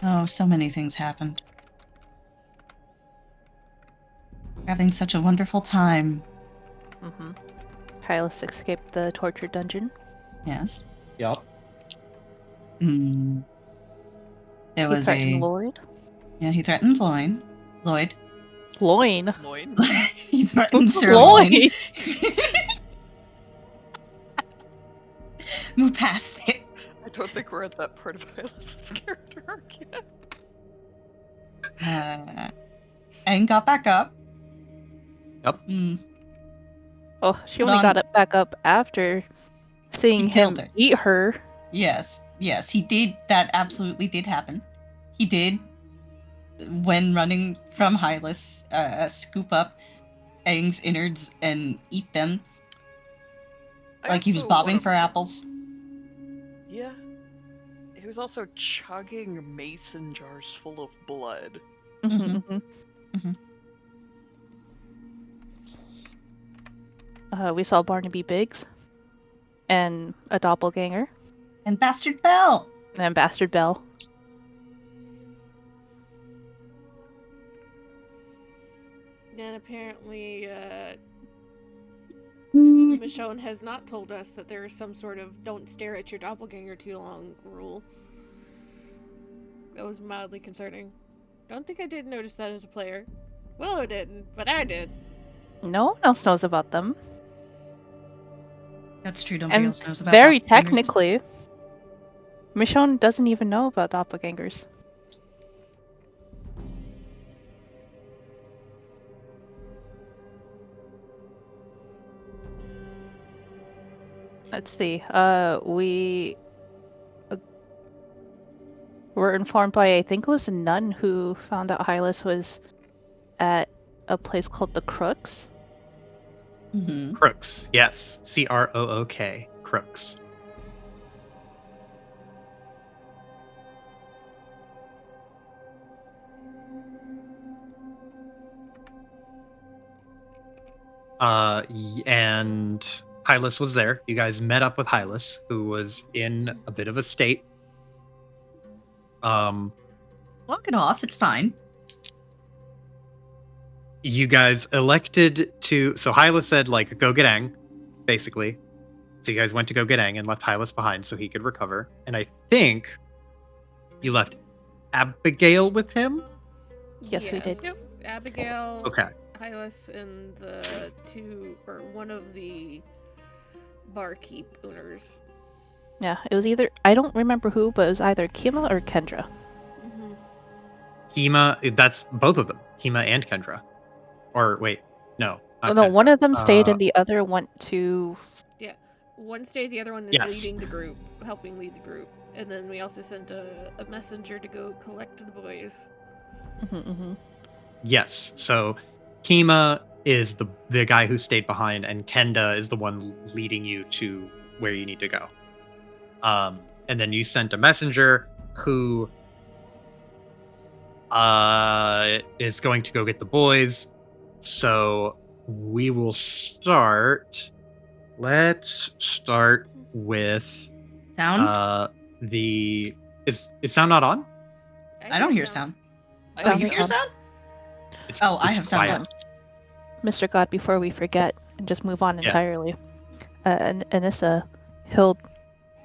Oh, so many things happened. Having such a wonderful time. Mm-hmm. Hylas escaped the torture dungeon. Yes. Yup. Hmm. There He was threatened Lloyd. Yeah, he threatened Lloyd. Lloyd. Loin. Loin. He threatened Sir Lloyd. Loin. Move past it. I don't think we're at that part of Hylas' character arc yet. And got back up. Yep. Oh, she Hold only on. got it back up after seeing He killed him her. eat her. Yes, he did. That absolutely did happen. He did, when running from Hylas, scoop up Aang's innards and eat them. Like he was bobbing for apples. Yeah. He was also chugging mason jars full of blood. Mhm. We saw Barnaby Biggs and a doppelganger. And Bastard Bell. And Bastard Bell. And apparently, Michonne has not told us that there is some sort of don't stare at your doppelganger too long rule. That was mildly concerning. Don't think I did notice that as a player. Willow didn't, but I did. No one else knows about them. That's true. Nobody else knows about very doppelgangers. technically, Michonne doesn't even know about doppelgangers. Let's see. We were informed by, I think it was a nun who found out Hylas was at a place called the Crooks. Mm-hmm. Crooks, yes. Crook. Crooks. And Hylas was there. You guys met up with Hylas, who was in a bit of a state. Walk it off. It's fine. You guys elected to. So Hylas said, like, go get Aang, basically. So you guys went to go get Aang and left Hylas behind so he could recover. And I think you left Abigail with him? Yes, we did. Yep. Abigail, Okay. Hylas, and one of the barkeep owners. Yeah, it was either, I don't remember who, but it was either Kima or Kendra. Mm-hmm. Kima, that's both of them. Kima and Kendra. Or wait, no. Oh, no, Kendra. one of them stayed and the other went to... Yeah, one stayed, the other one is leading the group, helping lead the group. And then we also sent a messenger to go collect the boys. Yes, so Kima is the guy who stayed behind, and Kenda is the one leading you to where you need to go. And then you sent a messenger who is going to go get the boys. So we will start. Let's start with sound. Is sound not on? I don't hear sound. Oh, you hear sound? I have sound on. Mr. God, before we forget and just move on entirely, and Anissa healed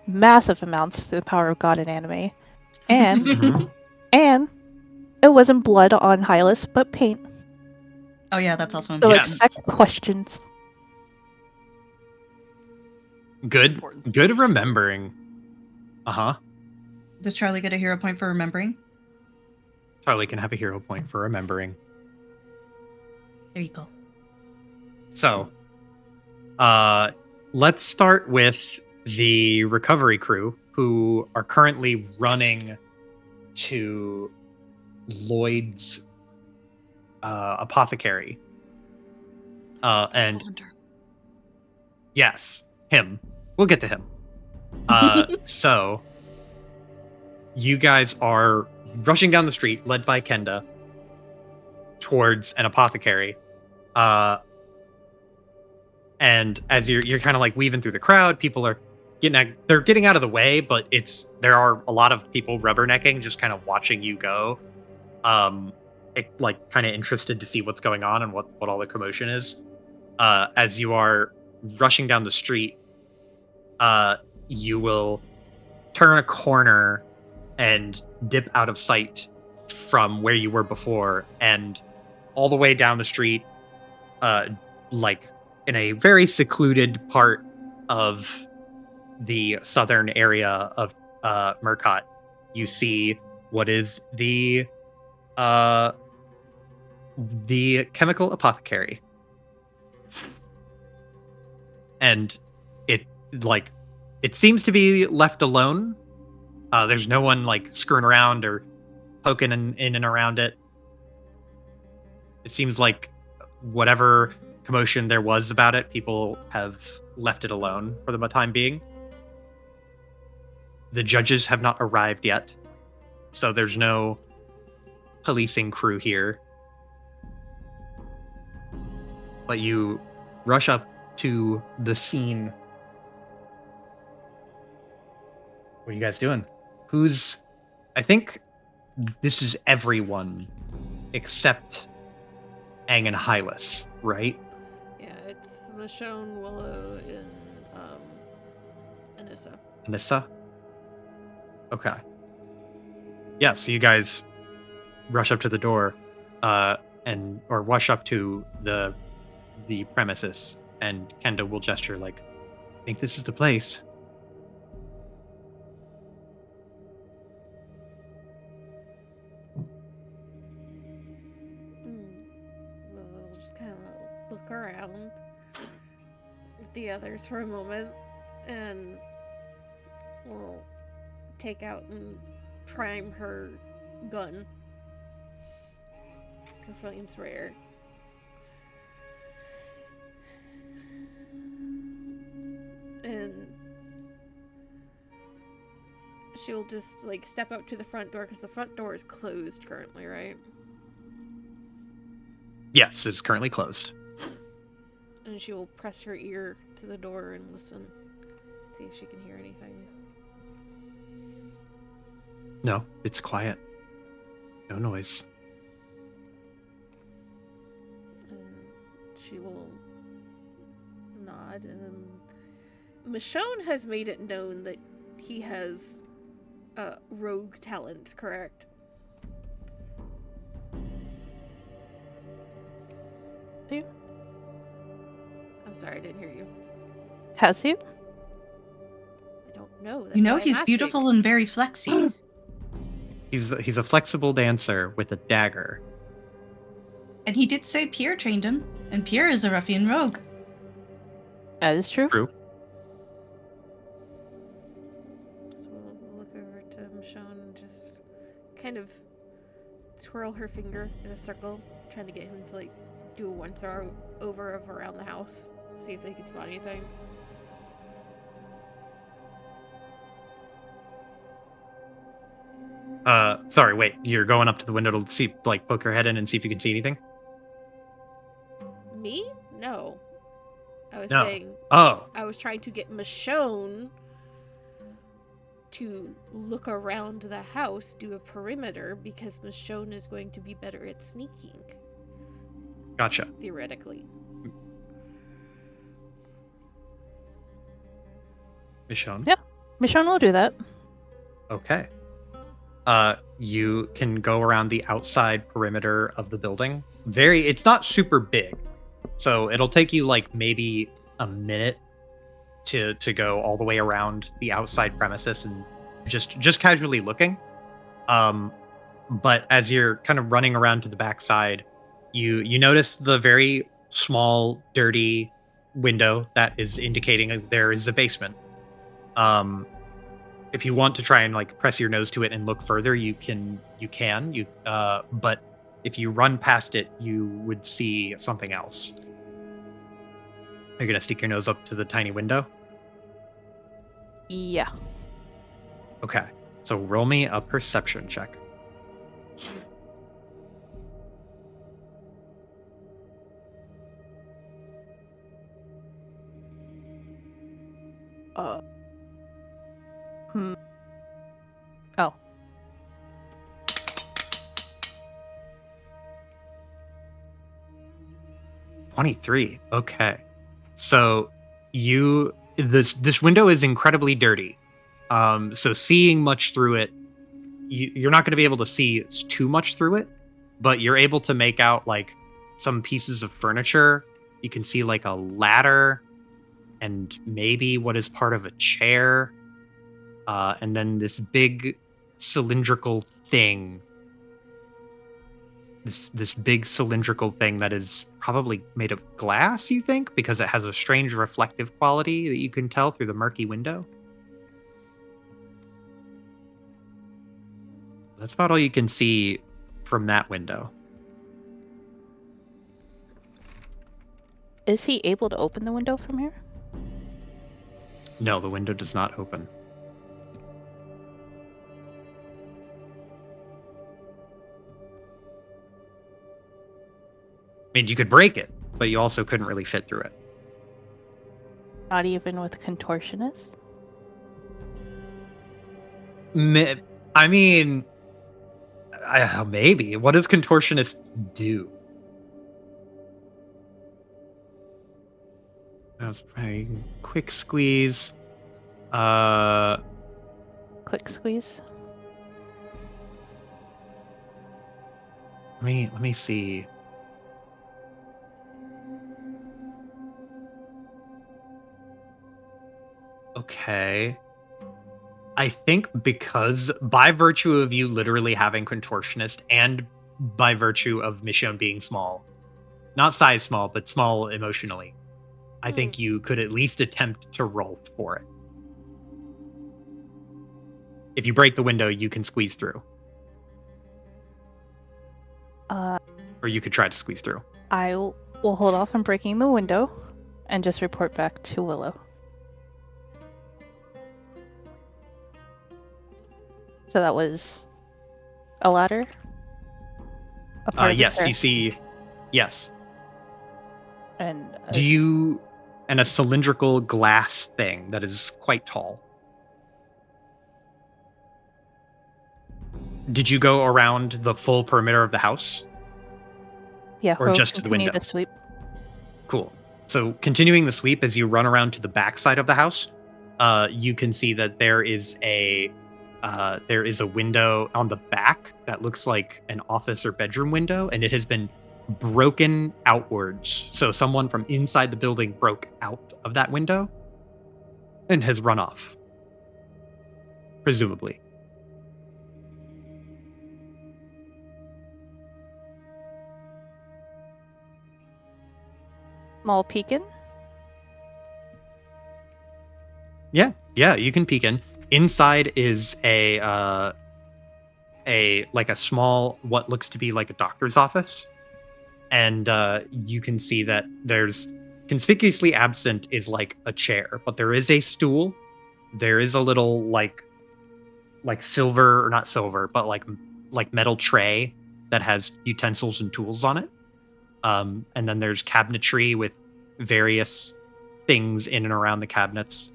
massive amounts through the power of God in anime, and and it wasn't blood on Hylas, but paint. Oh yeah, that's also so expect questions. Good remembering. Does Charlie get a hero point for remembering? Charlie can have a hero point for remembering. There you go. So, let's start with the recovery crew who are currently running to Lloyd's apothecary. And yes, him. We'll get to him. So, you guys are rushing down the street, led by Kenda, towards an apothecary. And as you're kind of like weaving through the crowd, people are they're getting out of the way, but there are a lot of people rubbernecking, just kind of watching you go. Like kind of interested to see what's going on and what all the commotion is. As you are rushing down the street, you will turn a corner and dip out of sight from where you were before, and all the way down the street, like in a very secluded part of the southern area of Murcott, you see what is the chemical apothecary. And it seems to be left alone. There's no one like screwing around or poking in and around it. It seems like whatever commotion there was about it, people have left it alone for the time being. The judges have not arrived yet, so there's no policing crew here. But you rush up to the scene. What are you guys doing? I think this is everyone except Aang and Hylas, right? Yeah, it's Michonne, Willow, and Anissa. Anissa? Okay. Yeah, so you guys rush up to the door, or rush up to the premises, and Kenda will gesture like, I think this is the place. We'll just kind of look around with the others for a moment, and we'll take out and prime her gun. Her flame's rare. And she'll just like step up to the front door, because the front door is closed currently, right? Yes, it's currently closed. And she will press her ear to the door and listen, see if she can hear anything. No, it's quiet. No noise. And she will nod, and Michonne has made it known that he has rogue talent, correct? Do you? I'm sorry, I didn't hear you. Has he? I don't know. That's You know why I'm he's asking. beautiful and very flexy. He's a flexible dancer with a dagger. And he did say Pierre trained him, and Pierre is a ruffian rogue. That is true. True. So we'll look over to Michonne and just kind of twirl her finger in a circle, trying to get him to like do a once over of around the house, see if they can spot anything. Sorry, wait. You're going up to the window to see, like, poke your head in and see if you can see anything? Me? No. I was No. saying Oh. I was trying to get Michonne to look around the house, do a perimeter, because Michonne is going to be better at sneaking, Gotcha. theoretically. Michonne? Yeah. Michonne will do that. Okay. You can go around the outside perimeter of the building. It's not super big, so it'll take you like maybe a minute to go all the way around the outside premises and just casually looking. But as you're kind of running around to the backside, you notice the very small, dirty window that is indicating there is a basement. If you want to try and like press your nose to it and look further, you can. But if you run past it, you would see something else. Are you gonna stick your nose up to the tiny window? Yeah. Okay. So roll me a perception check. Oh. $23. Okay. So this window is incredibly dirty. So seeing much through it, you're not going to be able to see too much through it, but you're able to make out like some pieces of furniture. You can see like a ladder and maybe what is part of a chair. And then this big cylindrical thing. This big cylindrical thing that is probably made of glass, you think, because it has a strange reflective quality that you can tell through the murky window. That's about all you can see from that window. Is he able to open the window from here? No, the window does not open. I mean, you could break it, but you also couldn't really fit through it. Not even with contortionist? I mean, maybe. What does contortionist do? That's probably quick squeeze. Quick squeeze? Let me see. Okay. I think because by virtue of you literally having contortionist and by virtue of Michonne being small, not size small, but small emotionally, I think you could at least attempt to roll for it. If you break the window, you can squeeze through. Or you could try to squeeze through. I will hold off on breaking the window and just report back to Willow. So that was a ladder? A part of the Yes, chair? you see. Yes. And and a cylindrical glass thing that is quite tall. Did you go around the full perimeter of the house? Yeah, or we'll just to the continue window? the sweep. Cool. So continuing the sweep as you run around to the back side of the house, you can see that there is a window on the back that looks like an office or bedroom window, and it has been broken outwards. So someone from inside the building broke out of that window and has run off, presumably. Small peekin'? Yeah, you can peek in. Inside is a small, what looks to be like a doctor's office, and you can see that there's conspicuously absent is like a chair, but there is a stool. There is a little like silver, or not silver, but like metal tray that has utensils and tools on it. And then there's cabinetry with various things in and around the cabinets,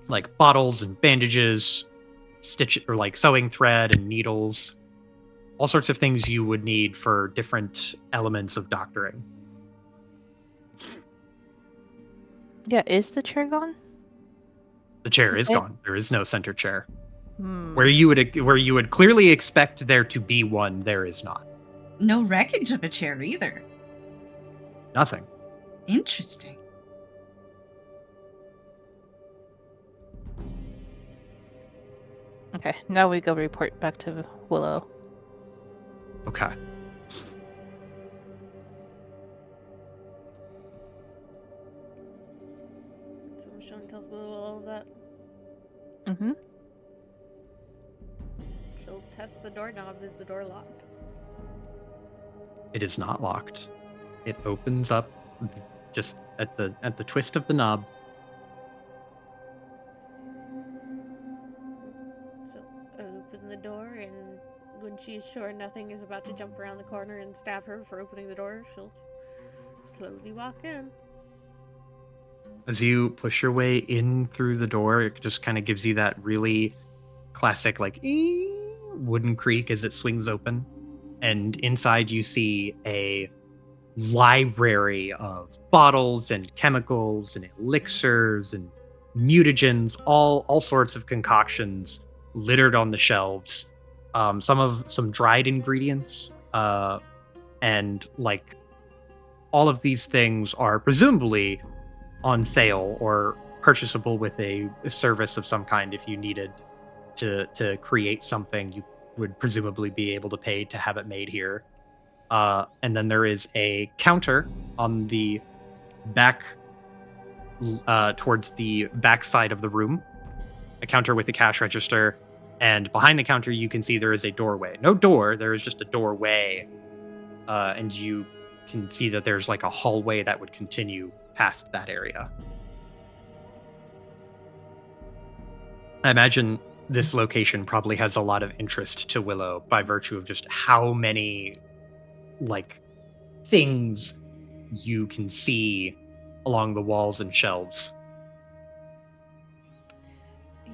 like bottles and bandages, stitch or like sewing thread and needles, all sorts of things you would need for different elements of doctoring. Yeah, is the chair gone? The chair is Okay. gone. There is no center chair. Where you would clearly expect there to be one, there is not. No wreckage of a chair either. Nothing. Interesting. Okay, now we go report back to Willow. Okay. So Michonne tells Willow all of that. Mm-hmm. She'll test the doorknob. Is the door locked? It is not locked. It opens up just at the twist of the knob. She'll open the door, and when she's sure nothing is about to jump around the corner and stab her for opening the door, she'll slowly walk in. As you push your way in through the door, it just kind of gives you that really classic, like, wooden creak as it swings open. And inside you see a library of bottles and chemicals and elixirs and mutagens, all sorts of concoctions littered on the shelves. Some dried ingredients, and like all of these things are presumably on sale or purchasable with a service of some kind. If you needed to create something, you would presumably be able to pay to have it made here. And then there is a counter on the back, towards the back side of the room, a counter with a cash register. And behind the counter, you can see there is a doorway. No door, there is just a doorway. And you can see that there's like a hallway that would continue past that area. I imagine this location probably has a lot of interest to Willow by virtue of just how many like things you can see along the walls and shelves.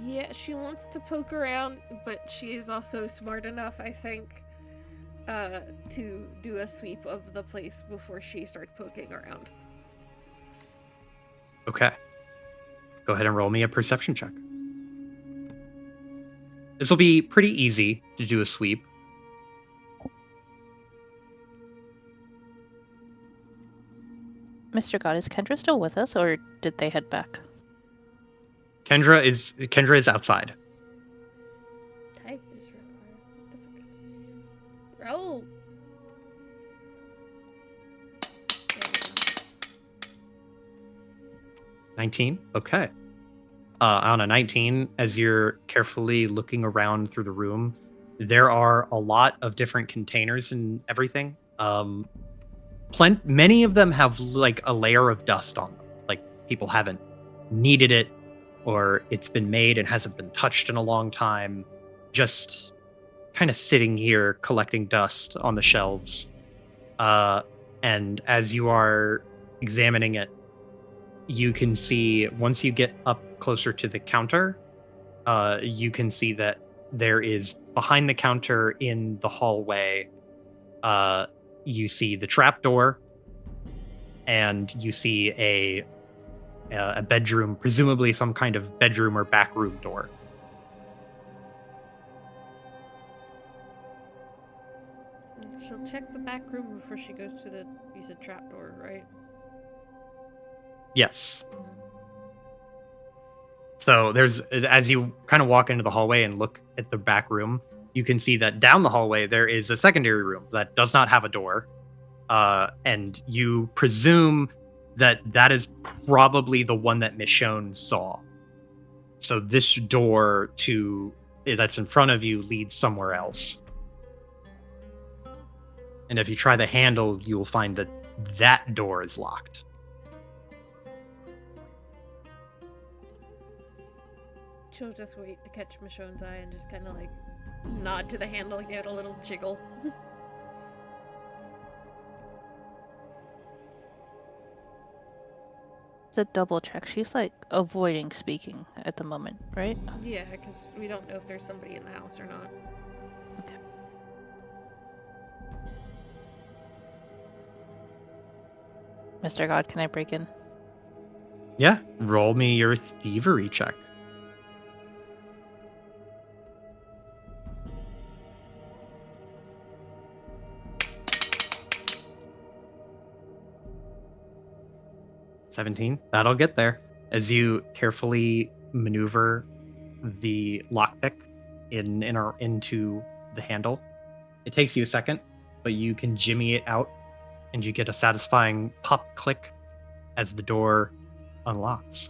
Yeah, she wants to poke around, but she is also smart enough, I think, to do a sweep of the place before she starts poking around. Okay. Go ahead and roll me a perception check. This will be pretty easy to do a sweep. Mr. God, is Kendra still with us, or did they head back? Kendra is outside. Type is required. What the fuck is... Roll! There we go. 19? Okay. On a 19, as you're carefully looking around through the room, there are a lot of different containers and everything. Many of them have like a layer of dust on them. Like people haven't needed it, or it's been made and hasn't been touched in a long time. Just kind of sitting here collecting dust on the shelves. And as you are examining it, you can see, once you get up closer to the counter, you can see that there is, behind the counter in the hallway, you see the trapdoor, and you see a bedroom, presumably some kind of bedroom or back room door. She'll check the back room before she goes to the, you said trapdoor, right? Yes. So there's, as you kind of walk into the hallway and look at the back room, you can see that down the hallway there is a secondary room that does not have a door. And you presume that that is probably the one that Michonne saw. So this door that's in front of you leads somewhere else. And if you try the handle, you will find that that door is locked. She'll just wait to catch Michonne's eye and just kind of like nod to the handle, give it a little jiggle. It's a double check. She's like avoiding speaking at the moment, right? Yeah, because we don't know if there's somebody in the house or not. Okay. Mr. God, can I break in? Yeah, roll me your thievery check. $17. That'll get there. As you carefully maneuver the lockpick into the handle, it takes you a second, but you can jimmy it out, and you get a satisfying pop click as the door unlocks.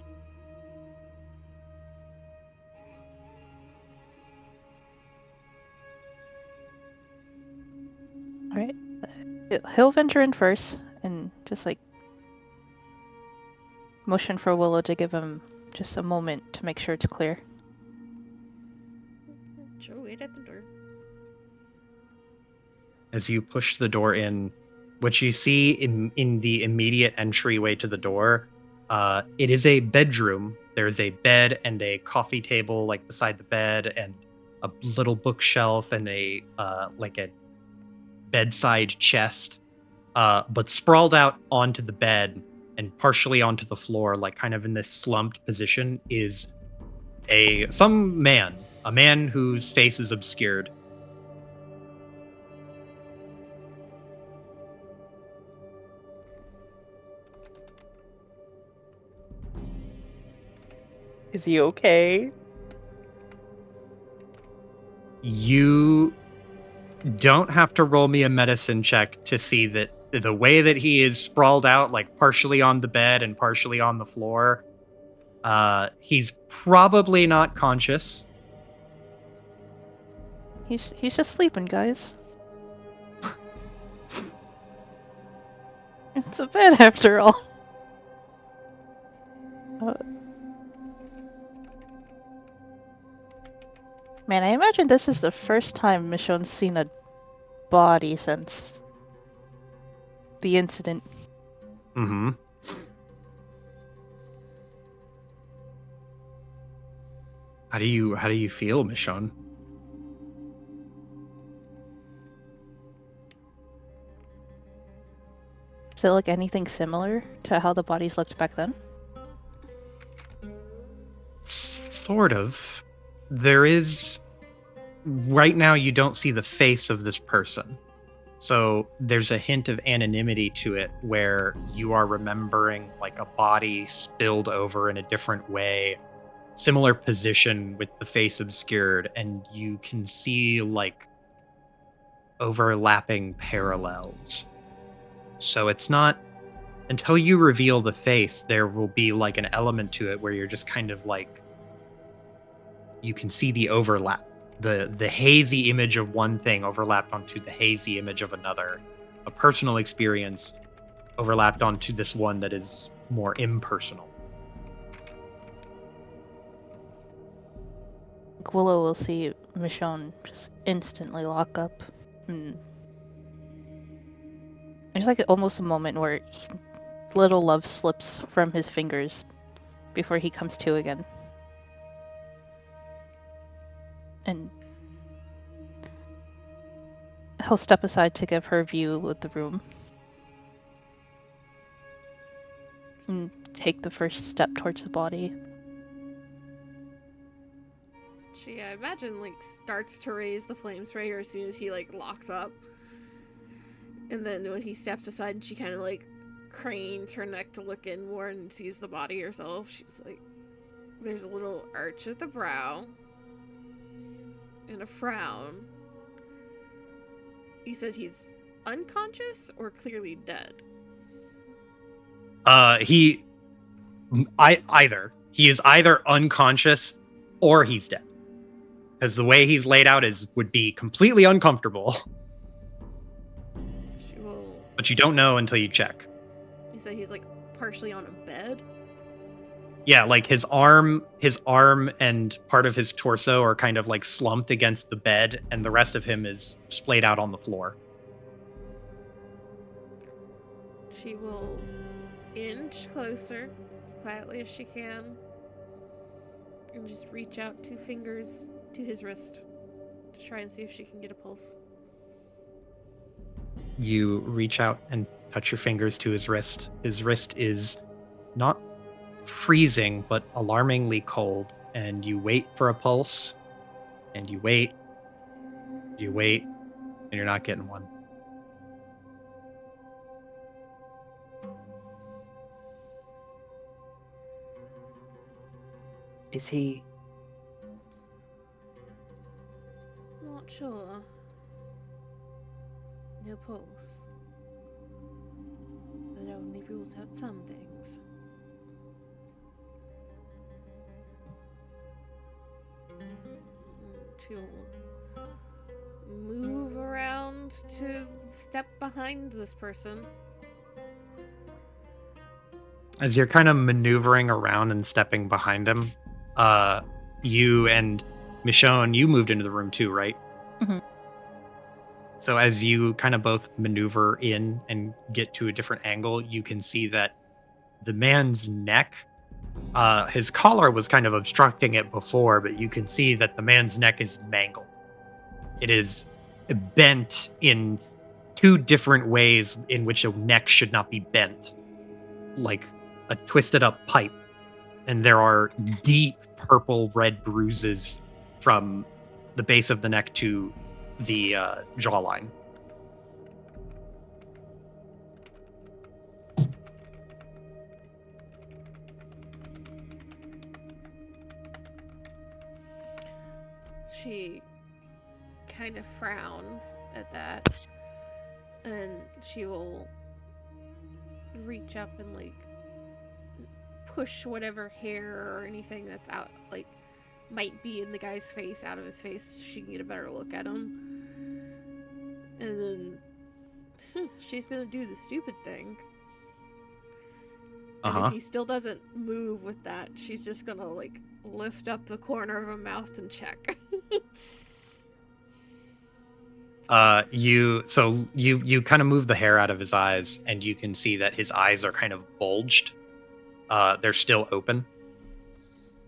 All right. He'll venture in first and just like motion for Willow to give him just a moment to make sure it's clear. She'll wait at the door. As you push the door in, what you see in the immediate entryway to the door, It is a bedroom. There's a bed and a coffee table like beside the bed, and a little bookshelf and a bedside chest. But sprawled out onto the bed and partially onto the floor, like kind of in this slumped position, is a man whose face is obscured. Is he okay? You don't have to roll me a medicine check to see that the way that he is sprawled out, like partially on the bed and partially on the floor, he's probably not conscious. He's just sleeping, guys. It's a bed after all. Man, I imagine this is the first time Michonne's seen a body since the incident. Mm-hmm. How do you feel, Michonne? Does it look anything similar to how the bodies looked back then? Sort of. There is... Right now, you don't see the face of this person. So there's a hint of anonymity to it where you are remembering like a body spilled over in a different way, similar position with the face obscured, and you can see like overlapping parallels. So it's not until you reveal the face, there will be like an element to it where you're just kind of like, you can see the overlap. The hazy image of one thing overlapped onto the hazy image of another. A personal experience overlapped onto this one that is more impersonal. Willow will see Michonne just instantly lock up. There's like almost a moment where little love slips from his fingers before he comes to again. And he'll step aside to give her view of the room. And take the first step towards the body. She, I imagine, like, starts to raise the flame sprayer as soon as he, like, locks up. And then when he steps aside, she kind of, like, cranes her neck to look in more and sees the body herself. She's like, there's a little arch of the brow. And a frown. You said he's unconscious or clearly dead? Either. He is either unconscious or he's dead. Because the way he's laid out would be completely uncomfortable. She will... But you don't know until you check. You said he's like partially on a bed? Yeah, like his arm and part of his torso are kind of like slumped against the bed, and the rest of him is splayed out on the floor. She will inch closer, as quietly as she can, and just reach out 2 fingers to his wrist to try and see if she can get a pulse. You reach out and touch your fingers to his wrist. His wrist is not freezing, but alarmingly cold, and you wait for a pulse, and you wait, and you're not getting one. Is he? Not sure. No pulse. That only rules out some things. She'll move around to step behind this person. As you're kind of maneuvering around and stepping behind him, you and Michonne, you moved into the room too, right? Mm-hmm. So as you kind of both maneuver in and get to a different angle, you can see that the man's neck. His collar was kind of obstructing it before, but you can see that the man's neck is mangled. It is bent in 2 different ways in which a neck should not be bent, like a twisted up pipe. And there are deep purple red bruises from the base of the neck to the jawline. She kind of frowns at that, and she will reach up and like push whatever hair or anything that's out, like might be in the guy's face, out of his face, so she can get a better look at him. And then she's gonna do the stupid thing. And if he still doesn't move with that, she's just gonna like lift up the corner of her mouth and check. You kind of move the hair out of his eyes, and you can see that his eyes are kind of bulged. They're still open,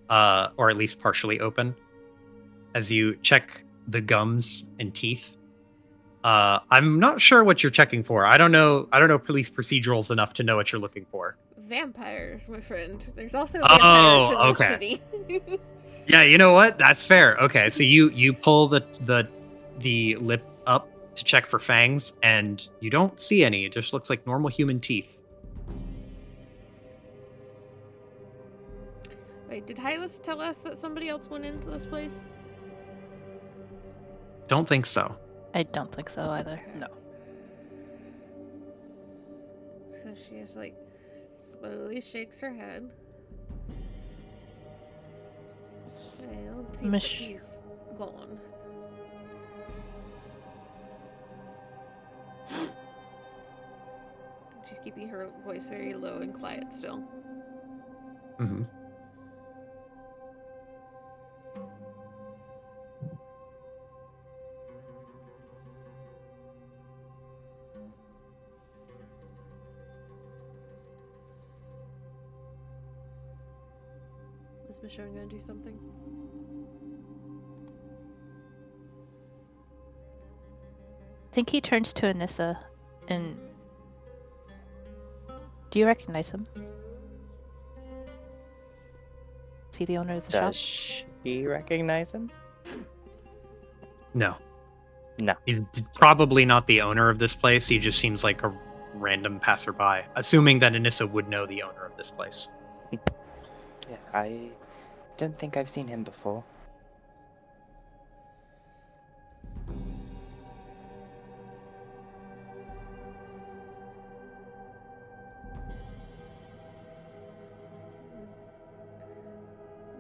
or at least partially open. As you check the gums and teeth, I'm not sure what you're checking for. I don't know police procedurals enough to know what you're looking for. Vampire, my friend. There's also vampires in the city. Yeah, you know what? That's fair. Okay, so you pull the lip up to check for fangs, and you don't see any. It just looks like normal human teeth. Wait, did Hylas tell us that somebody else went into this place? Don't think so. I don't think so either. Okay. No. So she just like slowly shakes her head. Well, it seems that he's gone. She's keeping her voice very low and quiet still. Mm-hmm. Is Michonne gonna do something? I think he turns to Anissa and... Do you recognize him? Is he the owner of the shop? Does she recognize him? No. No. He's probably not the owner of this place. He just seems like a random passerby, assuming that Anissa would know the owner of this place. Yeah, I don't think I've seen him before.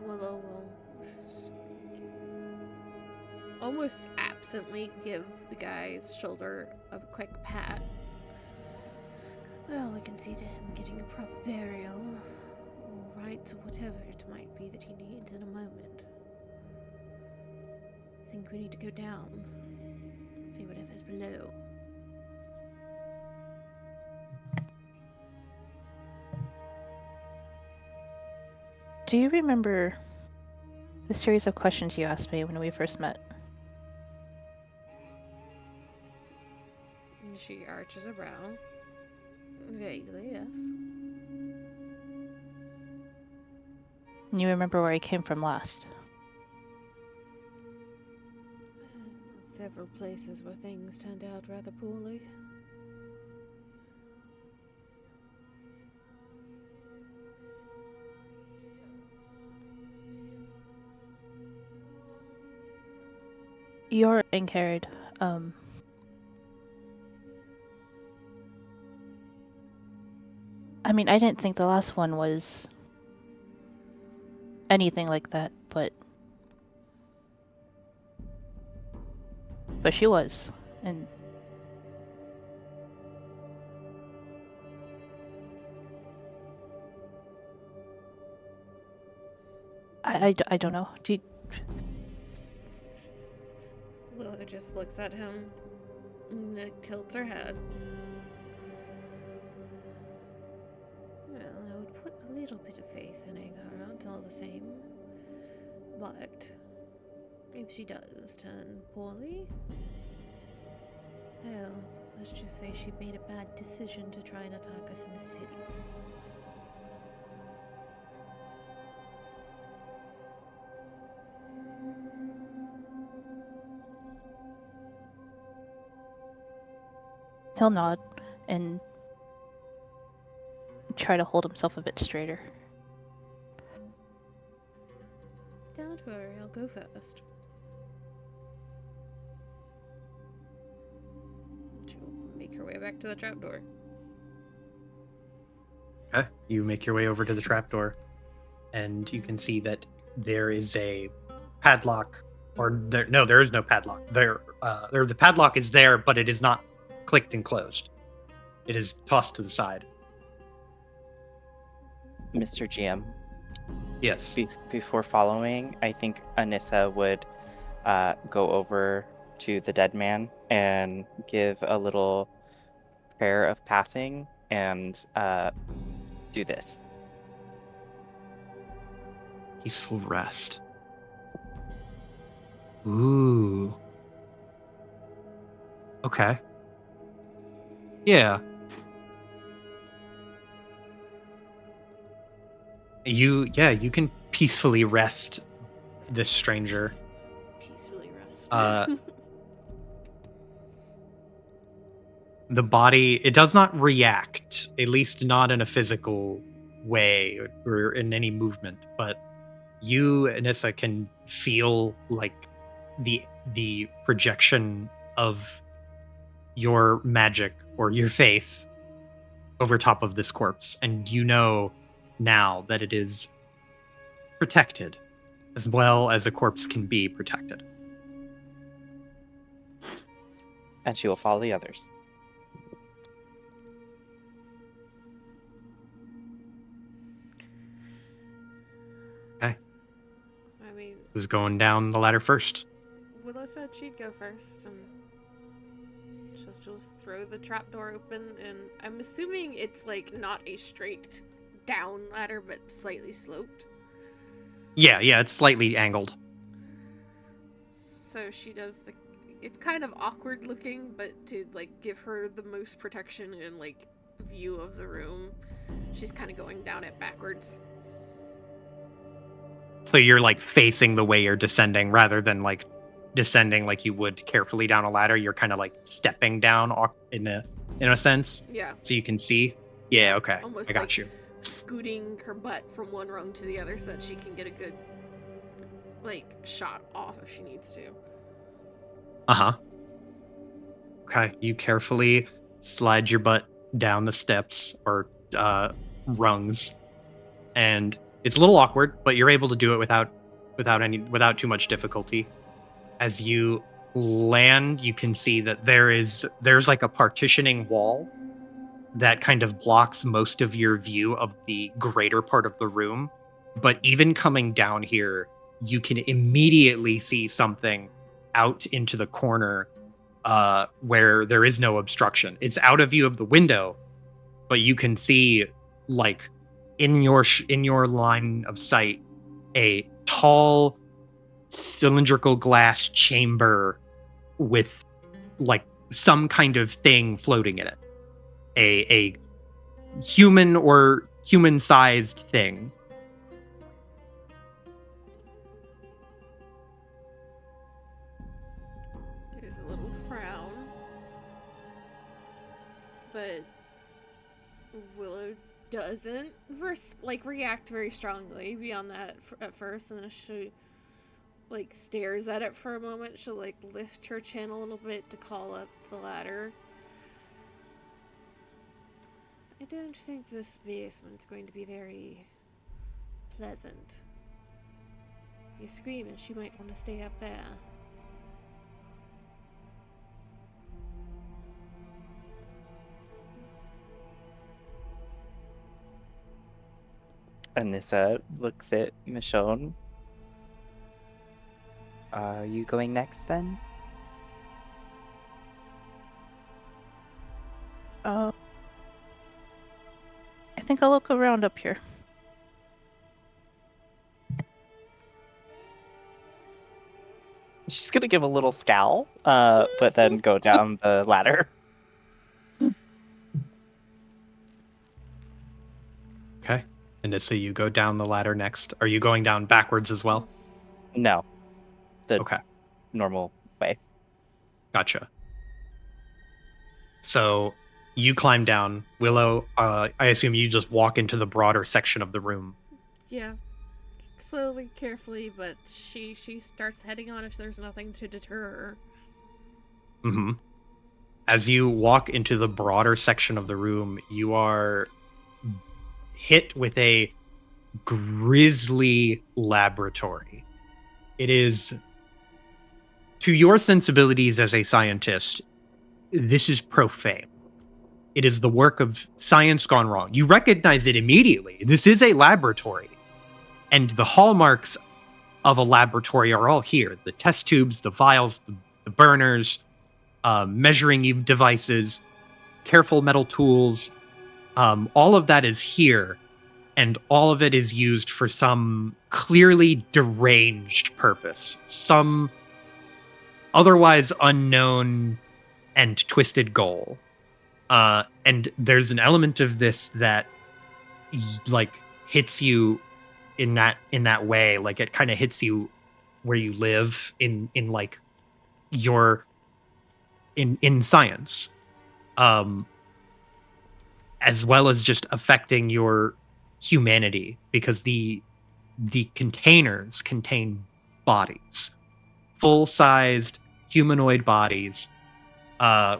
Willow will almost absently give the guy's shoulder a quick pat. Well, we can see to him getting a proper burial, or rites, or whatever it might be that he needs in a moment. I think we need to go down, see whatever's below. Do you remember the series of questions you asked me when we first met? She arches a brow. Vaguely, yes. And you remember where I came from last? Several places where things turned out rather poorly. You're incarried. I mean, I didn't think the last one was anything like that, but she was, and I don't know. Willow just looks at him and tilts her head. Well, I would bit of faith in Agar, all the same. But if she does turn poorly, well, let's just say she made a bad decision to try and attack us in the city. He'll nod and try to hold himself a bit straighter. Don't worry, I'll go first. She'll make her way back to the trapdoor. Okay. You make your way over to the trapdoor, and you can see that there is a padlock, or there is no padlock. The padlock is there, but it is not clicked and closed. It is tossed to the side. Mr. GM, Yes. before following, I think Anissa would go over to the dead man and give a little prayer of passing and do this. Peaceful rest. Ooh. Okay. Yeah. You can peacefully rest this stranger. Peacefully rest. The body, it does not react, at least not in a physical way or in any movement, but you, Anissa, can feel like the projection of your magic or your faith over top of this corpse, and you know now that it is protected as well as a corpse can be protected. And she will follow the others. Okay. I mean, Who's going down the ladder first? Willow said she'd go first, and she'll just throw the trapdoor open, and I'm assuming it's like not a straight down ladder, but slightly sloped. Yeah, it's slightly angled. So she does it's kind of awkward looking, but to like give her the most protection and like view of the room, she's kind of going down it backwards. So you're like facing the way you're descending rather than like descending like you would carefully down a ladder. You're kind of like stepping down in a sense. Yeah. So you can see. Yeah, okay. Almost I got like you. scooting her butt from one rung to the other so that she can get a good like shot off if she needs to. Uh-huh. Okay, you carefully slide your butt down the steps or rungs, and it's a little awkward, but you're able to do it without too much difficulty. As you land, you can see that there's like a partitioning wall that kind of blocks most of your view of the greater part of the room. But even coming down here, you can immediately see something out into the corner where there is no obstruction. It's out of view of the window, but you can see, like, in your line of sight, a tall cylindrical glass chamber with like some kind of thing floating in it. A human or human-sized thing. There's a little frown, but Willow doesn't react very strongly beyond that at first, and she like stares at it for a moment. She'll like lift her chin a little bit to call up the ladder. I don't think this basement's going to be very pleasant. If you scream, and she might want to stay up there. Anissa looks at Michonne. Are you going next then? I think I'll look around up here. She's gonna give a little scowl, but then go down the ladder. Okay. Anissa, you go down the ladder next. Are you going down backwards as well? No, the Okay. normal way. Gotcha. So you climb down. Willow, I assume you just walk into the broader section of the room. Yeah. Slowly, carefully, but she starts heading on if there's nothing to deter her. Mm-hmm. As you walk into the broader section of the room, you are hit with a grisly laboratory. It is, to your sensibilities as a scientist, this is profane. It is the work of science gone wrong. You recognize it immediately. This is a laboratory. And the hallmarks of a laboratory are all here. The test tubes, the vials, the burners, measuring devices, careful metal tools. All of that is here. And all of it is used for some clearly deranged purpose. Some otherwise unknown and twisted goal. And there's an element of this that like hits you in that way. Like it kind of hits you where you live in like your in science, as well as just affecting your humanity, because the containers contain bodies, full-sized humanoid bodies,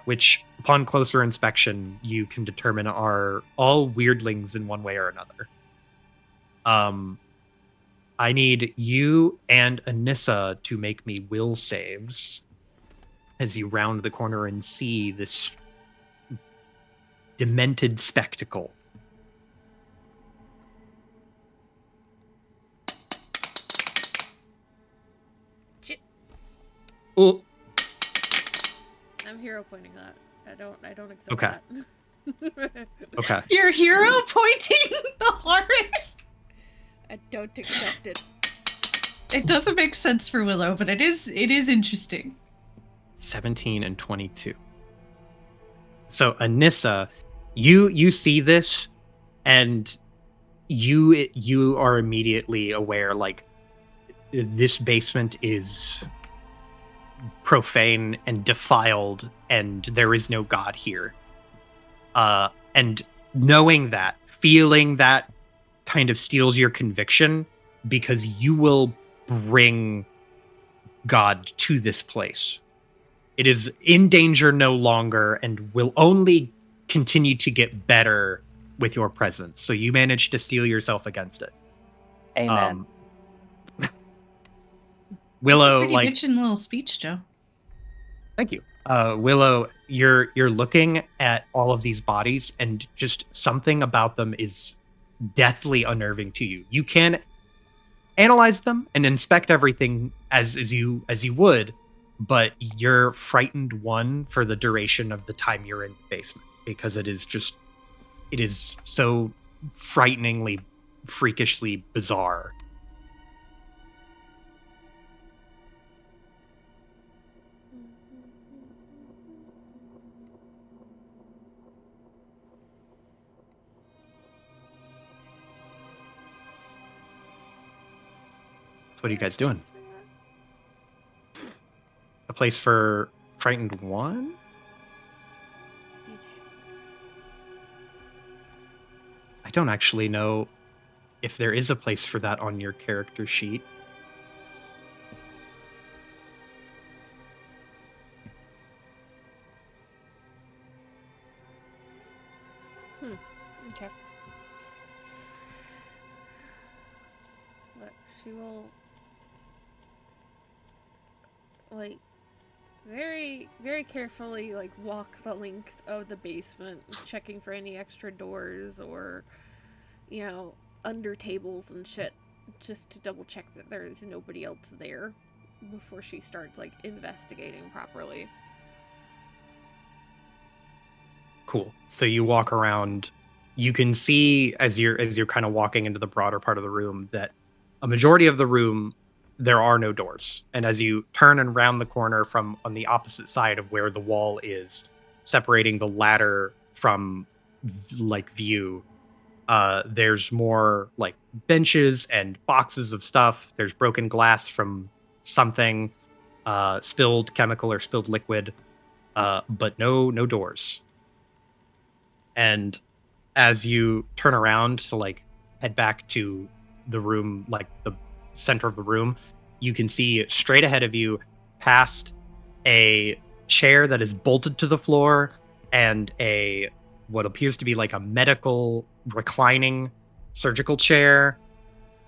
which upon closer inspection you can determine are all weirdlings in one way or another. I need you and Anissa to make me will saves as you round the corner and see this demented spectacle. Shit. Oh, I'm hero pointing that. I don't accept Okay. that. okay. Your hero pointing the horrors. I don't accept it. It doesn't make sense for Willow, but it is interesting. 17 and 22. So Anissa, you see this, and you are immediately aware, like, this basement is profane and defiled, and there is no God here. And knowing that, feeling that, kind of steals your conviction, because you will bring God to this place. It is in danger no longer and will only continue to get better with your presence. So you managed to steel yourself against it. Amen. Willow, Pretty like, bitchin' little speech, Joe. thank you. Willow, you're looking at all of these bodies, and just something about them is deathly unnerving to you. You can analyze them and inspect everything as you would, but you're frightened, one, for the duration of the time you're in the basement, because it is so frighteningly, freakishly bizarre. So what are you guys doing? A place for frightened one? I don't actually know if there is a place for that on your character sheet. Okay. But she will, like, very, very carefully, like, walk the length of the basement, checking for any extra doors or, you know, under tables and shit, just to double check that there is nobody else there before she starts, like, investigating properly. Cool. So you walk around. You can see, as you're kind of walking into the broader part of the room, that a majority of the room there are no doors. And as you turn and round the corner from on the opposite side of where the wall is, separating the ladder from like view, there's more like benches and boxes of stuff. There's broken glass from something, spilled chemical or spilled liquid, but no doors. And as you turn around to like head back to the room, like the center of the room, you can see straight ahead of you, past a chair that is bolted to the floor and a what appears to be like a medical reclining surgical chair.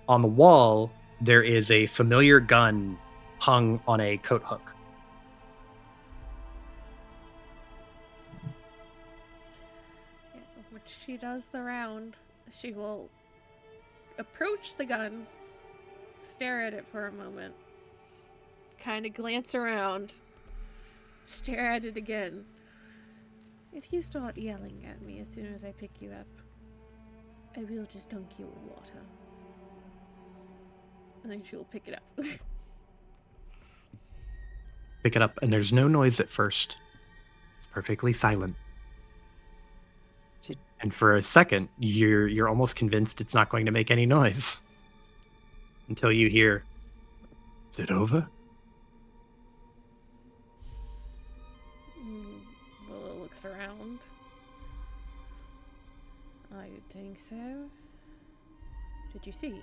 On the wall, there is a familiar gun hung on a coat hook. Yeah, when she does the round, she will approach the gun, stare at it for a moment, kind of glance around, stare at it again. If you start yelling at me as soon as I pick you up, I will just dunk you in water. And then she will pick it up. Pick it up, and there's no noise at first. It's perfectly silent. And for a second, you're almost convinced it's not going to make any noise. Until you hear, "Is it over?" Willow looks around. I would think so. Did you see?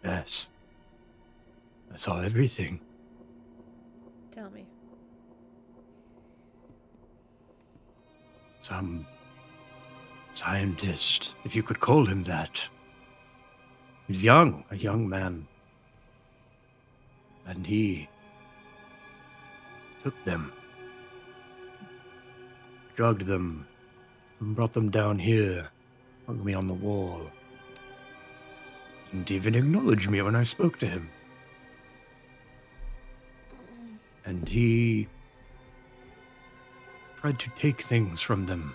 Yes. I saw everything. Tell me. Some scientist, if you could call him that. He's young, a young man. And he took them, drugged them, and brought them down here, hung me on the wall. Didn't even acknowledge me when I spoke to him. And he tried to take things from them.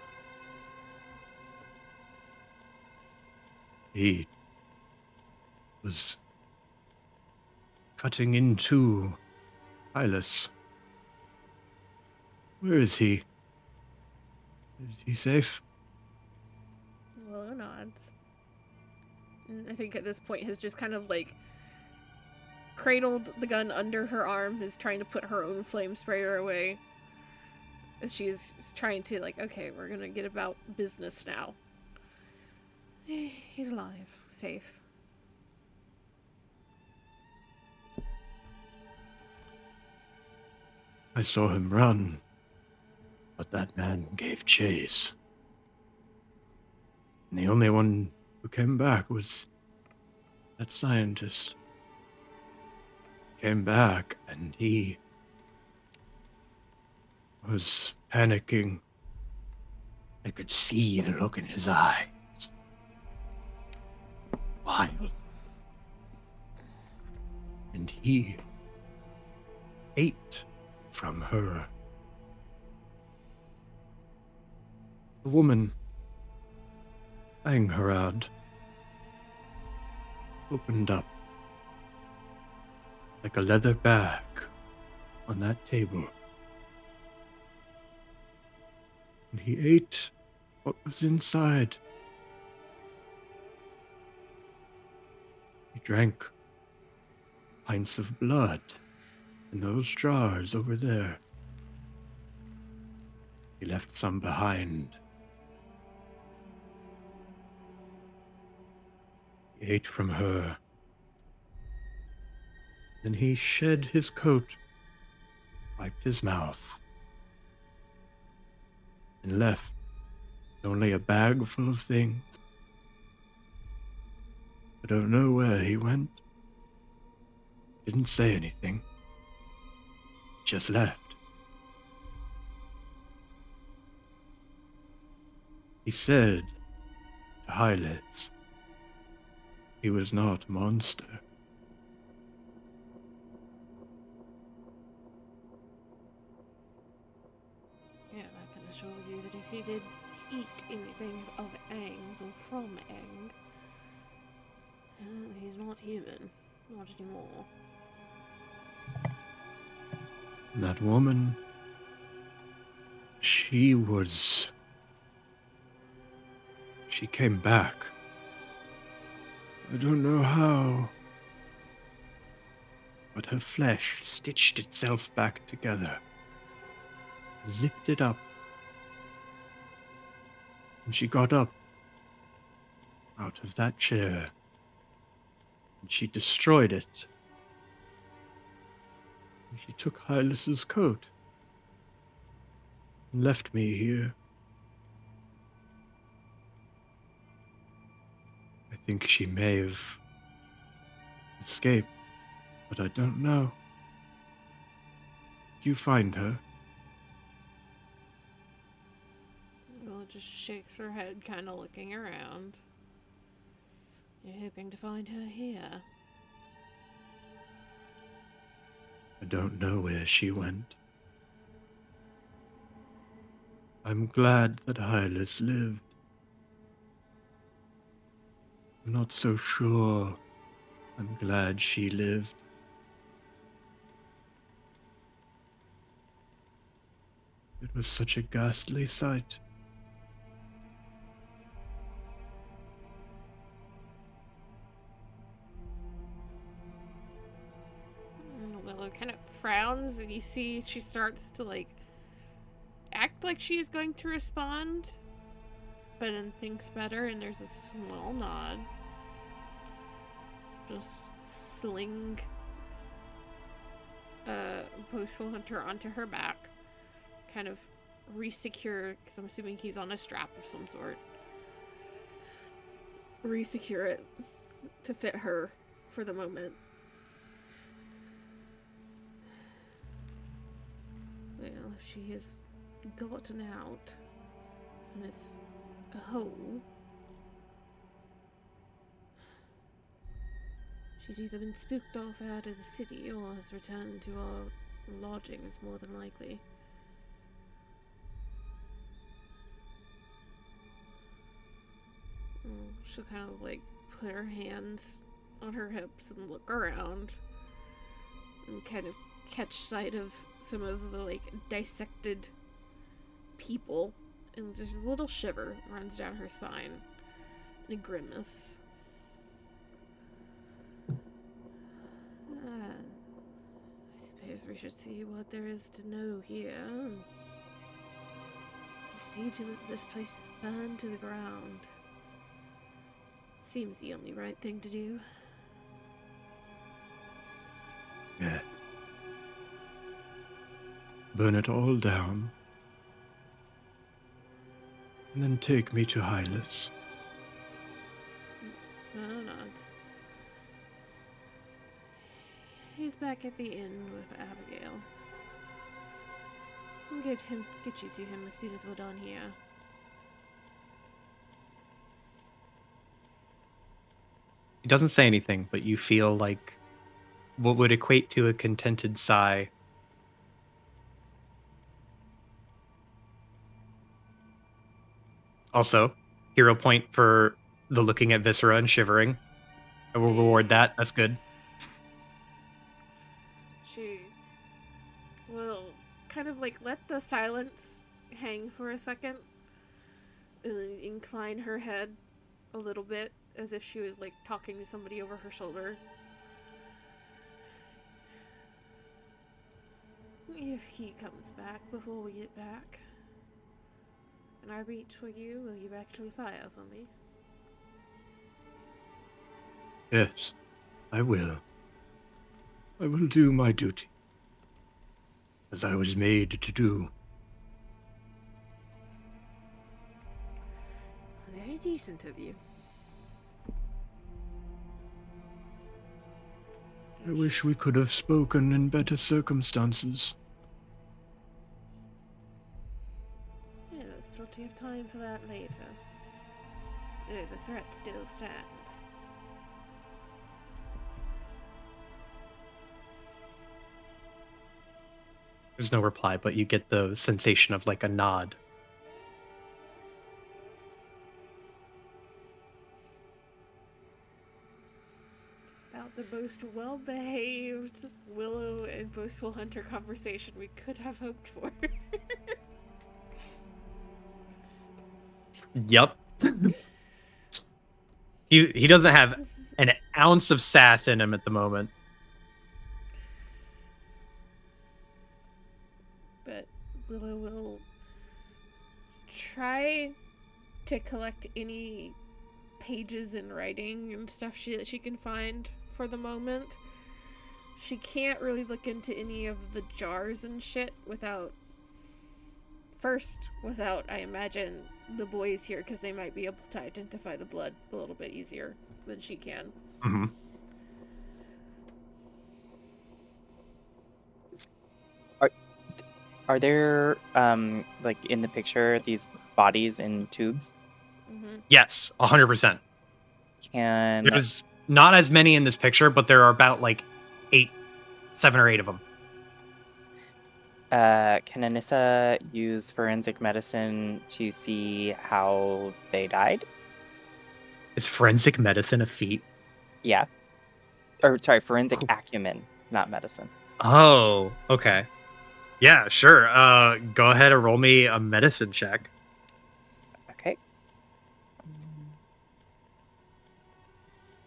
He was cutting into Hylas. Where is he? Is he safe? Willow nods. And I think at this point has just kind of like cradled the gun under her arm, is trying to put her own flame sprayer away. As she's trying to like, okay, we're gonna get about business now. He's alive, safe. I saw him run, but that man gave chase. And the only one who came back was that scientist. Came back and he was panicking. I could see the look in his eyes. Wild. And he ate from her. The woman, Angharad, opened up like a leather bag on that table. And he ate what was inside. He drank pints of blood in those jars over there. He left some behind. He ate from her. Then he shed his coat, wiped his mouth, and left only a bag full of things. I don't know where he went. Didn't say anything. Just left. He said to Hylas he was not a monster. Yeah, I can assure you that if he did eat anything of Aang's or from Aang, He's not human. Not anymore. That woman, she came back. I don't know how, but her flesh stitched itself back together, zipped it up, and she got up out of that chair, and she destroyed it. And she took Hylas's coat and left me here. I think she may have escaped, but I don't know. Did you find her? Well, just shakes her head, kind of looking around. You're hoping to find her here. I don't know where she went. I'm glad that Hylas lived. I'm not so sure I'm glad she lived. It was such a ghastly sight. Willow kind of frowns, and you see she starts to, like, act like she's going to respond, but then thinks better, and there's a small nod. Just sling Postal Hunter onto her back, kind of resecure, because I'm assuming he's on a strap of some sort. Resecure it to fit her for the moment. Well, she has gotten out and is whole. She's either been spooked off out of the city or has returned to our lodgings, more than likely. She'll kind of, like, put her hands on her hips and look around and kind of catch sight of some of the, like, dissected people, and just a little shiver runs down her spine and a grimace. I suppose we should see what there is to know here. See to it this place is burned to the ground. Seems the only right thing to do. Yes. Burn it all down. And then take me to Hylas. No, not. He's back at the inn with Abigail. We'll get you to him as soon as we're done here. He doesn't say anything, but you feel like what would equate to a contented sigh. Also, hero point for the looking at Viscera and shivering. I will reward that. That's good. She will kind of, like, let the silence hang for a second and then incline her head a little bit as if she was, like, talking to somebody over her shoulder. If he comes back before we get back, and I reach for you, will you actually fire for me? Yes, I will. I will do my duty, as I was made to do. Very decent of you. I wish we could have spoken in better circumstances. Yeah, there's plenty of time for that later. The threat still stands. There's no reply, but you get the sensation of like a nod. most well-behaved Willow and Boastful Hunter conversation we could have hoped for. Yep. He doesn't have an ounce of sass in him at the moment. But Willow will try to collect any pages in writing and stuff that she can find for the moment. She can't really look into any of the jars and shit without, I imagine, the boys here, because they might be able to identify the blood a little bit easier than she can. Mm-hmm. Are there, like in the picture, these bodies in tubes? Mm-hmm. Yes, 100%. Can There's not as many in this picture, but there are about like 7 or 8 of them. can Anissa use forensic medicine to see how they died? Is forensic medicine a feat? Yeah. Or sorry, forensic acumen, not medicine. Oh, okay. Yeah, sure. Go ahead and roll me a medicine check. Okay.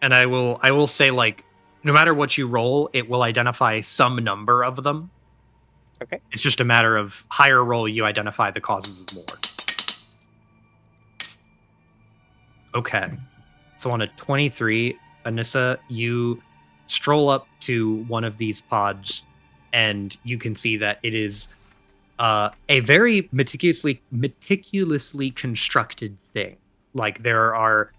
And I will say, like, no matter what you roll, it will identify some number of them. Okay. It's just a matter of higher roll, you identify the causes of more. Okay. So on a 23, Anissa, you stroll up to one of these pods, and you can see that it is a very meticulously constructed thing. Like, there are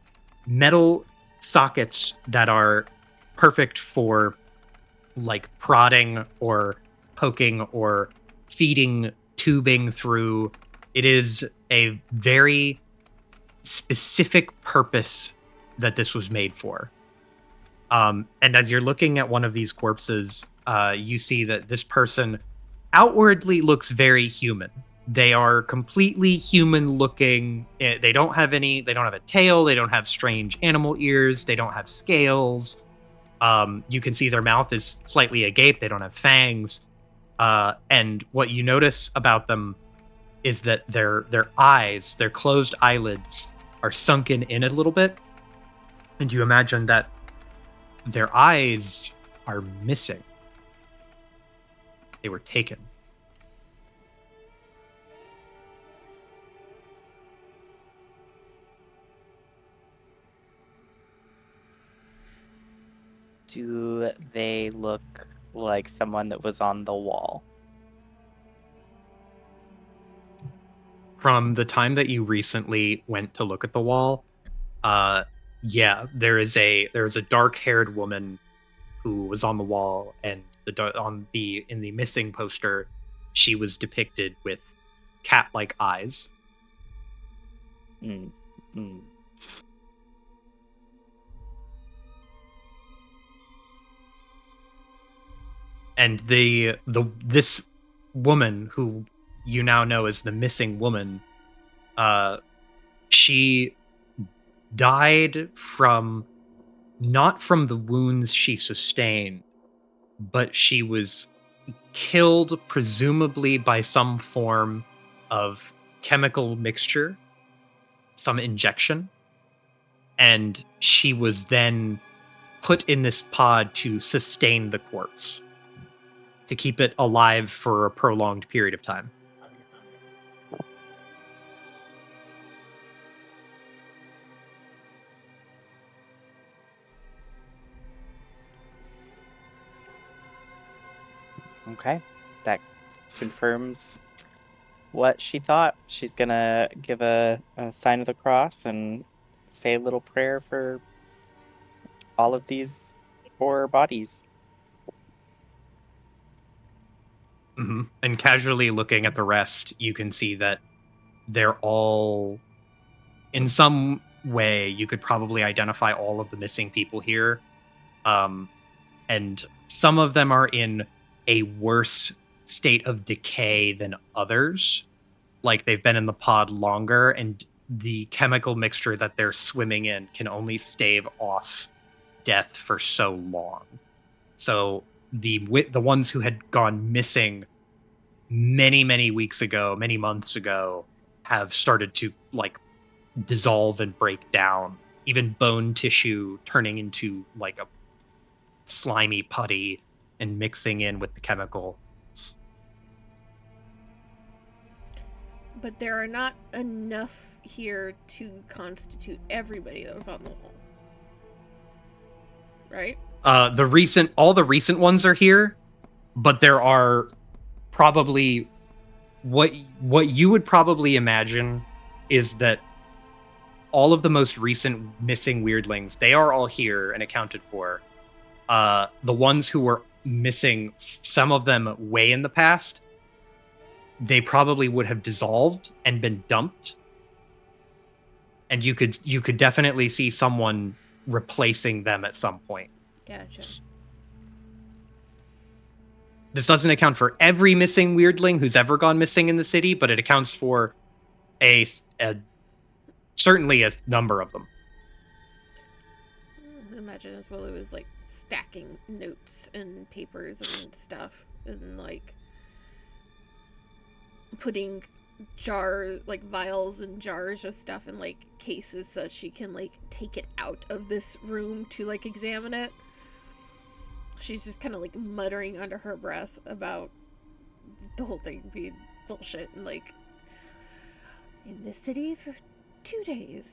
metal sockets that are perfect for like prodding or poking or feeding tubing through. It is a very specific purpose that this was made for. And as you're looking at one of these corpses, you see that this person outwardly looks very human. They are completely human looking. They don't have a tail. They don't have strange animal ears. They don't have scales. You can see their mouth is slightly agape. They don't have fangs. And what you notice about them is that their eyes, their closed eyelids, are sunken in a little bit. And you imagine that their eyes are missing. They were taken. Do they look like someone that was on the wall? From the time that you recently went to look at the wall, yeah, there's a dark-haired woman who was on the wall, and in the missing poster, she was depicted with cat-like eyes. Mm. Mm. And this woman, who you now know as the missing woman, she died not from the wounds she sustained, but she was killed presumably by some form of chemical mixture, some injection, and she was then put in this pod to sustain the corpse, to keep it alive for a prolonged period of time. Okay, that confirms what she thought. She's gonna give a sign of the cross and say a little prayer for all of these poor bodies. Mm-hmm. And casually looking at the rest, you can see that they're all, in some way, you could probably identify all of the missing people here. And some of them are in a worse state of decay than others. Like, they've been in the pod longer, and the chemical mixture that they're swimming in can only stave off death for so long. So the ones who had gone missing many weeks ago, many months ago, have started to like dissolve and break down. Even bone tissue turning into like a slimy putty and mixing in with the chemical. But there are not enough here to constitute everybody that was on the wall. Right? All the recent ones are here, but there are probably what you would probably imagine is that all of the most recent missing weirdlings, they are all here and accounted for. The ones who were missing, some of them way in the past, they probably would have dissolved and been dumped. And you could definitely see someone replacing them at some point. Gotcha. This doesn't account for every missing weirdling who's ever gone missing in the city, but it accounts for a certainly a number of them. Imagine as well it was like stacking notes and papers and stuff and like putting vials and jars of stuff in like cases so that she can like take it out of this room to like examine it. She's just kind of like muttering under her breath about the whole thing being bullshit and like in this city for 2 days,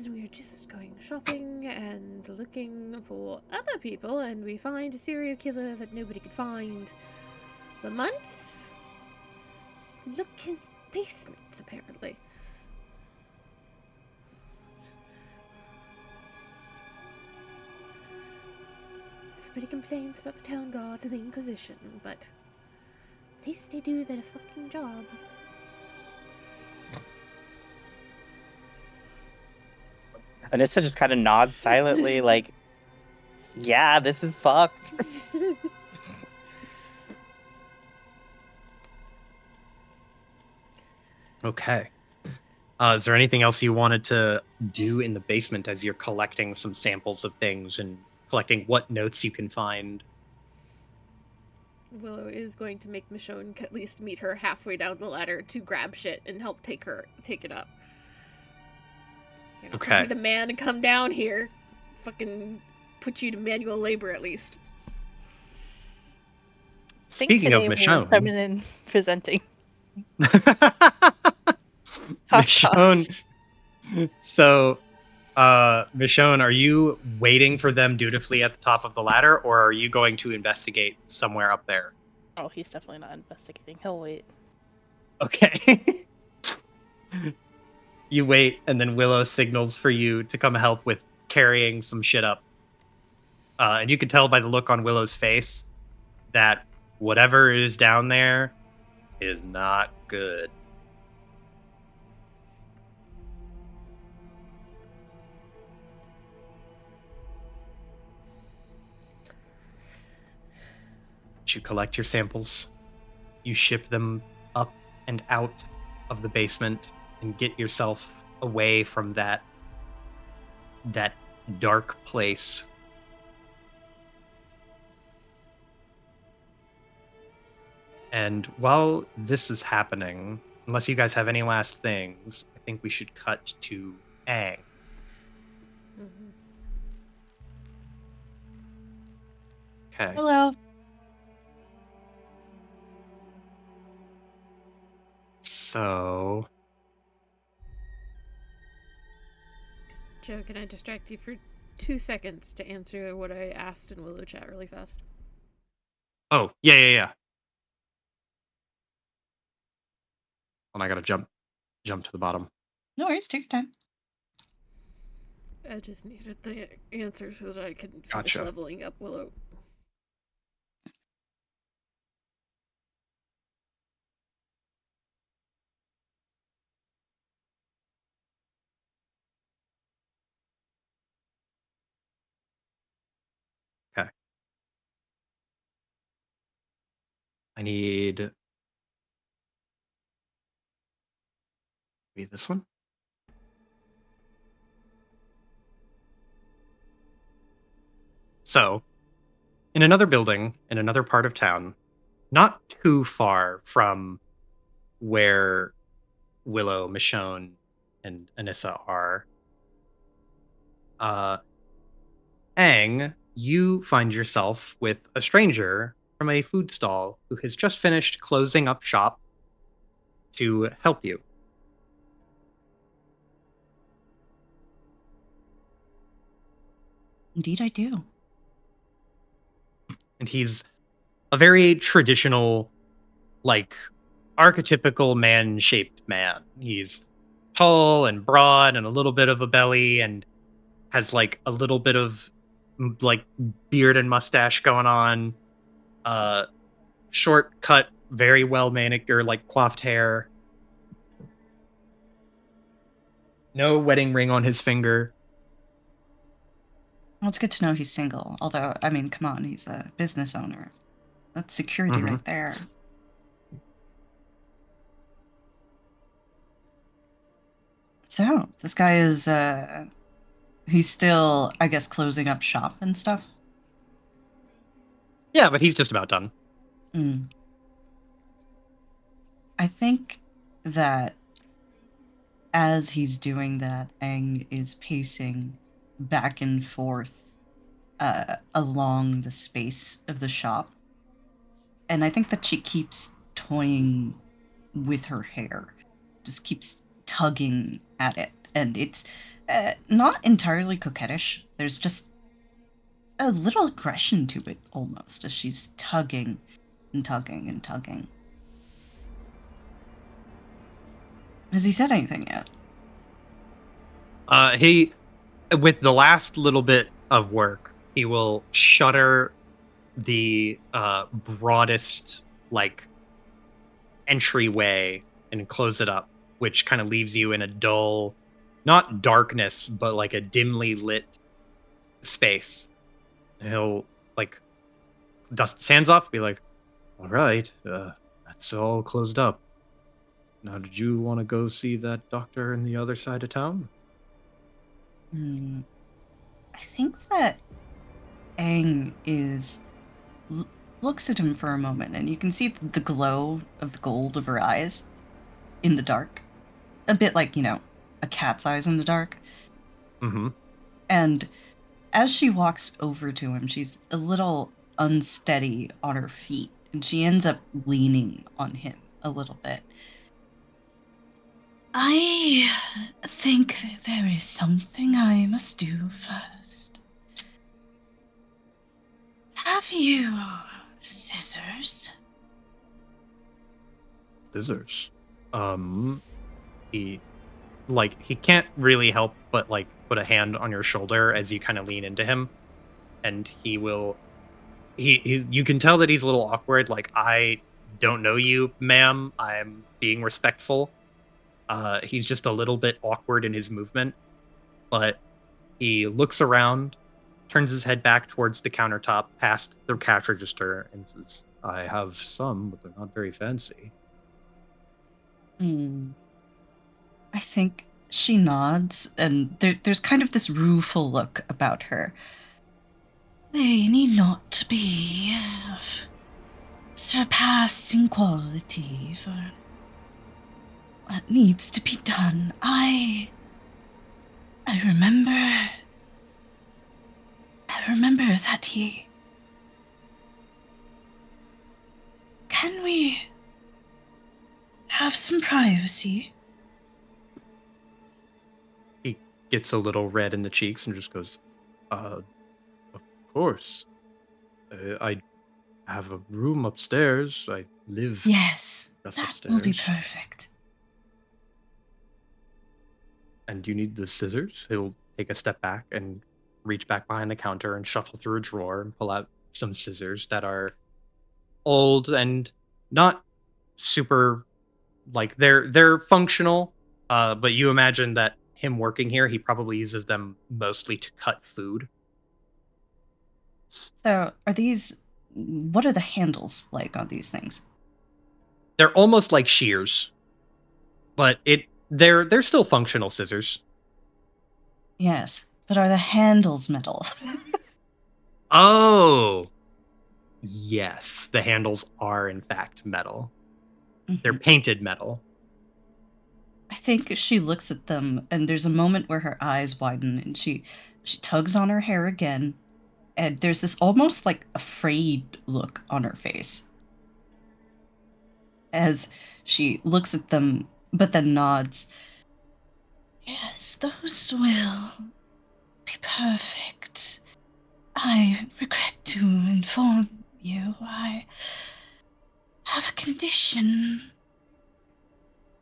and we were just going shopping and looking for other people, and we find a serial killer that nobody could find for months. Just look in basements, apparently. Everybody complains about the town guards and the Inquisition, but at least they do their fucking job. Anissa just kind of nods silently, like, yeah, this is fucked. Okay. Is there anything else you wanted to do in the basement as you're collecting some samples of things and collecting what notes you can find? Willow is going to make Michonne at least meet her halfway down the ladder to grab shit and help take it up. Okay. Be the man to come down here. Fucking put you to manual labor at least. Speaking of Michonne, feminine presenting. Michonne. So, Michonne, are you waiting for them dutifully at the top of the ladder, or are you going to investigate somewhere up there? Oh, he's definitely not investigating. He'll wait. Okay. You wait, and then Willow signals for you to come help with carrying some shit up. And you can tell by the look on Willow's face that whatever is down there is not good. You collect your samples, you ship them up and out of the basement, and get yourself away from that dark place. And while this is happening, unless you guys have any last things, I think we should cut to Aang. Mm-hmm. Okay. Hello. So, Joe, can I distract you for 2 seconds to answer what I asked in Willow chat really fast? oh, yeah. And I gotta jump to the bottom. No worries, take your time. I just needed the answer so that I could finish Gotcha. leveling up Willow. Okay. I need maybe this one. So, in another building, in another part of town, not too far from where Willow, Michonne, and Anissa are, Aang, you find yourself with a stranger from a food stall who has just finished closing up shop to help you. Indeed, I do. And he's a very traditional, like, archetypical man-shaped man. He's tall and broad and a little bit of a belly and has, like, a little bit of, like, beard and mustache going on. Short cut, very well manicured, like, coiffed hair. No wedding ring on his finger. Well, it's good to know he's single. Although, I mean, come on, he's a business owner. That's security right there. So, this guy is, he's still, I guess, closing up shop and stuff? Yeah, but he's just about done. I think that as he's doing that, Aang is pacing back and forth along the space of the shop. And I think that she keeps toying with her hair, just keeps tugging at it. And it's not entirely coquettish. There's just a little aggression to it, almost, as she's tugging and tugging and tugging. Has he said anything yet? He, with the last little bit of work, he will shutter the broadest, like, entryway and close it up, which kind of leaves you in a dull, not darkness, but like a dimly lit space. And he'll, like, dust his hands off, be like, all right, that's all closed up. Now, did you want to go see that doctor in the other side of town? I think that Aang looks at him for a moment, and you can see the glow of the gold of her eyes in the dark. A bit like, a cat's eyes in the dark. Mm-hmm. And as she walks over to him, she's a little unsteady on her feet, and she ends up leaning on him a little bit. I think there is something I must do first. Have you scissors? Scissors? He can't really help but, like, put a hand on your shoulder as you kind of lean into him, and you can tell that he's a little awkward, like, I don't know you, ma'am, I'm being respectful. He's just a little bit awkward in his movement, but he looks around, turns his head back towards the countertop past the cash register, and says, I have some, but they're not very fancy. I think she nods, and there's kind of this rueful look about her. They need not be of surpassing quality for what needs to be done. I remember that he... Can we have some privacy? He gets a little red in the cheeks and just goes, of course. I have a room upstairs. I live Yes, just that upstairs. will be perfect. And you need the scissors? He'll take a step back and reach back behind the counter and shuffle through a drawer and pull out some scissors that are old and not super, like, they're functional, but you imagine that him working here, he probably uses them mostly to cut food. So, what are the handles like on these things? They're almost like shears, but they're still functional scissors. Yes, but are the handles metal? Oh, Yes, the handles are in fact metal. They're Mhm. painted metal. I think she looks at them, and there's a moment where her eyes widen, and she tugs on her hair again, and there's this almost like afraid look on her face as she looks at them, but then nods. Yes, those will be perfect. I regret to inform you I have a condition.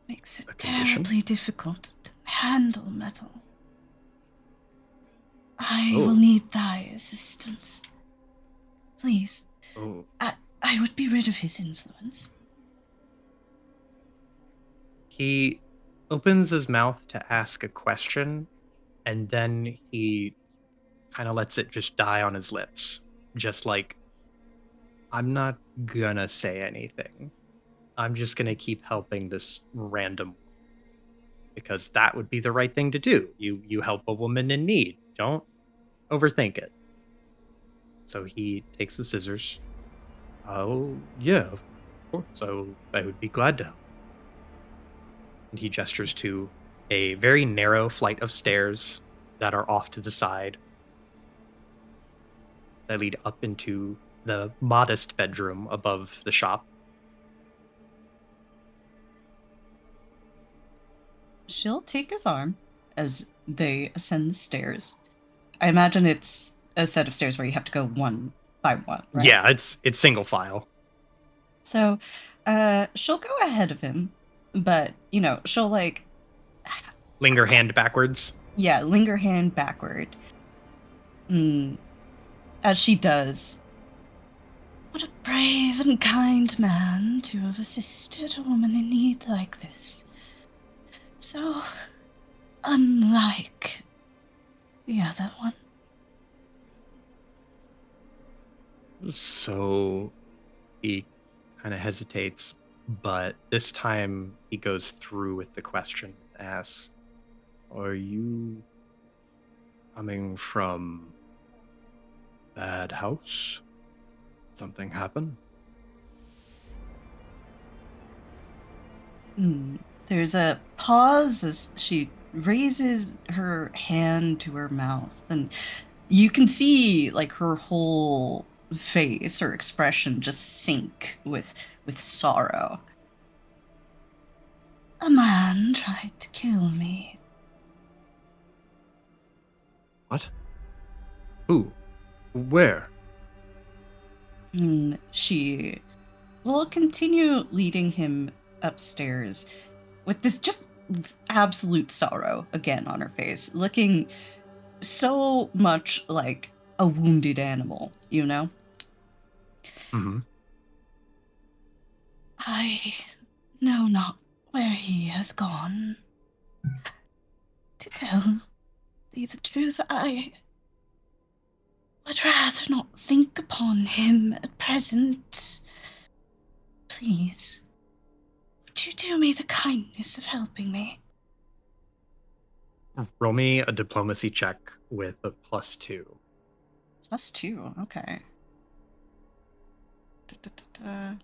Makes it A condition? terribly difficult to handle metal. I will Oh. need thy assistance. Please, Oh. I would be rid of his influence. He opens his mouth to ask a question, and then he kind of lets it just die on his lips. Just like, I'm not gonna say anything. I'm just gonna keep helping this random woman because that would be the right thing to do. You help a woman in need. Don't overthink it. So he takes the scissors. Oh yeah, of course. I would be glad to help. And he gestures to a very narrow flight of stairs that are off to the side that lead up into the modest bedroom above the shop. She'll take his arm as they ascend the stairs. I imagine it's a set of stairs where you have to go one by one, right? Yeah, it's single file. So, she'll go ahead of him, but, she'll Linger hand backwards. yeah, linger hand backward. As she does. What a brave and kind man to have assisted a woman in need like this. So unlike the other one. So he kind of hesitates, but this time he goes through with the question, asks, "Are you coming from bad house? Something happened?" There's a pause as she raises her hand to her mouth, and you can see her whole face, her expression just sink with sorrow. A man tried to kill me. What? Who? Where? She will continue leading him upstairs with this just absolute sorrow again on her face, looking so much like a wounded animal, Mm-hmm. I know not where he has gone. To tell thee the truth, I would rather not think upon him at present. Please, would you do me the kindness of helping me? Roll me a diplomacy check with a +2. +2, okay. Da, da, da, da.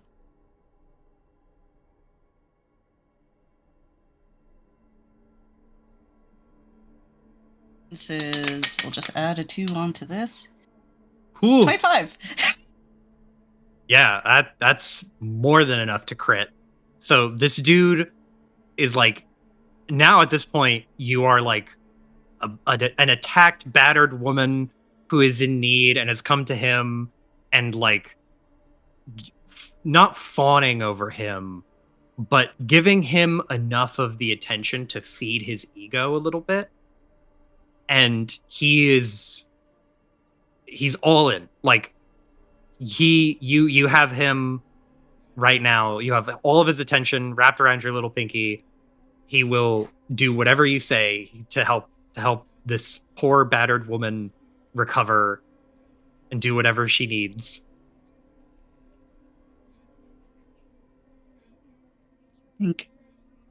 This is, we'll just add a 2 onto this. Ooh. 25! Yeah, that's more than enough to crit. So this dude is now at this point, you are an attacked, battered woman who is in need and has come to him and not fawning over him, but giving him enough of the attention to feed his ego a little bit. And he's all in. You have him right now. You have all of his attention wrapped around your little pinky. He will do whatever you say to help this poor battered woman recover and do whatever she needs. I think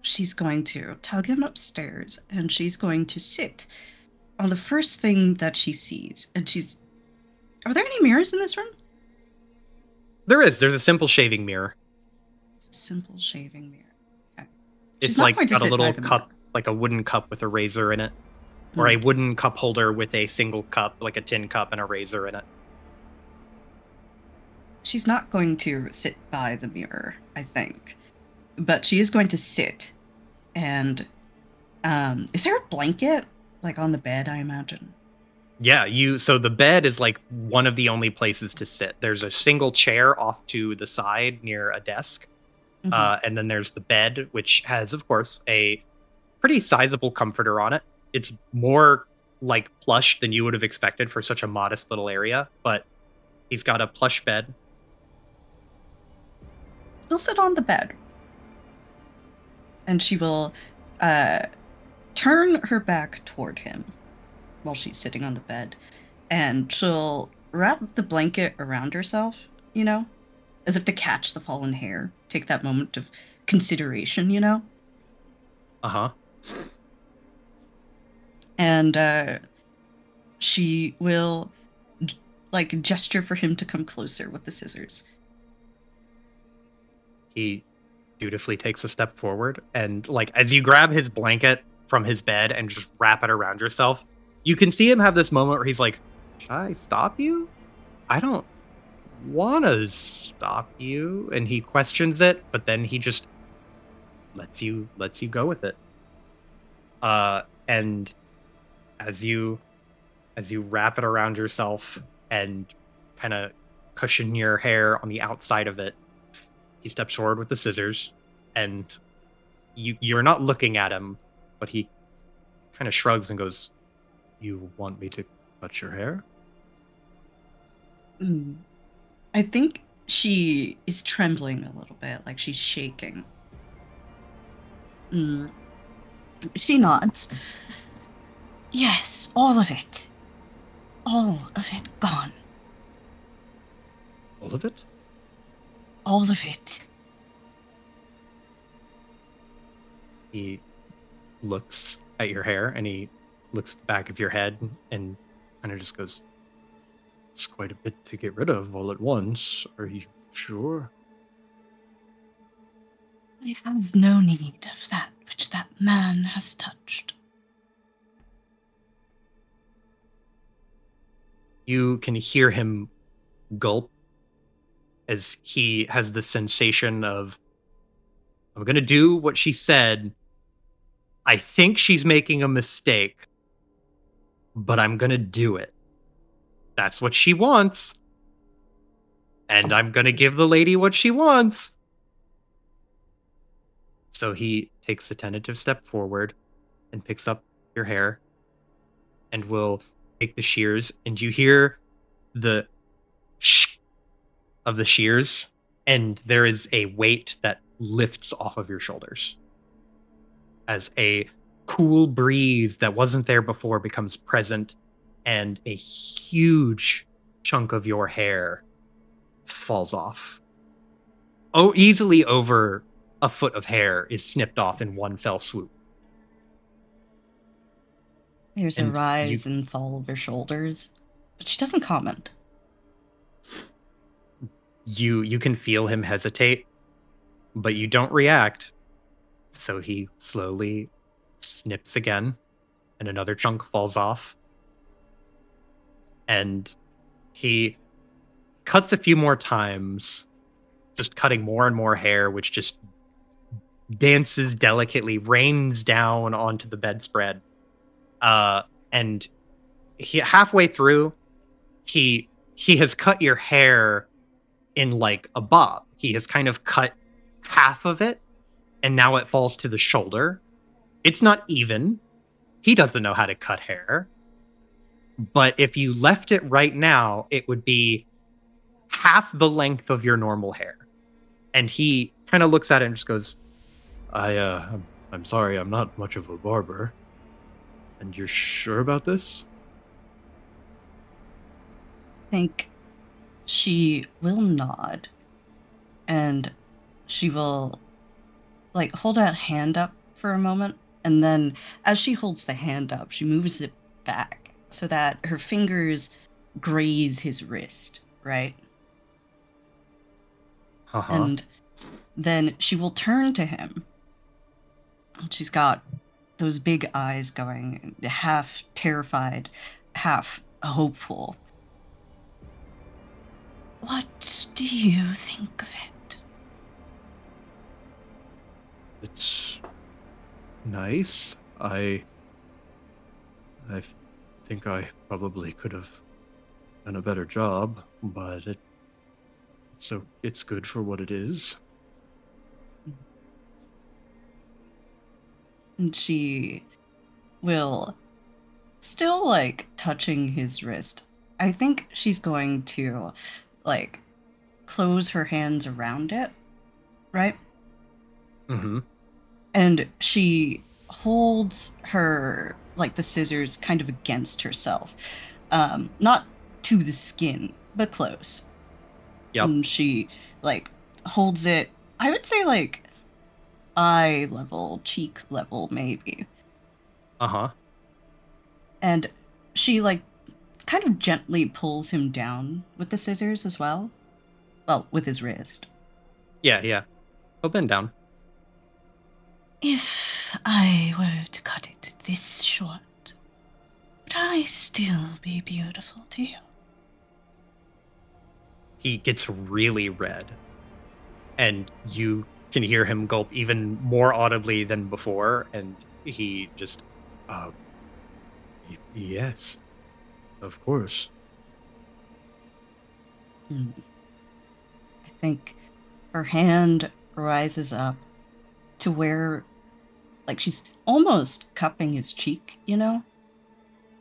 she's going to tug him upstairs and she's going to sit on the first thing that she sees. And are there any mirrors in this room? There's a simple shaving mirror. Simple shaving mirror. Okay. It's not like going to got a sit little by the cup, mirror. like a wooden cup with a razor in it. Or a wooden cup holder with a single cup, like a tin cup and a razor in it. She's not going to sit by the mirror, I think. But she is going to sit. And is there a blanket like on the bed, I imagine? Yeah, so the bed is like one of the only places to sit. There's a single chair off to the side near a desk. And then there's the bed, which has, of course, a pretty sizable comforter on it. It's more like plush than you would have expected for such a modest little area, but he's got a plush bed. She'll sit on the bed. And she will turn her back toward him while she's sitting on the bed. And she'll wrap the blanket around herself, you know, as if to catch the fallen hair. Take that moment of consideration, you know? Uh-huh. And she will like gesture for him to come closer with the scissors. He dutifully takes a step forward, and like as you grab his blanket from his bed and just wrap it around yourself, you can see him have this moment where he's like, should I stop you? I don't want to stop you. And he questions it, but then he just lets you go with it. And as you wrap it around yourself and kind of cushion your hair on the outside of it, he steps forward with the scissors, and you're not looking at him, but he kind of shrugs and goes, you want me to cut your hair? I think she is trembling a little bit, like she's shaking. She nods. Yes, all of it. All of it gone. All of it? All of it. He looks at your hair, and he looks at the back of your head and kind of just goes, it's quite a bit to get rid of all at once. Are you sure? I have no need of that which that man has touched. You can hear him gulp as he has the sensation of, I'm going to do what she said. I think she's making a mistake, but I'm going to do it. That's what she wants. And I'm going to give the lady what she wants. So he takes a tentative step forward and picks up your hair and will take the shears, and you hear the shh of the shears, and there is a weight that lifts off of your shoulders as a cool breeze that wasn't there before becomes present, and a huge chunk of your hair falls off. Oh, easily over a foot of hair is snipped off in one fell swoop. There's a rise and fall of her shoulders, but she doesn't comment. You can feel him hesitate, but you don't react. So he slowly snips again, and another chunk falls off. And he cuts a few more times, just cutting more and more hair, which just dances delicately, rains down onto the bedspread. And he halfway through, he has cut your hair in like a bob. He has kind of cut half of it, and now it falls to the shoulder. It's not even. He doesn't know how to cut hair. But if you left it right now, it would be half the length of your normal hair. And he kind of looks at it and just goes, I'm sorry, I'm not much of a barber. And you're sure about this? I think she will nod, and she will like hold that hand up for a moment, and then as she holds the hand up, she moves it back so that her fingers graze his wrist, right? Uh-huh. And then she will turn to him. She's got those big eyes going, half terrified, half hopeful. What do you think of it? It's nice. I think I probably could have done a better job, but it's good for what it is. And she will, still like touching his wrist, I think she's going to like close her hands around it, right? Mm-hmm. And she holds her, like the scissors, kind of against herself. Not to the skin, but close. Yep. And she, like, holds it, I would say, like, eye level, cheek level, maybe. Uh-huh. And she, like, kind of gently pulls him down with the scissors as well. Well, with his wrist. Yeah. He'll bend down. If I were to cut it this short, would I still be beautiful to you? He gets really red. And you can hear him gulp even more audibly than before, and he just, Yes, of course. I think her hand rises up to where, like, she's almost cupping his cheek, you know?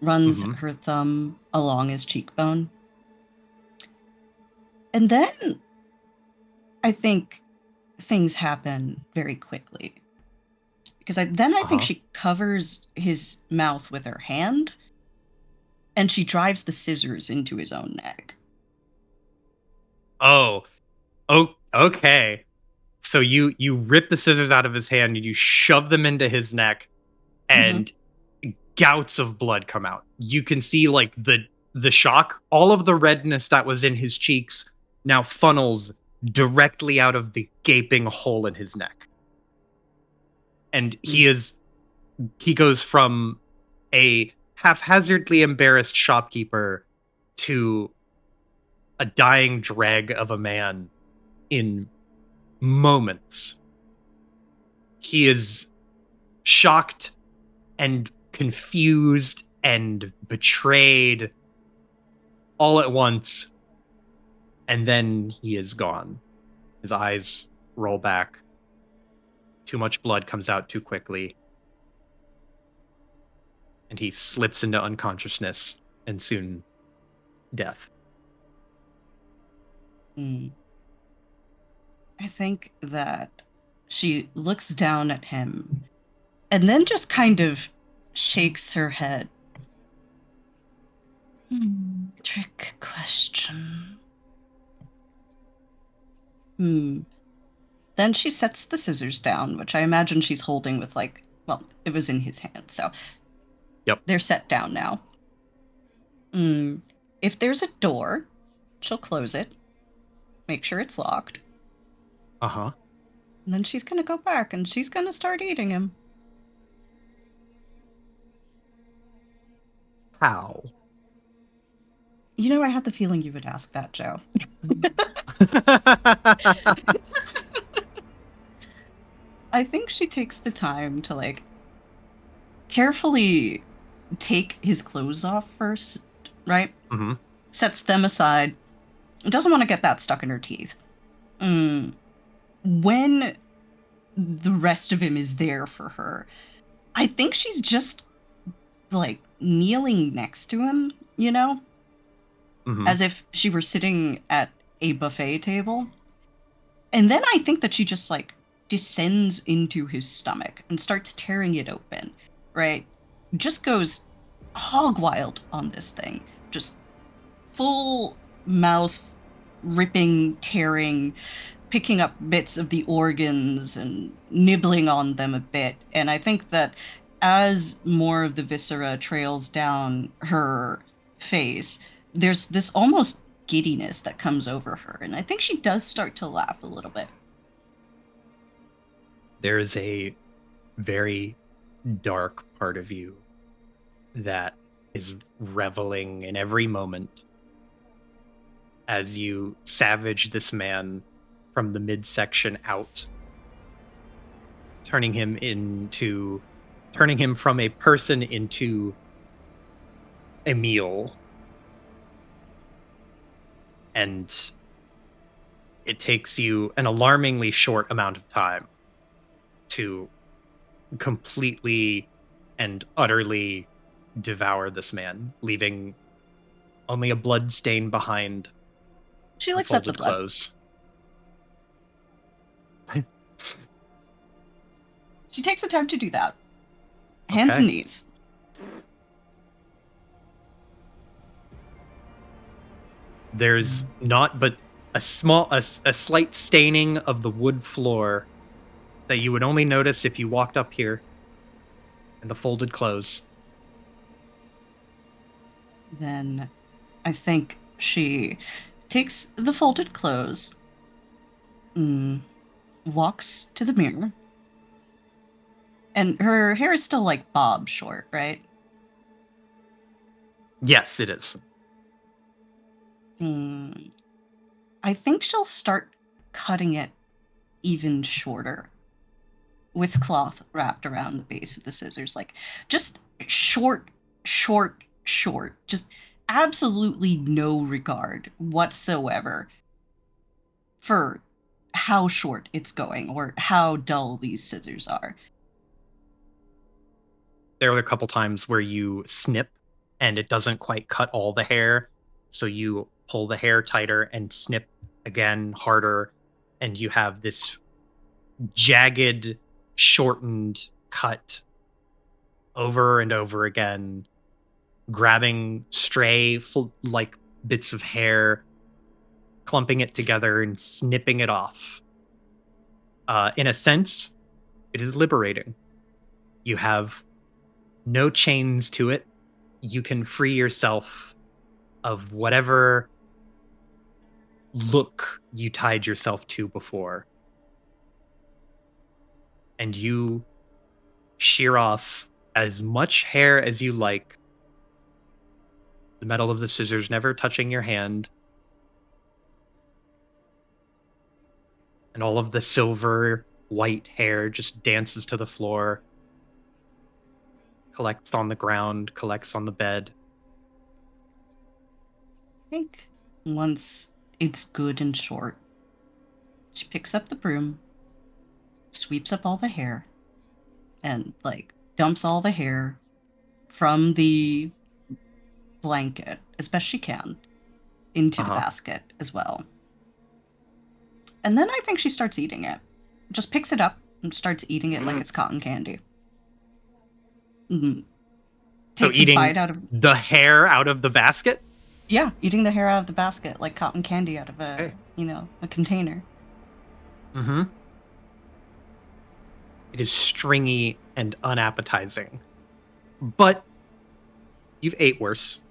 Runs Mhm. her thumb along his cheekbone. And then I think things happen very quickly. Because I think Uh-huh. she covers his mouth with her hand, and she drives the scissors into his own neck. Oh, okay. So you rip the scissors out of his hand and you shove them into his neck, and gouts of blood come out. You can see like the shock, all of the redness that was in his cheeks now funnels directly out of the gaping hole in his neck. And he goes from a haphazardly embarrassed shopkeeper to a dying dreg of a man in moments. He is shocked and confused and betrayed all at once, and then he is gone. His eyes roll back. Too much blood comes out too quickly, and he slips into unconsciousness and soon death. I think that she looks down at him and then just kind of shakes her head. Trick question. Then she sets the scissors down, which I imagine she's holding with, like, well, it was in his hand, so. Yep. They're set down now. If there's a door, she'll close it, make sure it's locked, Uh-huh. and then she's gonna go back and she's gonna start eating him. How? You know, I had the feeling you would ask that, Joe. I think she takes the time to, like, carefully take his clothes off first, right? Mm-hmm. Sets them aside. Doesn't want to get that stuck in her teeth. When the rest of him is there for her, I think she's just, like, kneeling next to him, you know? Mm-hmm. As if she were sitting at a buffet table. And then I think that she just, like, descends into his stomach and starts tearing it open, right? Just goes hog wild on this thing. Just full mouth ripping, tearing, picking up bits of the organs and nibbling on them a bit. And I think that as more of the viscera trails down her face, there's this almost giddiness that comes over her, and I think she does start to laugh a little bit. There is a very dark part of you that is reveling in every moment as you savage this man from the midsection out, turning him from a person into a meal. And it takes you an alarmingly short amount of time to completely and utterly devour this man, leaving only a blood stain behind. She licks up the folded blood. clothes. She takes the time to do that. Hands and knees. There's not but a slight staining of the wood floor that you would only notice if you walked up here, and the folded clothes. Then I think she takes the folded clothes, walks to the mirror, and her hair is still like bob short, right? Yes, it is. I think she'll start cutting it even shorter with cloth wrapped around the base of the scissors. Like, just short. Just absolutely no regard whatsoever for how short it's going or how dull these scissors are. There are a couple times where you snip and it doesn't quite cut all the hair, so you pull the hair tighter and snip again harder, and you have this jagged, shortened cut over and over again, grabbing stray like bits of hair, clumping it together and snipping it off. In a sense, it is liberating. You have no chains to it. You can free yourself of whatever look you tied yourself to before. And you shear off as much hair as you like, the metal of the scissors never touching your hand, and all of the silver white hair just dances to the floor, collects on the ground, collects on the bed. I think once it's good and short, she picks up the broom, sweeps up all the hair, and like dumps all the hair from the blanket as best she can into the basket as well. And then I think she starts eating it. Just picks it up and starts eating it like it's cotton candy. Takes so eating a bite out of the hair out of the basket? Yeah, eating the hair out of the basket like cotton candy out of a container. Mm-hmm. It is stringy and unappetizing. But you've ate worse.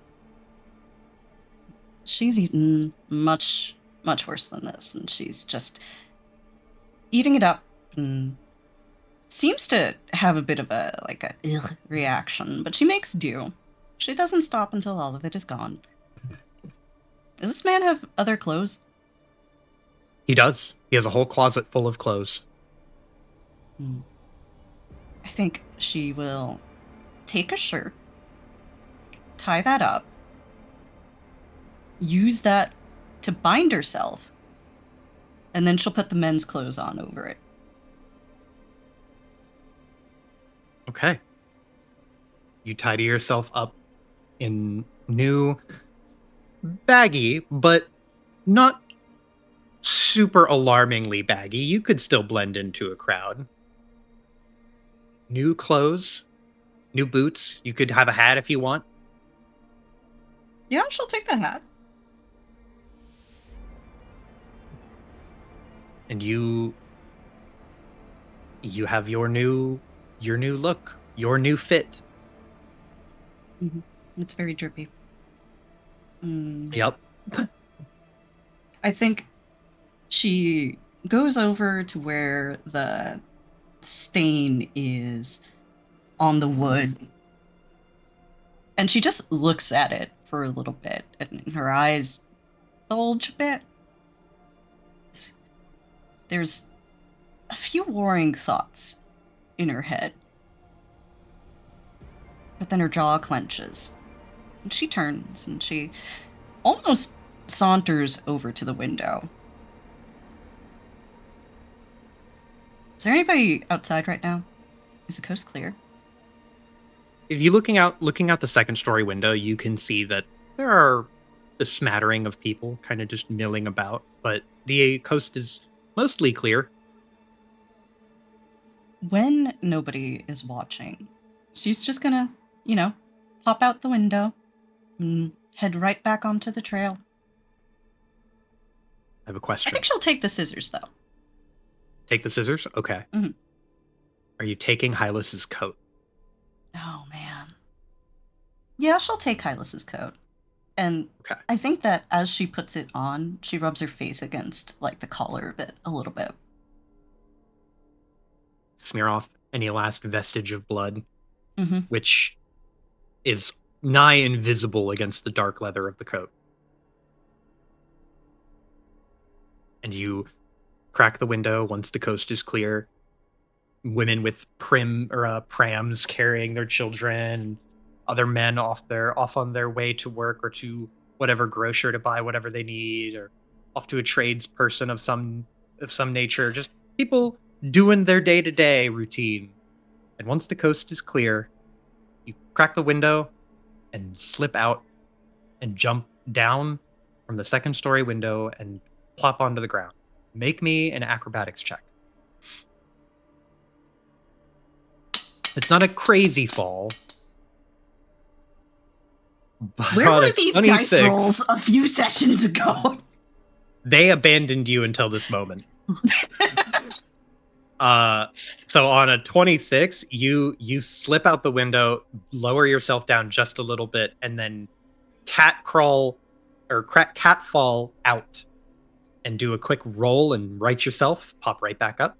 She's eaten much, much worse than this, and she's just eating it up and seems to have a bit of a ugh reaction, but she makes do. She doesn't stop until all of it is gone. Does this man have other clothes? He does. He has a whole closet full of clothes. I think she will take a shirt, tie that up, use that to bind herself, and then she'll put the men's clothes on over it. Okay. You tidy yourself up in new, baggy, but not super alarmingly baggy. You could still blend into a crowd. New clothes, new boots. You could have a hat if you want. Yeah, she'll take the hat. And you have your new look, your new fit. It's very drippy. Yep. I think she goes over to where the stain is on the wood, and she just looks at it for a little bit, and her eyes bulge a bit. There's a few warring thoughts in her head, but then her jaw clenches, and she turns and she almost saunters over to the window. Is there anybody outside right now? Is the coast clear? If you're looking out the second story window, you can see that there are a smattering of people kind of just milling about, but the coast is mostly clear. When nobody is watching, she's just gonna, pop out the window and head right back onto the trail. I have a I question. think she'll take the scissors, though. Take the scissors? Okay. Mhm. Are you taking Hylas's coat? Oh, man. Yeah, she'll take Hylas's coat. And Okay. I think that as she puts it on, she rubs her face against, the collar of it a little bit. Smear off any last vestige of blood, Mm-hmm. which is nigh invisible against the dark leather of the coat. And you crack the window once the coast is clear. Women with prams carrying their children, other men off on their way to work or to whatever grocer to buy whatever they need, or off to a tradesperson of some nature. Just people doing their day-to-day routine. And once the coast is clear, you crack the window and slip out and jump down from the second story window and plop onto the ground. Make me an acrobatics check. It's not a crazy fall. But Where on were a these 26, dice rolls a few sessions ago? They abandoned you until this moment. So on a 26, you slip out the window, lower yourself down just a little bit, and then cat fall out and do a quick roll and right yourself, pop right back up,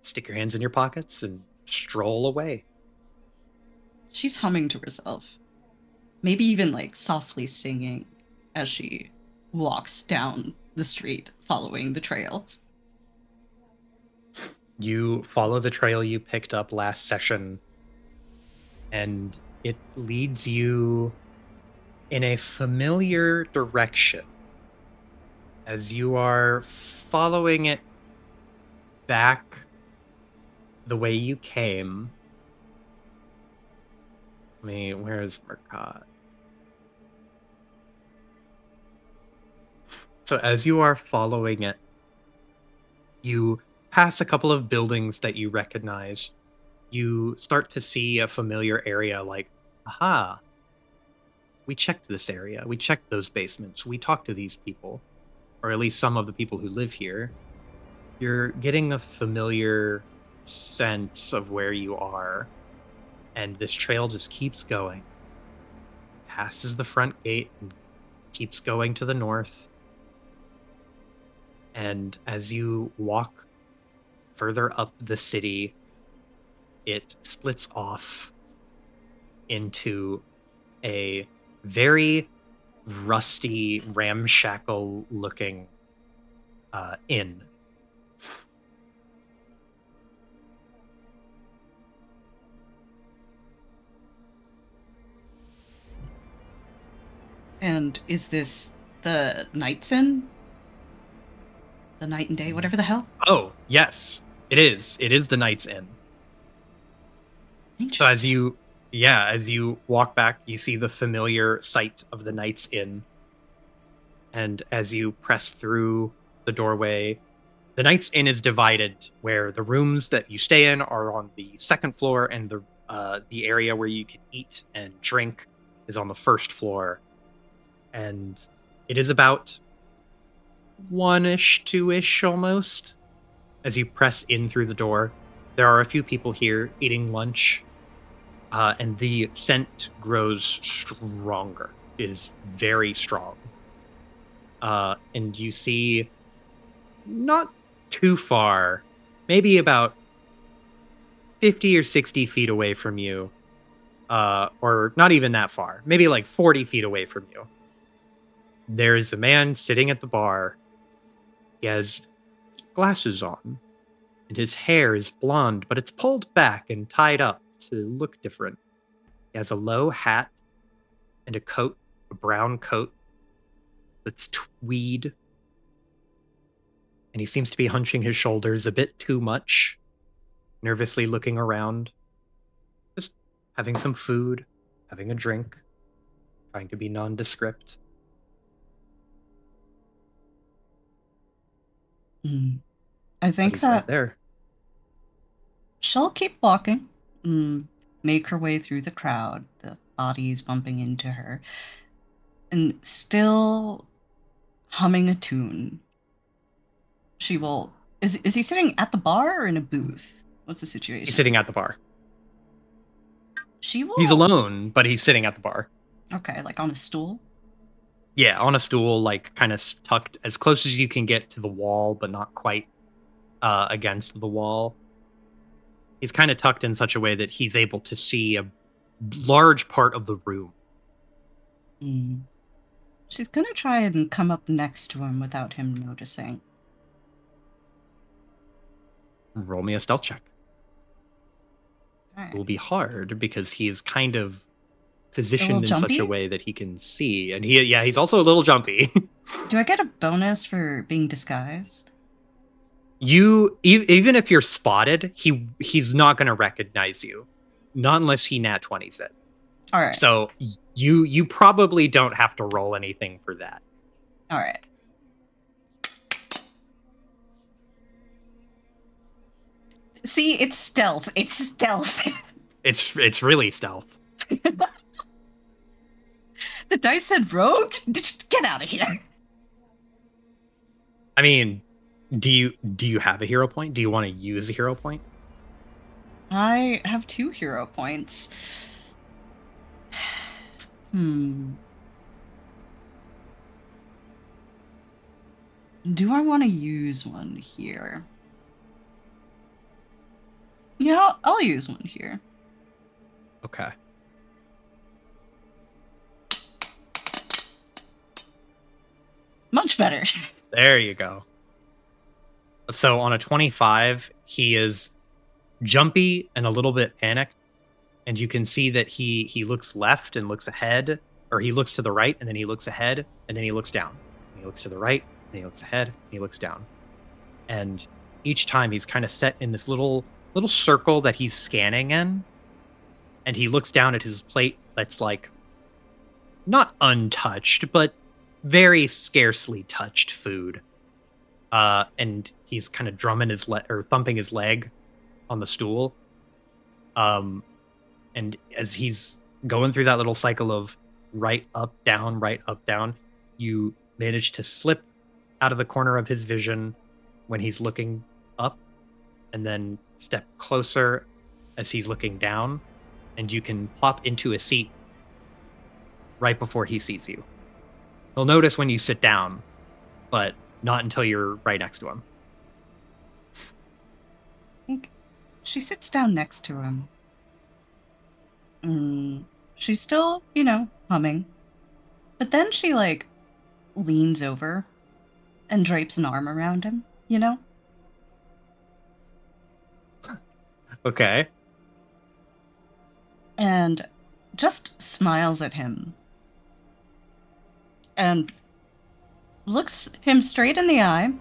stick your hands in your pockets, and stroll away. She's humming to herself. Maybe even softly singing as she walks down the street following the trail. You follow the trail you picked up last session, and it leads you in a familiar direction. As you are following it back the way you came. Where is Murcott? So as you are following it, you pass a couple of buildings that you recognize. You start to see a familiar area like, aha, we checked this area. We checked those basements. We talked to these people, or at least some of the people who live here. You're getting a familiar sense of where you are, and this trail just keeps going. Passes the front gate and keeps going to the north. And as you walk further up the city, it splits off into a very rusty, ramshackle-looking inn. And is this the Night's Inn? The Night and Day, whatever the hell? Oh, yes, it is. It is the Night's Inn. So as you walk back, you see the familiar sight of the Night's Inn. And as you press through the doorway, the Night's Inn is divided, where the rooms that you stay in are on the second floor, and the area where you can eat and drink is on the first floor. And it is about 1-ish, 2-ish almost. As you press in through the door, there are a few people here eating lunch, and the scent grows stronger. It is very strong. and you see not too far, maybe about 50 or 60 feet away from you, or not even that far, maybe like 40 feet away from you. There is a man sitting at the bar. He has glasses on, and his hair is blonde, but it's pulled back and tied up to look different. He has a low hat and a coat, a brown coat that's tweed. And he seems to be hunching his shoulders a bit too much, nervously looking around, just having some food, having a drink, trying to be nondescript. I think he's that right there. she'll keep walking, make her way through the crowd, the bodies bumping into her, and still humming a tune. She will. Is he sitting at the bar or in a booth? What's the situation? He's sitting at the bar. She will. He's alone, but he's sitting at the bar. Okay, like on a stool? Yeah, on a stool, like kind of tucked as close as you can get to the wall, but not quite against the wall. He's kind of tucked in such a way that he's able to see a large part of the room. She's gonna try and come up next to him without him noticing. Roll me a stealth check. Okay. It will be hard because he is kind of positioned in such a way that he can see, and he's also a little jumpy. Do I get a bonus for being disguised? You even if you're spotted, he's not going to recognize you, not unless he nat 20s it. All right. So you probably don't have to roll anything for that. All right. See, it's stealth. It's stealth. It's really stealth. The dice said rogue? Just get out of here. I mean, do you have a hero point? Do you want to use a hero point? I have 2 hero points. Do I want to use one here? Yeah, I'll use one here. Okay. Much better. There you go. So on a 25, he is jumpy and a little bit panicked, and you can see that he looks left and looks ahead, or he looks to the right and then he looks ahead and then he looks down. And he looks to the right and he looks ahead and he looks down. And each time he's kind of set in this little circle that he's scanning in, and he looks down at his plate that's like not untouched, but very scarcely touched food. And he's kind of drumming his or thumping his leg on the stool. And as he's going through that little cycle of right, up, down, you manage to slip out of the corner of his vision when he's looking up, and then step closer as he's looking down, and you can plop into a seat right before he sees you. He'll notice when you sit down, but not until you're right next to him. She sits down next to him. She's still, humming. But then she, leans over and drapes an arm around him, Okay. And just smiles at him. And looks him straight in the eye.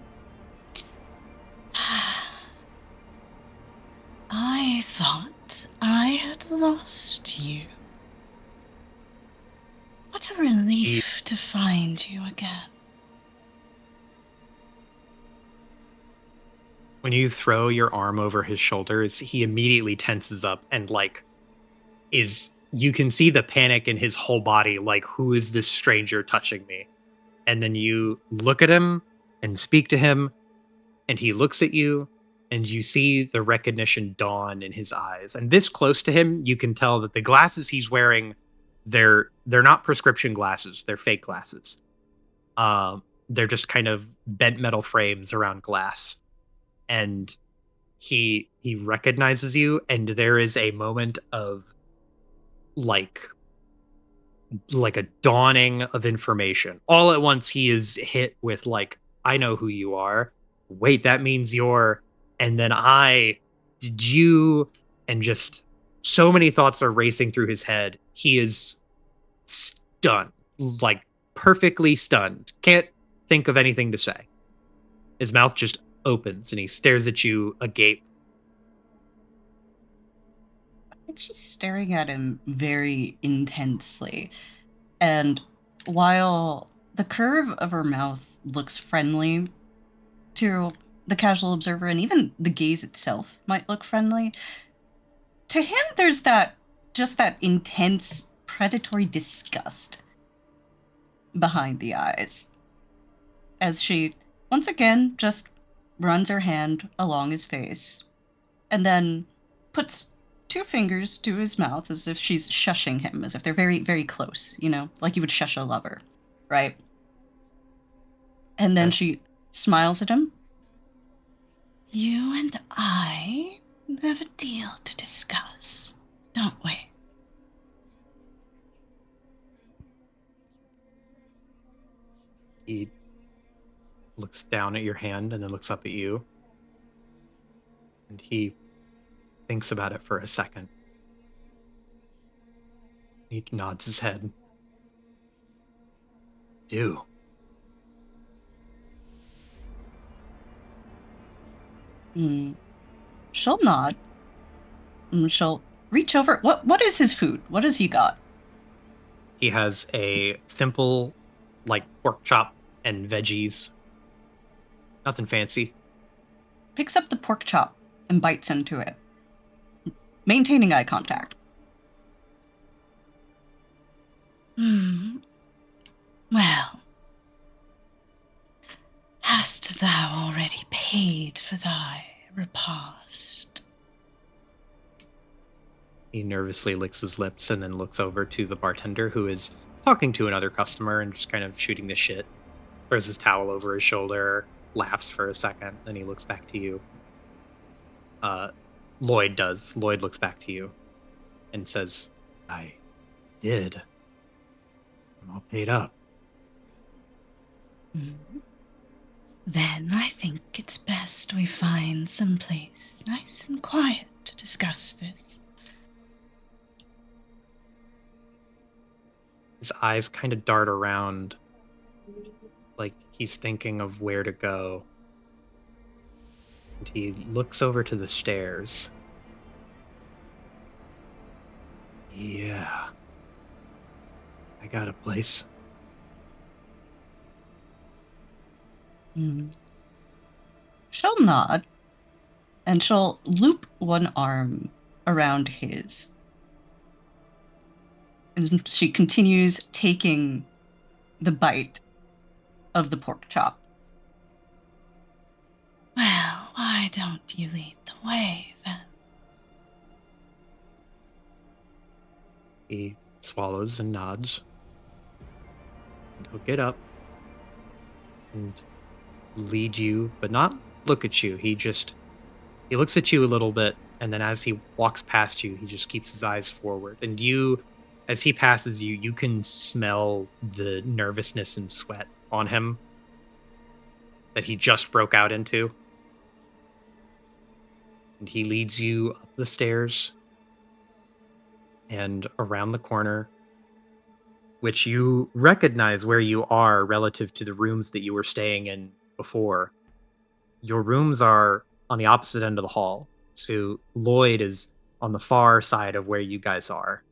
I thought I had lost you. What a relief to find you again. When you throw your arm over his shoulders, he immediately tenses up and you can see the panic in his whole body, who is this stranger touching me? And then you look at him and speak to him, and he looks at you, and you see the recognition dawn in his eyes. And this close to him, you can tell that the glasses he's wearing, they're not prescription glasses, they're fake glasses. they're just kind of bent metal frames around glass. And he recognizes you, and there is a moment of like a dawning of information. All at once he is hit with like, I know who you are. Wait, that means you're, and then did you, and just so many thoughts are racing through his head. He is stunned, like perfectly stunned. Can't think of anything to say. His mouth just opens and he stares at you agape. I think she's staring at him very intensely. And while the curve of her mouth looks friendly to the casual observer, and even the gaze itself might look friendly, to him there's that intense predatory disgust behind the eyes. As she once again just runs her hand along his face and then puts two fingers to his mouth as if she's shushing him, as if they're very, very close, like you would shush a lover, right? And then she smiles at him. You and I have a deal to discuss, don't we? He looks down at your hand and then looks up at you. And he thinks about it for a second. He nods his head. Do. She'll nod. She'll reach over. What is his food? What has he got? He has a simple, like, pork chop and veggies. Nothing fancy. Picks up the pork chop and bites into it, maintaining eye contact. Well, hast thou already paid for thy repast? He nervously licks his lips and then looks over to the bartender, who is talking to another customer and just kind of shooting the shit. Throws his towel over his shoulder, laughs for a second, then he looks back to you. Lloyd does. Lloyd looks back to you and says, I did. I'm all paid up. Then I think it's best we find some place nice and quiet to discuss this. His eyes kind of dart around, like he's thinking of where to go. And he looks over to the stairs. Yeah. I got a place. She'll nod, and she'll loop one arm around his. And she continues taking the bite of the pork chop. Well, why don't you lead the way, then? He swallows and nods. And he'll get up and lead you, but not look at you. He looks at you a little bit, and then as he walks past you, he just keeps his eyes forward. And you, as he passes you, you can smell the nervousness and sweat on him that he just broke out into. And he leads you up the stairs and around the corner, which you recognize where you are relative to the rooms that you were staying in before. Your rooms are on the opposite end of the hall. So Lloyd is on the far side of where you guys are.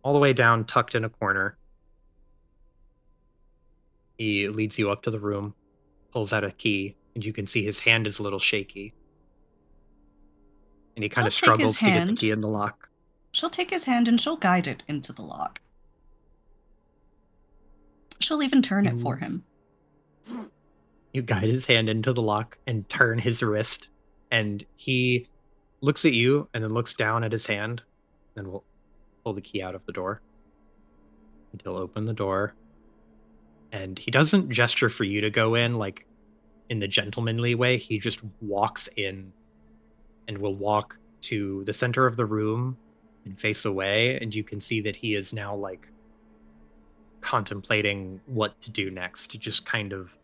All the way down, tucked in a corner. He leads you up to the room, pulls out a key, and you can see his hand is a little shaky. And he kind of struggles to get the key in the lock. She'll take his hand and she'll guide it into the lock. She'll even turn it for him. You guide his hand into the lock and turn his wrist, and he looks at you and then looks down at his hand, and we'll pull the key out of the door. And he'll open the door, And he doesn't gesture for you to go in like in the gentlemanly way. He just walks in and will walk to the center of the room and face away, and you can see that he is now like contemplating what to do next, just kind of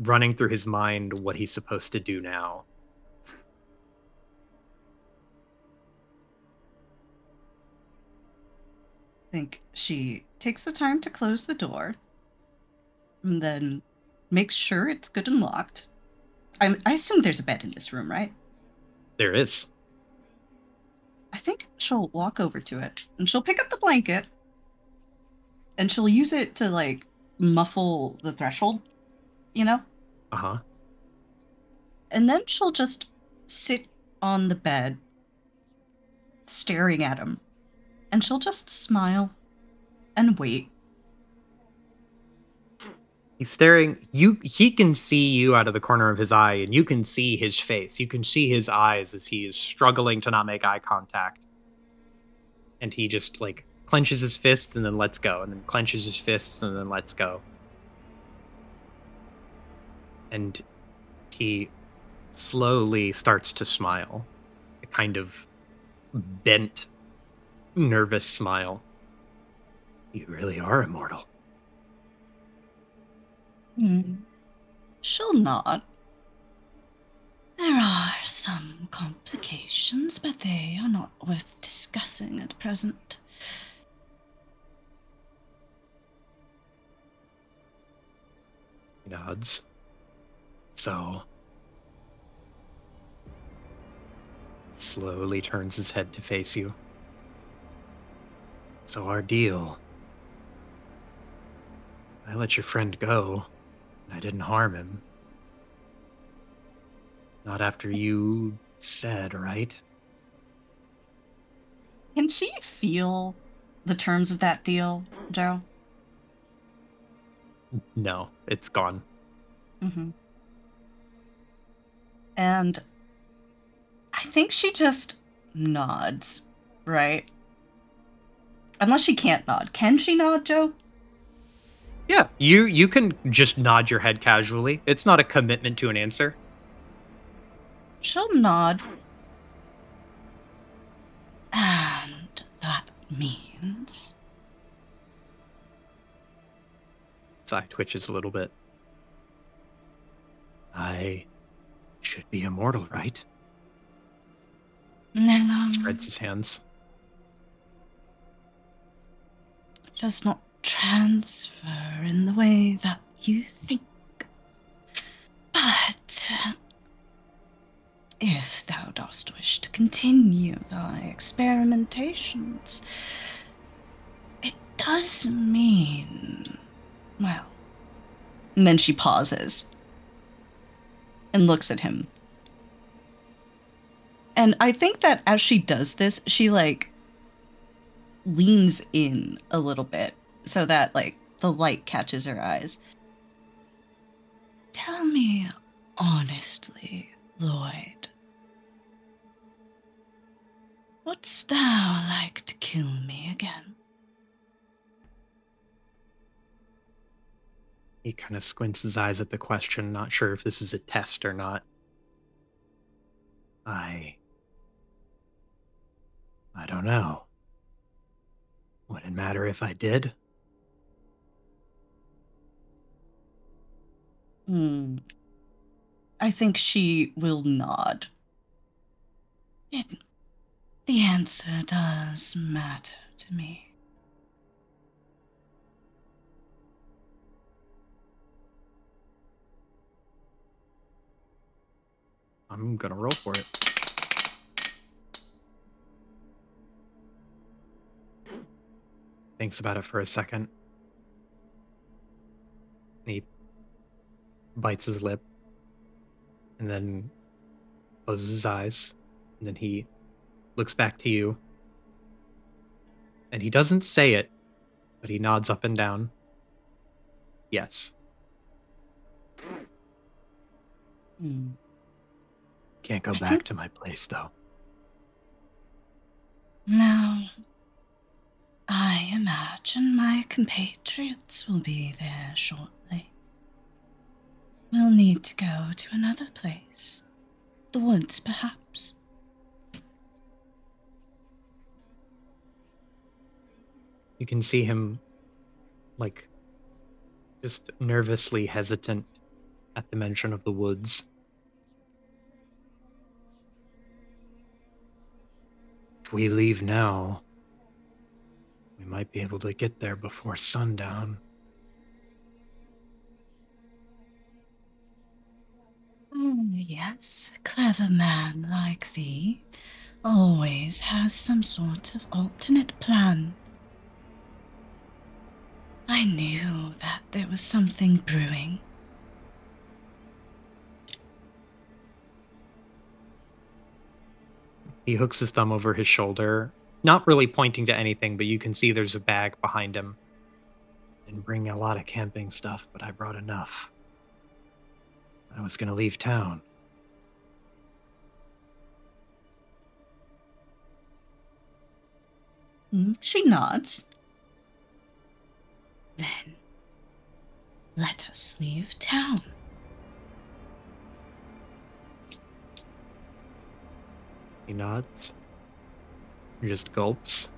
running through his mind what he's supposed to do now. I think she takes the time to close the door and then makes sure it's good and locked. I assume there's a bed in this room, right? There is. I think she'll walk over to it and she'll pick up the blanket and she'll use it to like muffle the threshold, you know? Uh-huh. And then she'll just sit on the bed staring at him. And she'll just smile and wait. He's staring. He can see you out of the corner of his eye, and you can see his face. You can see his eyes as he is struggling to not make eye contact. And he just like clenches his fist and then lets go, and then clenches his fists and then lets go. And he slowly starts to smile. A kind of bent, nervous smile. You really are immortal. She'll nod. There are some complications, but they are not worth discussing at present. He nods. So slowly turns his head to face you. So our deal. I let your friend go. I didn't harm him. Not after you said, right? Can she feel the terms of that deal, Joe? No, it's gone. Mm-hmm. And I think she just nods, right? Unless she can't nod. Can she nod, Joe? Yeah, you can just nod your head casually. It's not a commitment to an answer. She'll nod. And that means... His eye twitches a little bit. I should be immortal, right? No. Spreads his hands. It does not transfer in the way that you think. But if thou dost wish to continue thy experimentations, it does mean, well... And then she pauses and looks at him. And I think that as she does this, she like leans in a little bit so that like the light catches her eyes. Tell me honestly, Lloyd, wouldst thou like to kill me again? He kind of squints his eyes at the question, not sure if this is a test or not. I don't know. Would it matter if I did? I think she will nod. The answer does matter to me. I'm gonna roll for it. Thinks about it for a second. He bites his lip and then closes his eyes, and then he looks back to you, and he doesn't say it, but he nods up and down. Yes. Can't go back to my place, though. Now, I am imagine my compatriots will be there shortly. We'll need to go to another place. The woods, perhaps. You can see him, like, just nervously hesitant at the mention of the woods. If we leave now, we might be able to get there before sundown. Yes, a clever man like thee always has some sort of alternate plan. I knew that there was something brewing. He hooks his thumb over his shoulder, not really pointing to anything, but you can see there's a bag behind him. Didn't bring a lot of camping stuff, but I brought enough. I was gonna leave town. She nods. Then, let us leave town. He nods. He just gulps.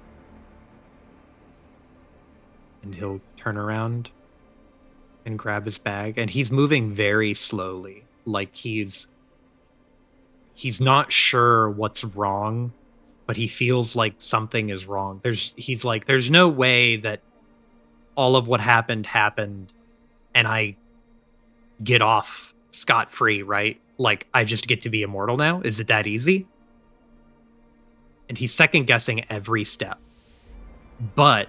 And he'll turn around and grab his bag. And he's moving very slowly. Like he's not sure what's wrong, but he feels like something is wrong. He's like, there's no way that all of what happened and I get off scot-free, right? Like, I just get to be immortal now? Is it that easy? And he's second guessing every step. But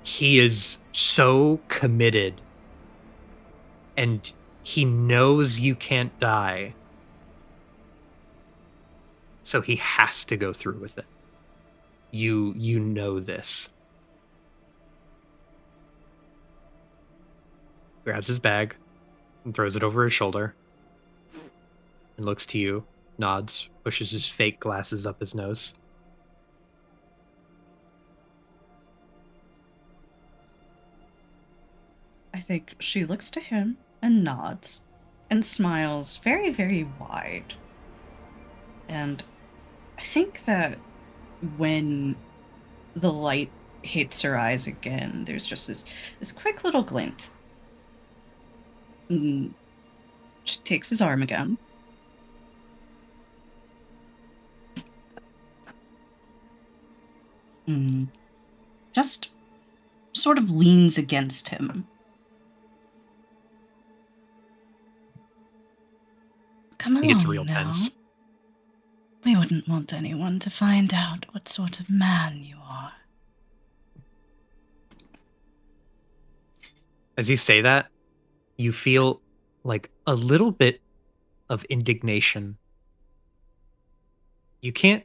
he is so committed and he knows you can't die. So he has to go through with it. You know this. Grabs his bag and throws it over his shoulder and looks to you, nods, pushes his fake glasses up his nose. I think she looks to him and nods and smiles very, very wide. And I think that when the light hits her eyes again, there's just this quick little glint. And she takes his arm again. Just sort of leans against him. Come along He gets real now. tense. We wouldn't want anyone to find out what sort of man you are. As you say that, you feel like a little bit of indignation. You can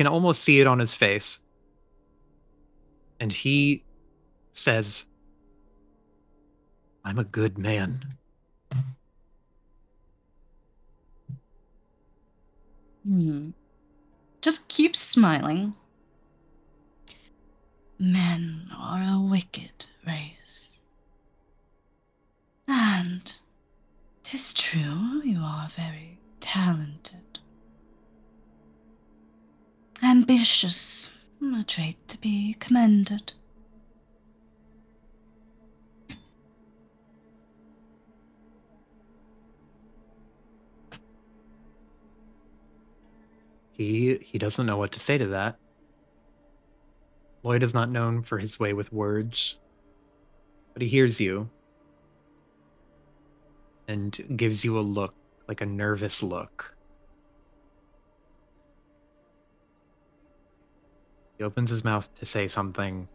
almost see it on his face. And he says, I'm a good man. Just keep smiling. Men are a wicked race. And 'tis true you are very talented. Ambitious, a trait to be commended. He doesn't know what to say to that. Lloyd is not known for his way with words, but he hears you and gives you a look, like a nervous look. He opens his mouth to say something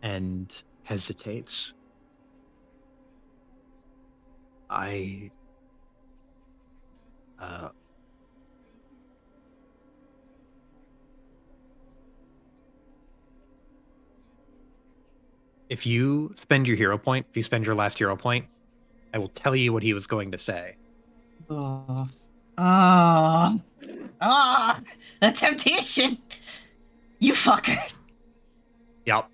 and hesitates. If you spend your hero point, if you spend your last hero point, I will tell you what he was going to say. The temptation! You fucker! Yep.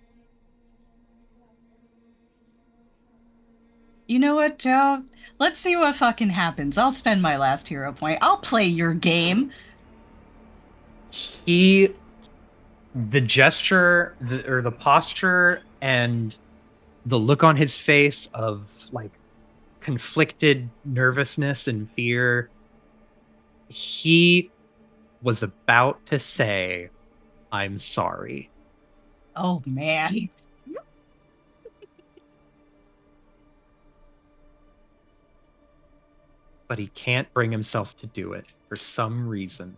You know what, Joe? Let's see what fucking happens. I'll spend my last hero point. I'll play your game. The gesture, the posture, and the look on his face of like conflicted nervousness and fear. He was about to say, "I'm sorry." Oh, man. But he can't bring himself to do it for some reason.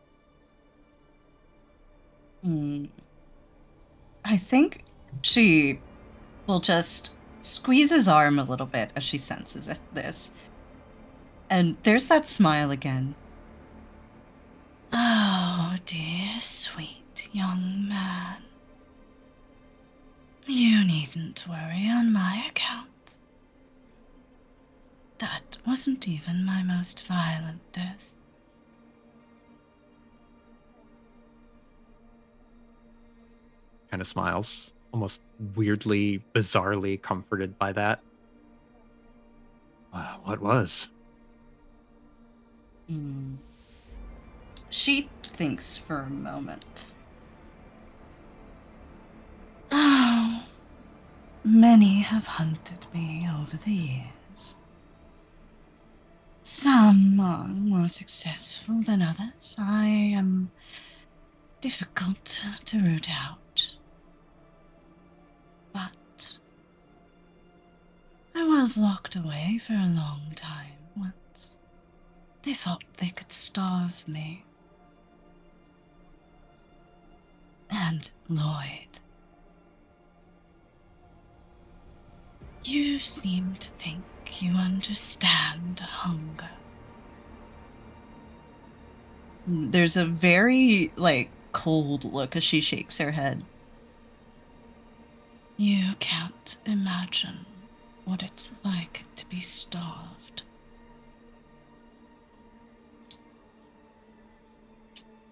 I think she will just squeeze his arm a little bit as she senses this. And there's that smile again. Oh, dear, sweet young man. You needn't worry on my account. That wasn't even my most violent death. Kind of smiles, almost weirdly, bizarrely comforted by that. What was? She thinks for a moment. Oh, many have hunted me over the years. Some are more successful than others. I am difficult to root out. But I was locked away for a long time once. They thought they could starve me. And Lloyd, you seem to think you understand hunger. There's a very, cold look as she shakes her head. You can't imagine what it's like to be starved.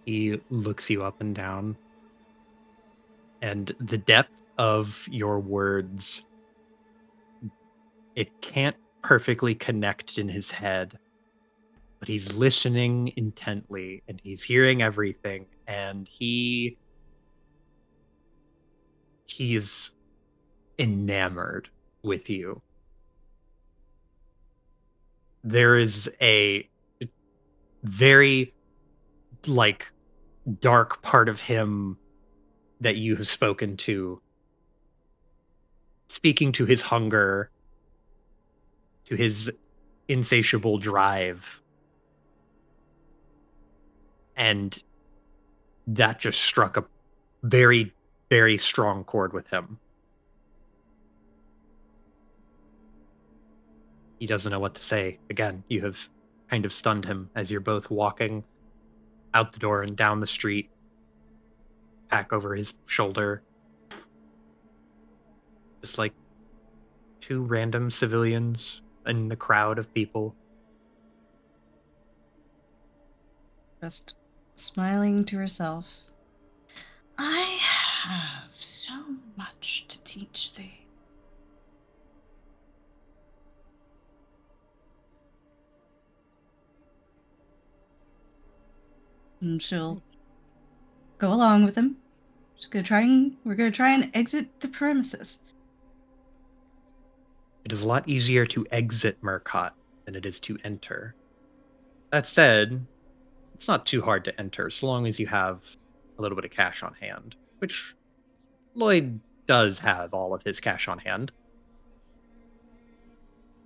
He looks you up and down, and the depth of your words, it can't perfectly connect in his head, but he's listening intently and he's hearing everything, and he's enamored with you. There is a very dark part of him that you have spoken to, speaking to his hunger, to his insatiable drive, and that just struck a very, very strong chord with him. He doesn't know what to say. Again, you have kind of stunned him as you're both walking out the door and down the street, pack over his shoulder. Just like two random civilians in the crowd of people. Just smiling to herself. I have so much to teach thee. And she'll go along with him. We're gonna try and exit the premises. It is a lot easier to exit Murcott than it is to enter. That said, it's not too hard to enter so long as you have a little bit of cash on hand, which Lloyd does have all of his cash on hand.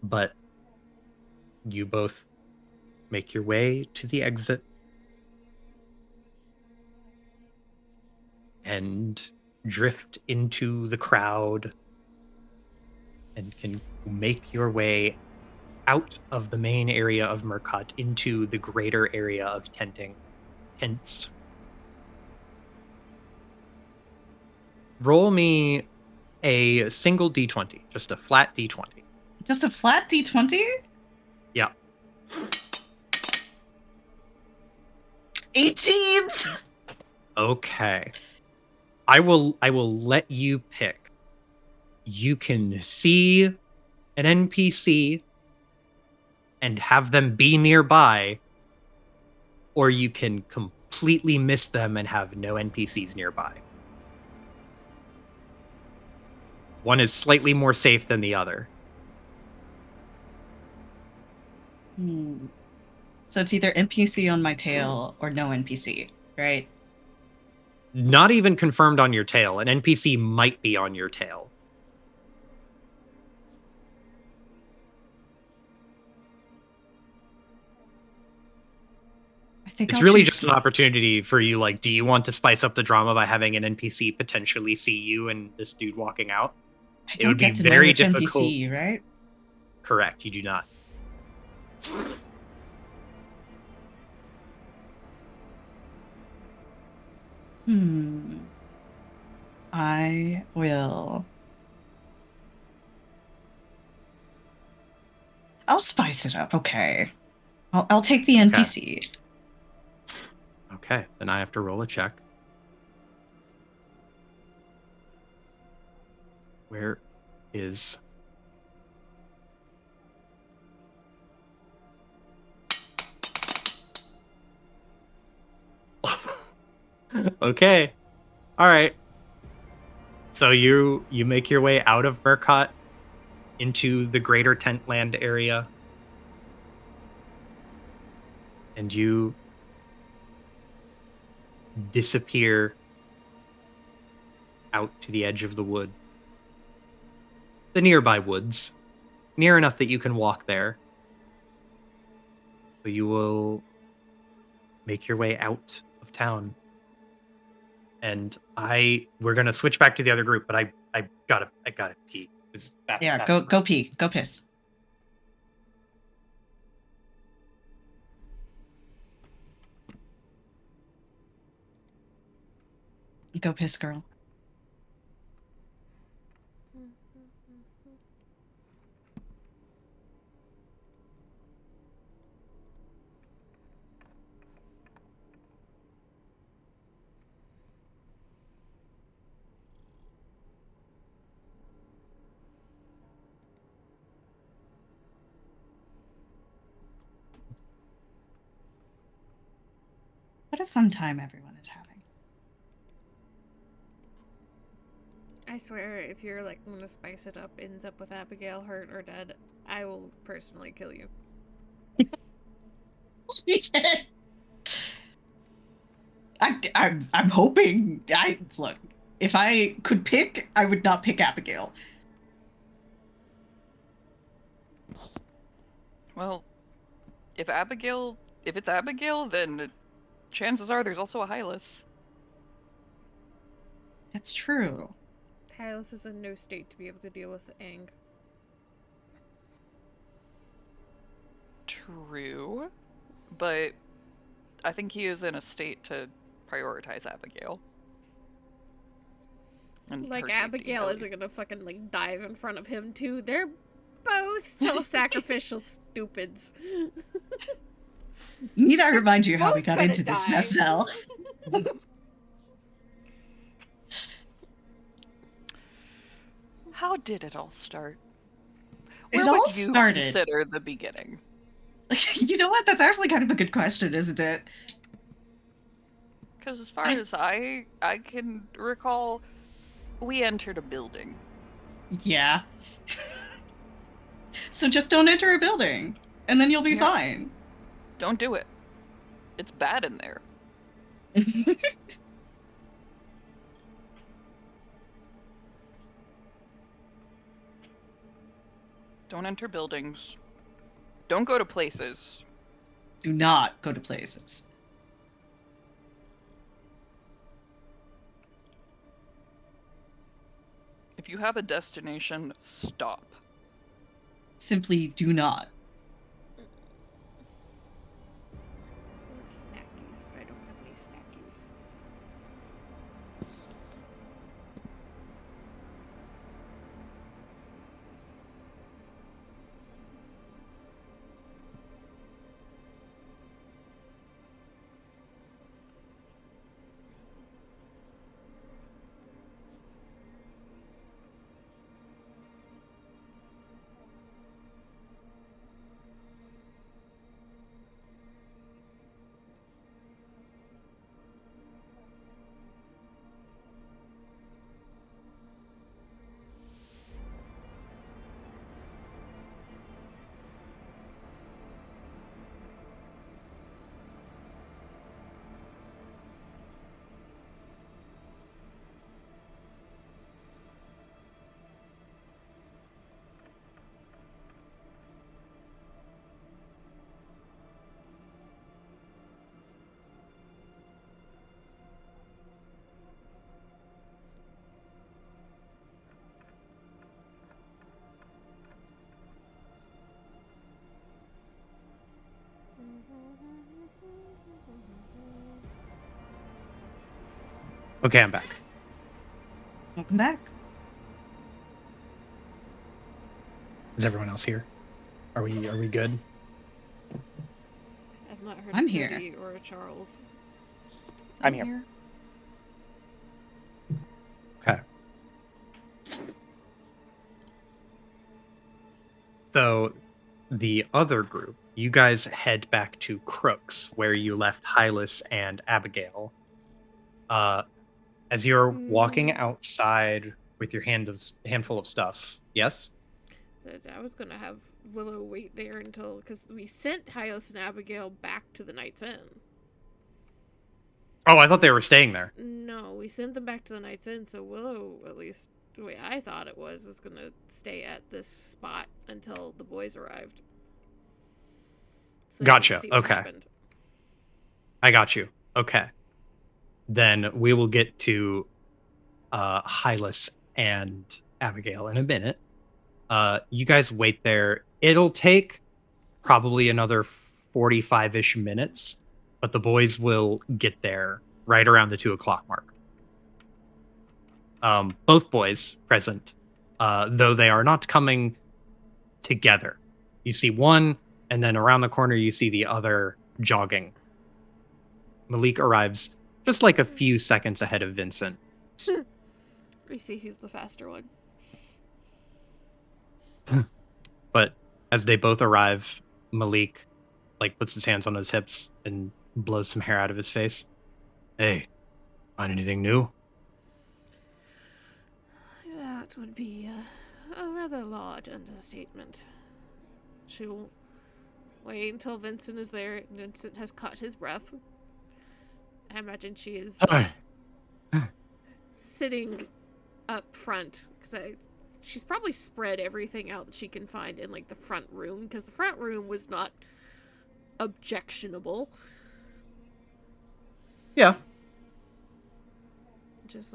But you both make your way to the exit and drift into the crowd and can make your way out of the main area of Murcott into the greater area of tents. Roll me a single d20, just a flat d20. Just a flat d20? Yeah. 18! Okay. I will let you pick. You can see an NPC and have them be nearby, or you can completely miss them and have no NPCs nearby. One is slightly more safe than the other. So it's either NPC on my tail or no NPC, right? Not even confirmed on your tail. An NPC might be on your tail. I think It's I'll really choose just an opportunity for you, like, do you want to spice up the drama by having an NPC potentially see you and this dude walking out? I It don't would be get to know very which difficult. NPC, right? Correct, you do not. I will. I'll spice it up, okay. I'll take the NPC. Okay, then I have to roll a check. Where is... Okay. All right. So you make your way out of Murcott into the greater Tentland area. And you disappear out to the edge of the wood. The nearby woods. Near enough that you can walk there. So you will make your way out of town. And we're gonna switch back to the other group, but I gotta pee. Yeah, go pee. Go piss. Go piss, girl. What a fun time everyone is having. I swear, if you're like, I'm gonna spice it up, ends up with Abigail hurt or dead, I will personally kill you. I'm hoping. Look. If I could pick, I would not pick Abigail. Well, if it's Abigail, then chances are there's also a Hylas. That's true. Hylas is in no state to be able to deal with Aang. True, but I think he is in a state to prioritize Abigail. And Like, her safety, Abigail at least. isn't gonna fucking, like, dive in front of him, too. They're both self-sacrificial stupids. Need I remind you how we Both got gonna into this die. mess, Zell? How did it all start? It Where all would you started. consider the beginning? You know what? That's actually kind of a good question, isn't it? Because as far as I can recall, we entered a building. Yeah. So just don't enter a building, and then you'll be Yeah. fine. Don't do it. It's bad in there. Don't enter buildings. Don't go to places. Do not go to places. If you have a destination, stop. Simply do not. I want snackies, but I don't have any snackies. Okay, I'm back. Welcome back. Is everyone else here? Are we good? I've not heard I'm a here. Cody or a Charles. I'm here. Okay. So the other group, you guys head back to Crooks, where you left Hylas and Abigail. As you're walking outside with your handful of stuff, yes? That I was gonna have Willow wait there until, because we sent Hylas and Abigail back to the Knight's Inn. Oh, I thought they were staying there. No, we sent them back to the Knight's Inn, so Willow, at least the way I thought it was gonna stay at this spot until the boys arrived. So they Gotcha, could see what okay. happened. I got you. Okay. Then we will get to Hylas and Abigail in a minute. You guys wait there. It'll take probably another 45-ish minutes, but the boys will get there right around the 2 o'clock mark. Both boys present, though they are not coming together. You see one, and then around the corner you see the other jogging. Malik arrives just like a few seconds ahead of Vincent. We see who's the faster one. But as they both arrive, Malik puts his hands on his hips and blows some hair out of his face. Hey, find anything new? That would be a rather large understatement. She'll wait until Vincent is there and Vincent has caught his breath. I imagine she is sitting up front, because she's probably spread everything out that she can find in the front room, because the front room was not objectionable. Yeah. Just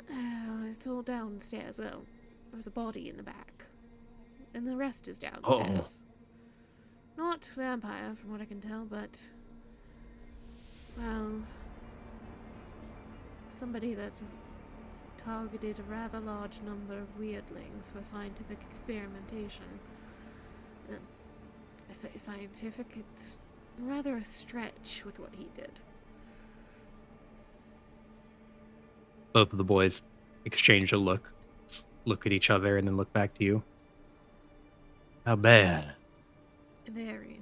it's all downstairs. Well, there's a body in the back, and the rest is downstairs. Not vampire, from what I can tell, but well, somebody that targeted a rather large number of weirdlings for scientific experimentation. I say scientific, it's rather a stretch with what he did. Both of the boys exchange a look at each other, and then look back to you. How bad? Very.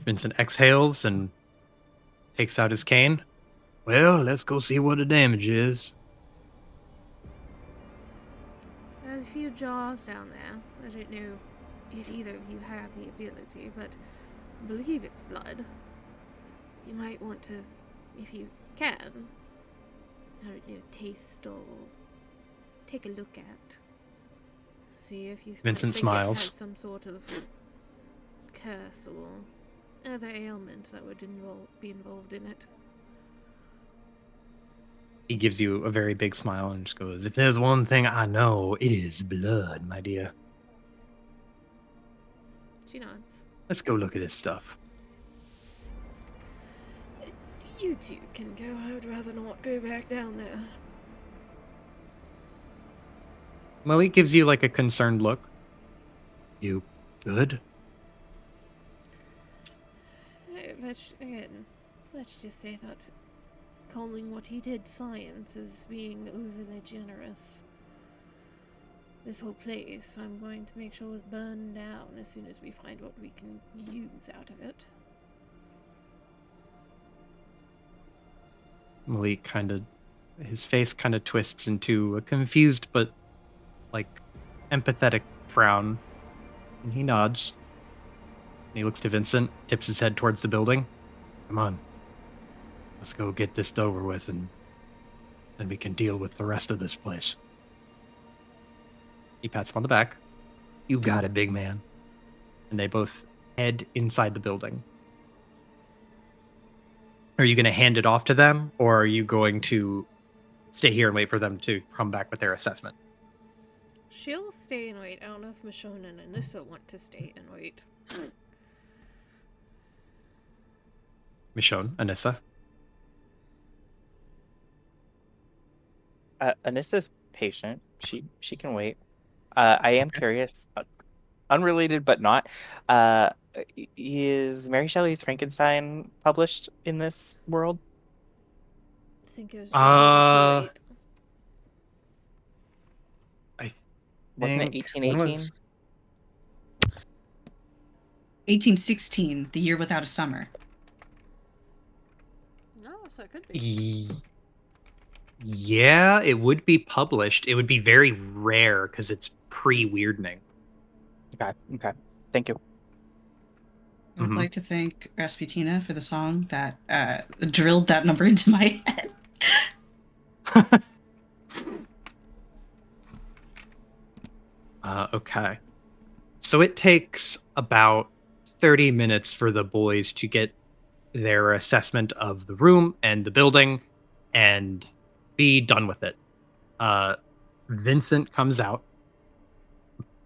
Vincent exhales and takes out his cane. Well, let's go see what the damage is. There's a few jars down there. I don't know if either of you have the ability, but I believe it's blood. You might want to, if you can, I don't know, taste or take a look at. See if you Vincent think smiles. It has some sort of curse or other ailment that would be involved in it. He gives you a very big smile and just goes, if there's one thing I know, it is blood, my dear. She nods. Let's go look at this stuff. You two can go. I would rather not go back down there. Malik gives you a concerned look. You good? Let's just say that calling what he did science is being overly generous. This whole place, I'm going to make sure is burned down as soon as we find what we can use out of it. Malik his face kind of twists into a confused but empathetic frown, and he nods. And he looks to Vincent, tips his head towards the building. Come on, let's go get this over with, and then we can deal with the rest of this place. He pats him on the back. You got it, big man. And they both head inside the building. Are you going to hand it off to them, or are you going to stay here and wait for them to come back with their assessment? She'll stay and wait. I don't know if Michonne and Anissa want to stay and wait. Michonne, Anissa. Anissa's patient. She can wait. I am curious, unrelated but not. Uh, is Mary Shelley's Frankenstein published in this world? I think it was just a little too late. I Wasn't it think 1818? 1816, the year without a summer. No, so it could be. Yeah, it would be published. It would be very rare because it's pre-Weirdning. Okay. Thank you. I would like to thank Rasputina for the song that drilled that number into my head. Okay. So it takes about 30 minutes for the boys to get their assessment of the room and the building and be done with it. Vincent comes out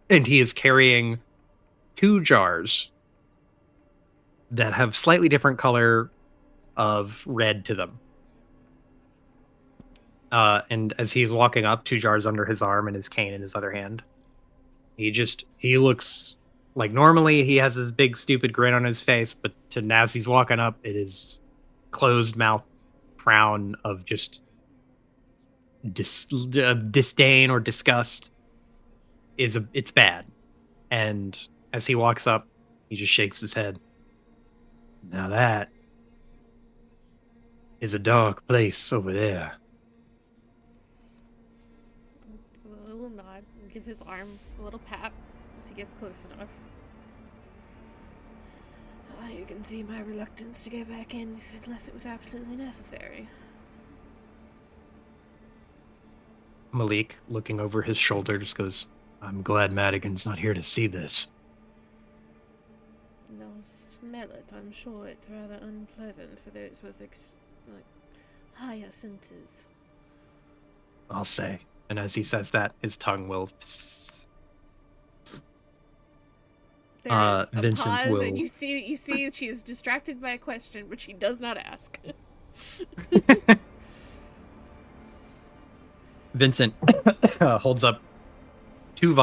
and he is carrying 2 jars that have slightly different color of red to them. And as he's walking up, 2 jars under his arm and his cane in his other hand, he looks like normally he has this big stupid grin on his face, but as he's walking up, it is closed mouth frown of just disdain or disgust. It's bad. And as he walks up, he just shakes his head. Now that is a dark place over there. A little nod, and give his arm a little pat as he gets close enough. You can see my reluctance to go back in unless it was absolutely necessary. Malik, looking over his shoulder, just goes, I'm glad Madigan's not here to see this. No, smell it. I'm sure it's rather unpleasant for those with, higher senses. I'll say. And as he says that, his tongue will... There's a Vincent pause, will... and you see she is distracted by a question, but she does not ask. Vincent holds up 2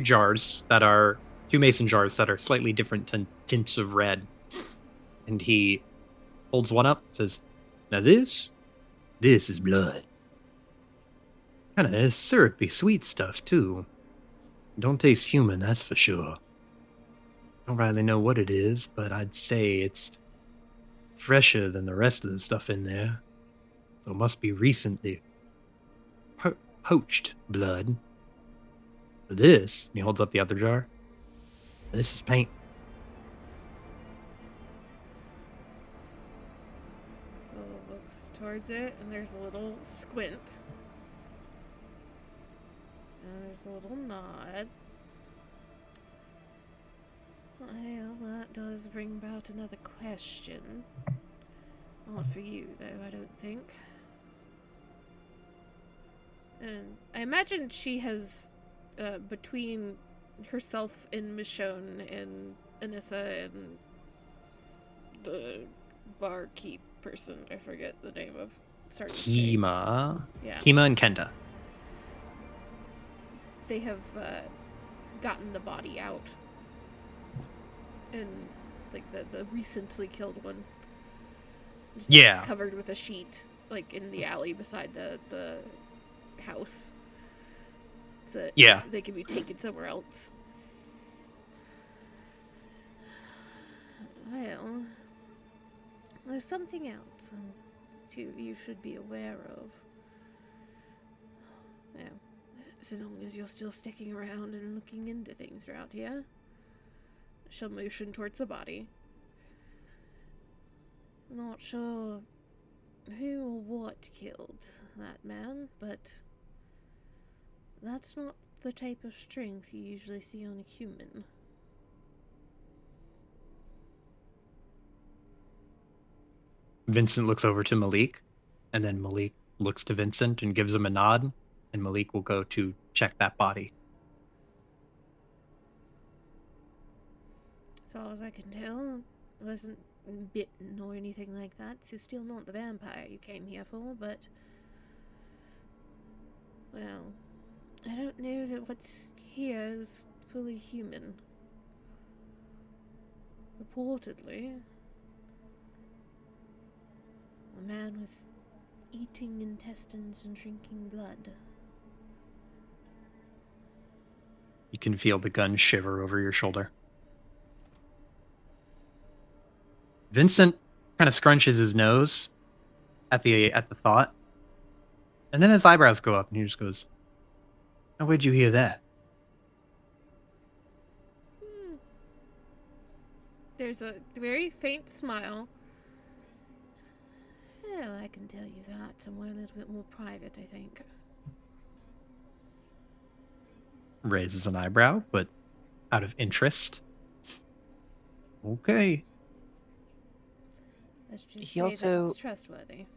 jars that are 2 mason jars that are slightly different tints of red, and he holds one up. Says, "Now this is blood. Kind of syrupy, sweet stuff too. Don't taste human, that's for sure. Don't really know what it is, but I'd say it's fresher than the rest of the stuff in there. So it must be recently poached blood. But this," and he holds up the other jar, "this is paint." Looks towards it, and there's a little squint. And there's a little nod. Well, that does bring about another question. Not for you, though, I don't think. And I imagine she has, between herself and Michonne and Anissa and the barkeep person, I forget the name of. Kima. Yeah. Kima and Kenda. They have gotten the body out. And, like, the recently killed one. Just, Yeah. Covered with a sheet, like, in the alley beside the house. So that Yeah. they can be taken somewhere else. Well, there's something else you should be aware of. Now, so long as you're still sticking around and looking into things around here. She'll motion towards the body. Not sure who or what killed that man, but that's not the type of strength you usually see on a human. Vincent looks over to Malik, and then Malik looks to Vincent and gives him a nod, and Malik will go to check that body. As far as I can tell, wasn't bitten or anything like that, so still not the vampire you came here for, but... Well, I don't know that what's here is fully human. Reportedly, a man was eating intestines and drinking blood. You can feel the gun shiver over your shoulder. Vincent kind of scrunches his nose at the thought, and then his eyebrows go up, and he just goes, "Now, where'd you hear that?" There's a very faint smile. Well, I can tell you that. Somewhere a little bit more private, I think. Raises an eyebrow, but out of interest. Okay. Let's just He say that also- it's trustworthy.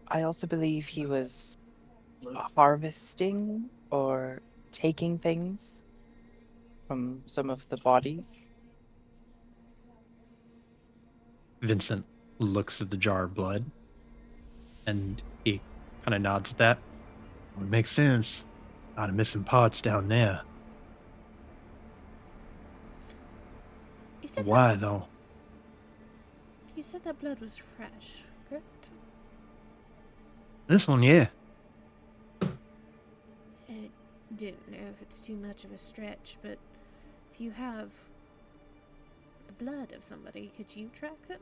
I also believe he was harvesting or taking things from some of the bodies. Vincent looks at the jar of blood, and he kind of nods at that. Would make sense. A lot of missing parts down there. You said Why, though? You said that blood was fresh, correct? This one, yeah. I don't know if it's too much of a stretch, but if you have the blood of somebody, could you track them?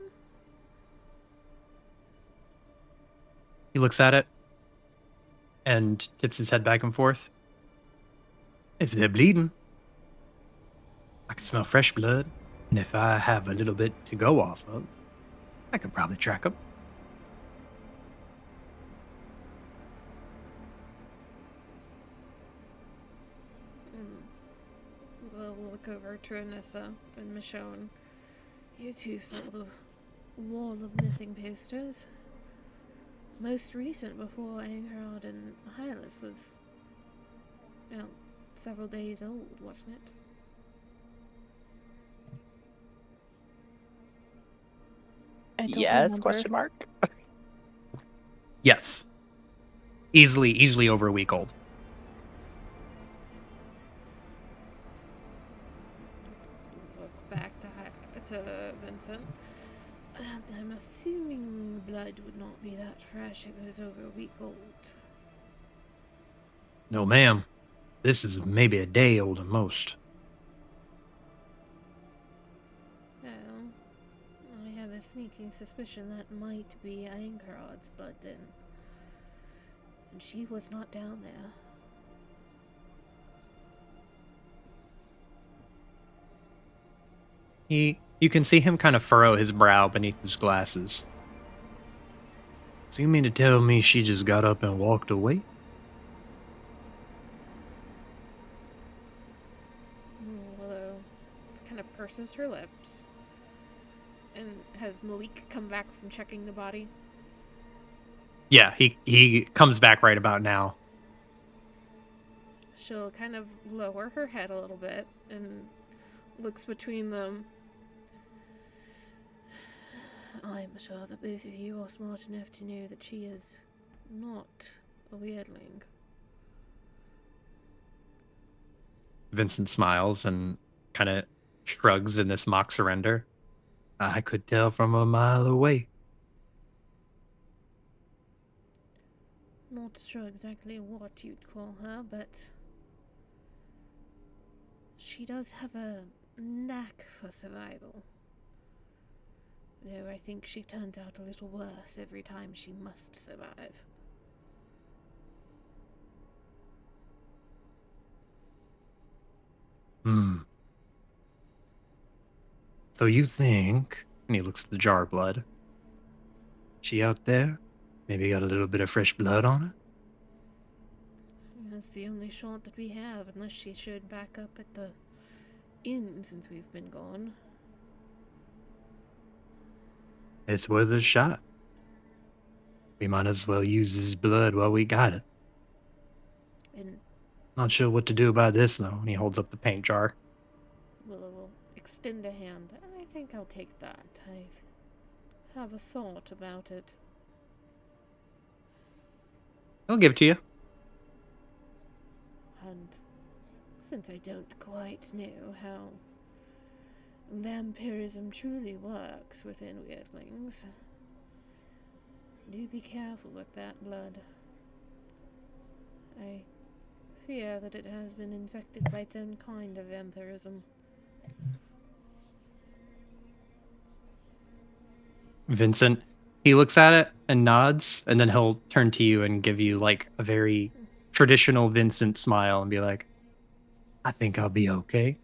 He looks at it and tips his head back and forth. If they're bleeding, I can smell fresh blood. And if I have a little bit to go off of, I could probably track them. We'll look over to Anissa and Michonne. You two saw the wall of missing posters. Most recent before Angerard and Hylas was, well, several days old, wasn't it? I don't Yes? remember. Question mark. Yes. Easily over a week old. Look back to Vincent. And I'm assuming blood would not be that fresh if it was over a week old. No, ma'am. This is maybe a day old at most. Well, I have a sneaking suspicion that might be Angerod's blood then. And she was not down there. You can see him kind of furrow his brow beneath his glasses. So you mean to tell me she just got up and walked away? Willow kind of purses her lips. And has Malik come back from checking the body? Yeah, he comes back right about now. She'll kind of lower her head a little bit and looks between them. I'm sure that both of you are smart enough to know that she is not a weirdling. Vincent smiles and kind of shrugs in this mock surrender. I could tell from a mile away. Not sure exactly what you'd call her, but she does have a knack for survival. Though I think she turns out a little worse every time she must survive. So you think, And he looks at the jar of blood. she out there? Maybe got a little bit of fresh blood on her? That's the only shot that we have, unless she showed back up at the inn since we've been gone. It's worth a shot. We might as well use his blood while we got it. And Not sure what to do about this, though. And he holds up the paint jar. Willow will extend a hand. I think I'll take that. I have a thought about it. I'll give it to you. And since I don't quite know how vampirism truly works within weirdlings, do be careful with that blood. I fear that it has been infected by its own kind of vampirism. Vincent, he looks at it and nods, and then he'll turn to you and give you like a very traditional Vincent smile and be like, I think I'll be okay.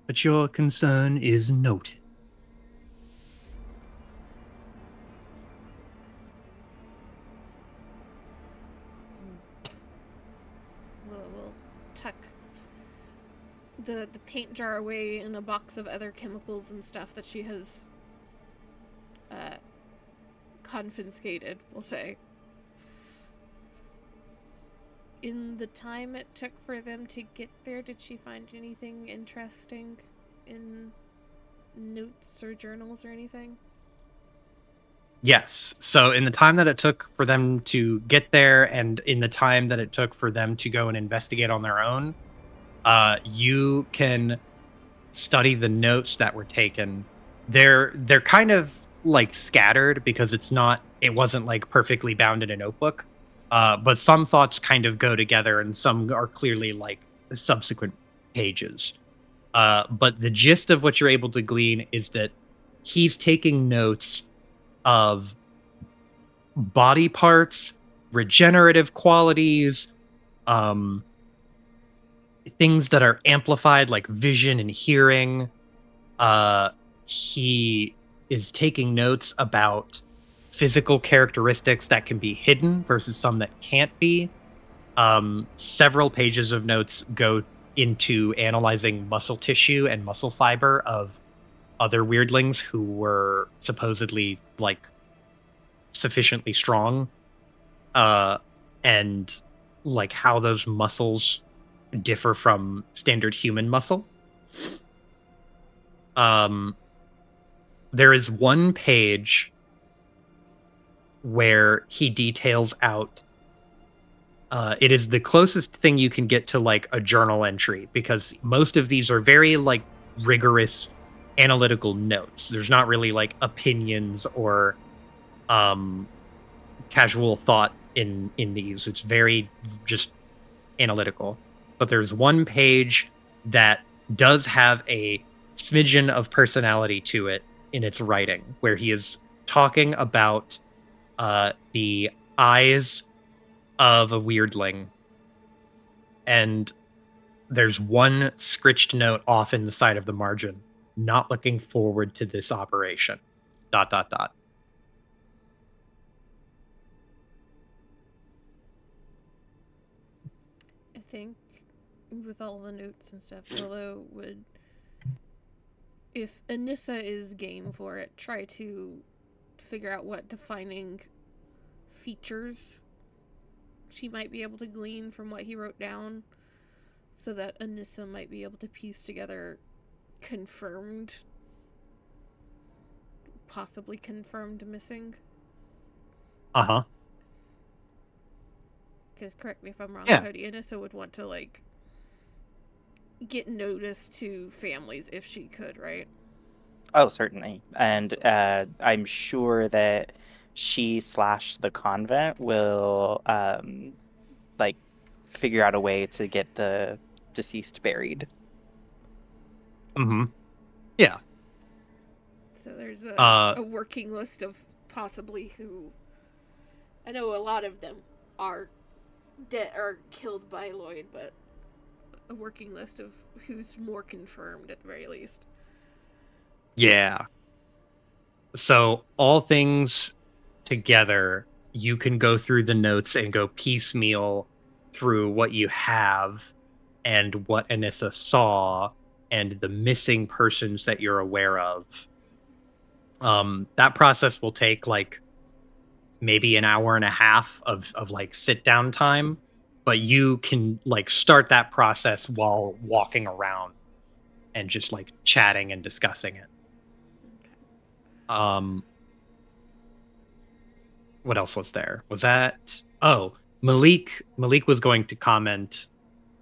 But your concern is noted. We'll tuck the paint jar away in a box of other chemicals and stuff that she has confiscated, we'll say. In the time it took for them to get there, did she find anything interesting in notes or journals or anything? Yes. So in the time that it took for them to get there, and in the time that it took for them to go and investigate on their own, you can study the notes that were taken. They're kind of like scattered because it wasn't like perfectly bound in a notebook. But some thoughts kind of go together and some are clearly like subsequent pages. But the gist of what you're able to glean is that he's taking notes of body parts, regenerative qualities, things that are amplified like vision and hearing. He is taking notes about physical characteristics that can be hidden versus some that can't be. Several pages of notes go into analyzing muscle tissue and muscle fiber of other weirdlings who were supposedly like sufficiently strong, and like how those muscles differ from standard human muscle. There is one page where he details out, it is the closest thing you can get to like a journal entry, because most of these are very like rigorous analytical notes. There's not really like opinions or casual thought in these. It's very just analytical. But there's one page that does have a smidgen of personality to it in its writing, where he is talking about the eyes of a weirdling. And there's one scritched note off in the side of the margin: not looking forward to this operation. ... I think with all the notes and stuff, Willow would, if Anissa is game for it, try to figure out what defining features she might be able to glean from what he wrote down, so that Anissa might be able to piece together possibly confirmed missing. Uh-huh. Because, correct me if I'm wrong, Yeah. Cody, Anissa would want to, like, get notice to families if she could, right? Oh, certainly. And I'm sure that she/the convent will like figure out a way to get the deceased buried. Mm-hmm. Yeah. So there's a working list of possibly who. I know a lot of them are dead or killed by Lloyd, but a working list of who's more confirmed at the very least. Yeah. So all things together, you can go through the notes and go piecemeal through what you have and what Anissa saw and the missing persons that you're aware of. That process will take like maybe an hour and a half of like sit down time, but you can like start that process while walking around and just like chatting and discussing it. What else was there? Was that Malik was going to comment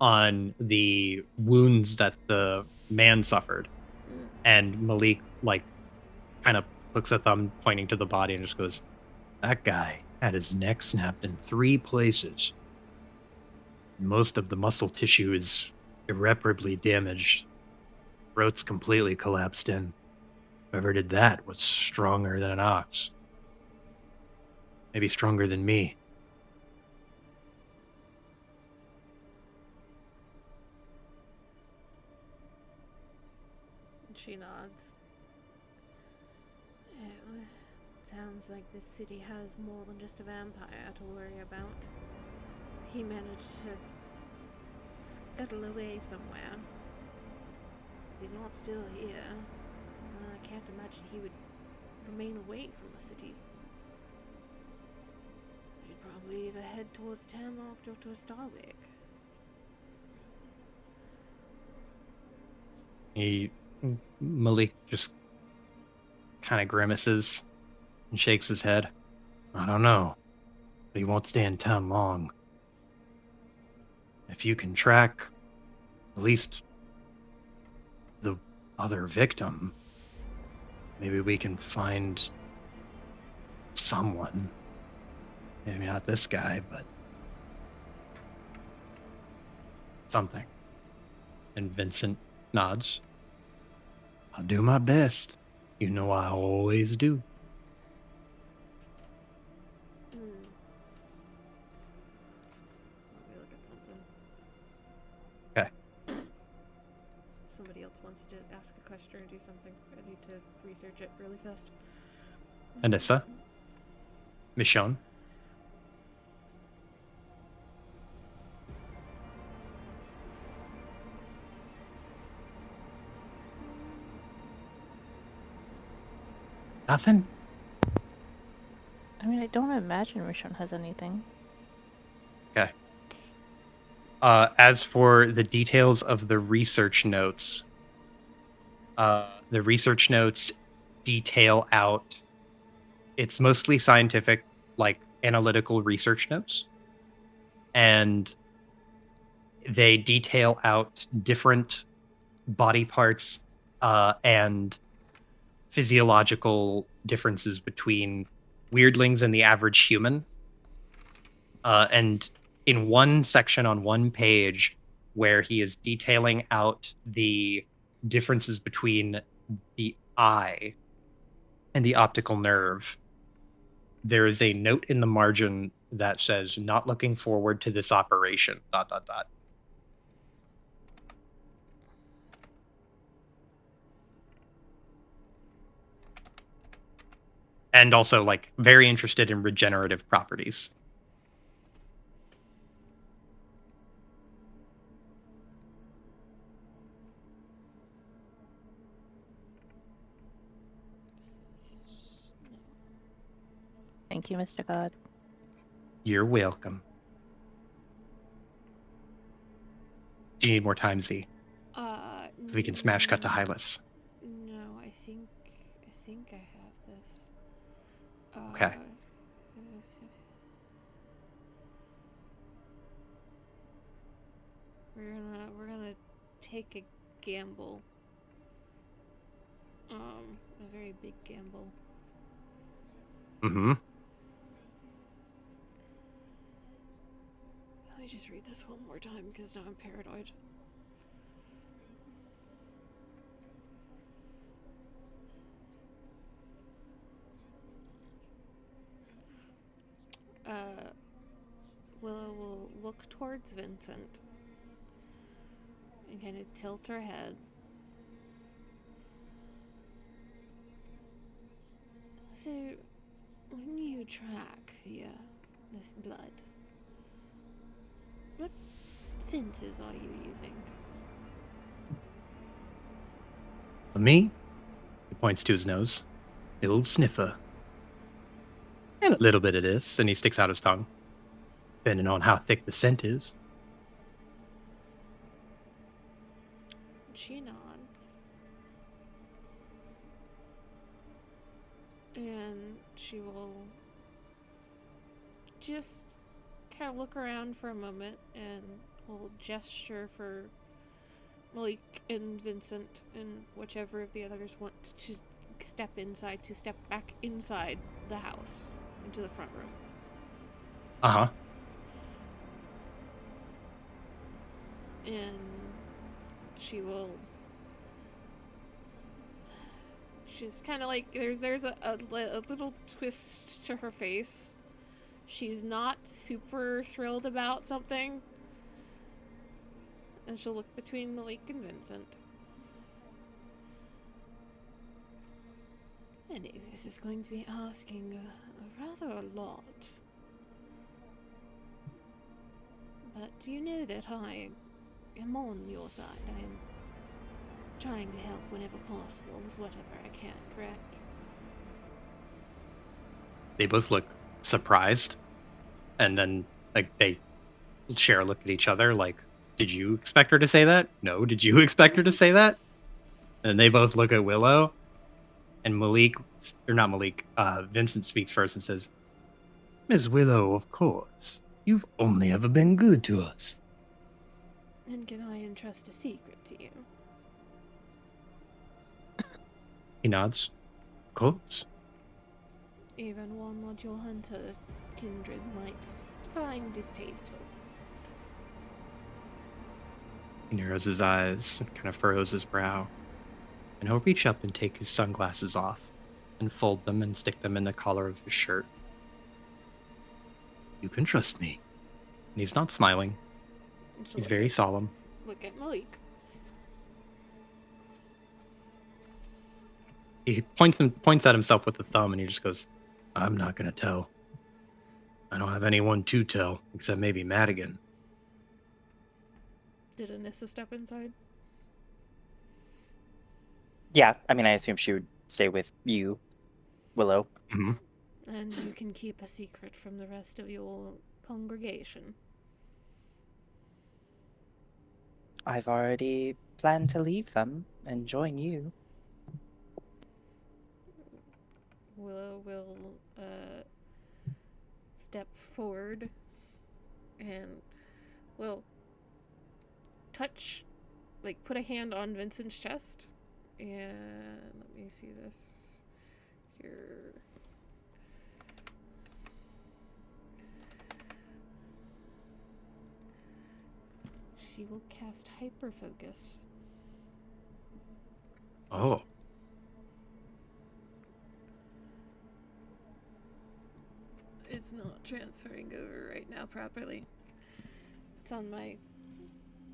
on the wounds that the man suffered. And Malik like kind of looks at them pointing to the body and just goes, "That guy had his neck snapped in 3 places. Most of the muscle tissue is irreparably damaged. Throat's completely collapsed in. Whoever did that was stronger than an ox. Maybe stronger than me." She nods. It sounds like this city has more than just a vampire to worry about. He managed to scuttle away somewhere. If he's not still here, I can't imagine he would remain away from the city. He'd probably either head towards Tamlock or towards Starwick. Malik just kind of grimaces and shakes his head. "I don't know, but he won't stay in town long. If you can track at least the other victim, maybe we can find someone. Maybe not this guy, but something." And Vincent nods. "I'll do my best. You know I always do." Let me look at something. Okay. If somebody else wants to ask a question or do something, I need to research it really fast. Anissa? Michonne? Nothing? I mean, I don't imagine Rishon has anything. Okay. As for the details of the research notes detail out, it's mostly scientific, like analytical research notes. And they detail out different body parts and physiological differences between weirdlings and the average human. And in one section on one page where he is detailing out the differences between the eye and the optical nerve, there is a note in the margin that says, "Not looking forward to this operation, ... And also, like, very interested in regenerative properties. Thank you, Mr. God. You're welcome. Do you need more time, Z? So we can smash cut to Hylas. No, I think I have this. Okay. We're gonna take a gamble. A very big gamble. Mm-hmm. Let me just read this one more time because now I'm paranoid. Willow will look towards Vincent and kind of tilt her head. So, when you track via this blood, what senses are you using? For me, he points to his nose. The old sniffer. And a little bit of this, and he sticks out his tongue. Depending on how thick the scent is. she nods. And she will just kind of look around for a moment and will gesture for Malik and Vincent and whichever of the others wants to step back inside the house into the front room. Uh-huh. And she will just kind of like there's a little twist to her face. She's not super thrilled about something, and she'll look between Malik and Vincent. I know this is going to be asking rather a lot, but do you know that I am on your side? I am trying to help whenever possible with whatever I can, correct? They both look surprised, and then like they share a look at each other like, did you expect her to say that? No. Did you expect her to say that? And they both look at Willow, and Vincent speaks first and says, Miss Willow, of course. You've only ever been good to us. And can I entrust a secret to you? he nods. Of course. Even one that your hunter kindred might find distasteful. He narrows his eyes and kind of furrows his brow. And he'll reach up and take his sunglasses off and fold them and stick them in the collar of his shirt. You can trust me. And he's not smiling. He's very solemn. Look at Malik. He points at himself with a thumb and he just goes, I'm not going to tell. I don't have anyone to tell, except maybe Madigan. Did Anissa step inside? Yeah, I mean, I assume she would stay with you, Willow. Mm-hmm. And you can keep a secret from the rest of your congregation. I've already planned to leave them and join you. Willow will step forward and will touch, like, put a hand on Vincent's chest. And let me see this here. She will cast hyperfocus. Oh. It's not transferring over right now properly. It's on my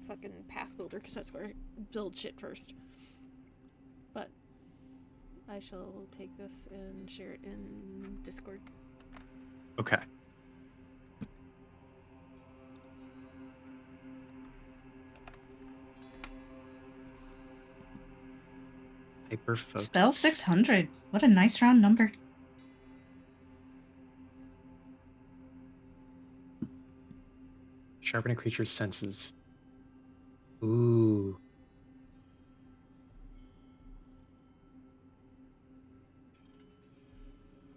fucking path builder because that's where I build shit first. But I shall take this and share it in Discord. Okay. Hyperfocus. Spell 600. What a nice round number. Sharpen a creature's senses. Ooh.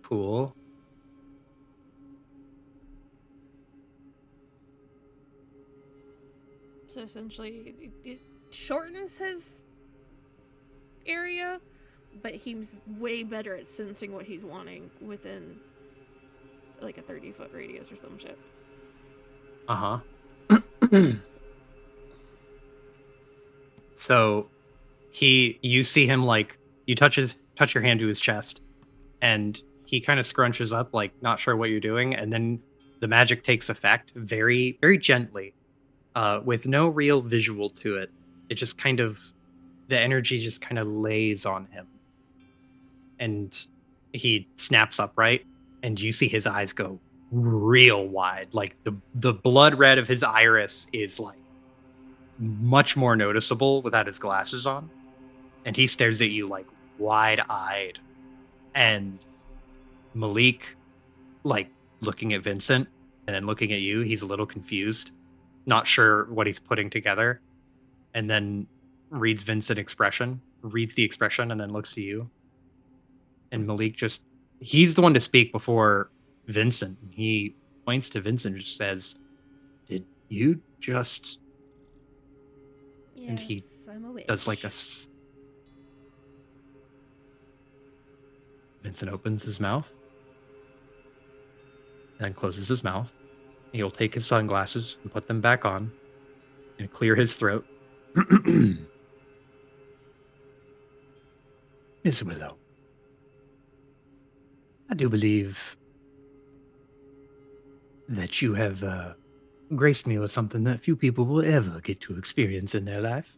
Cool. So essentially, it shortens his area, but he's way better at sensing what he's wanting within like a 30-foot radius or some shit. Uh-huh. So you see him like, you touch your hand to his chest, and he kind of scrunches up, like not sure what you're doing, and then the magic takes effect very, very gently, with no real visual to it. It just kind of, the energy just kind of lays on him, and he snaps upright, and you see his eyes go real wide. Like the blood red of his iris is like much more noticeable without his glasses on, and he stares at you like wide-eyed. And Malik, like looking at Vincent and then looking at you, he's a little confused, not sure what he's putting together. And then reads the expression, and then looks at you. And Malik he's the one to speak before Vincent. He points to Vincent and just says, "Did you just..." Yes, And he I'm a witch. does like Vincent opens his mouth and then closes his mouth. He'll take his sunglasses and put them back on and clear his throat. Miss Willow, I do believe that you have graced me with something that few people will ever get to experience in their life.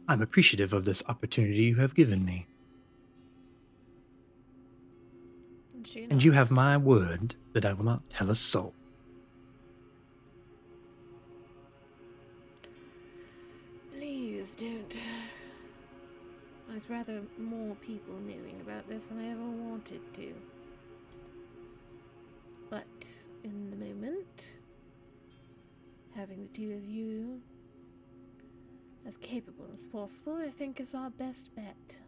I'm appreciative of this opportunity you have given me. And you have my word that I will not tell a soul. Please don't. I'd rather more people knowing about this than I ever wanted to. But in the moment, having the two of you as capable as possible, I think is our best bet.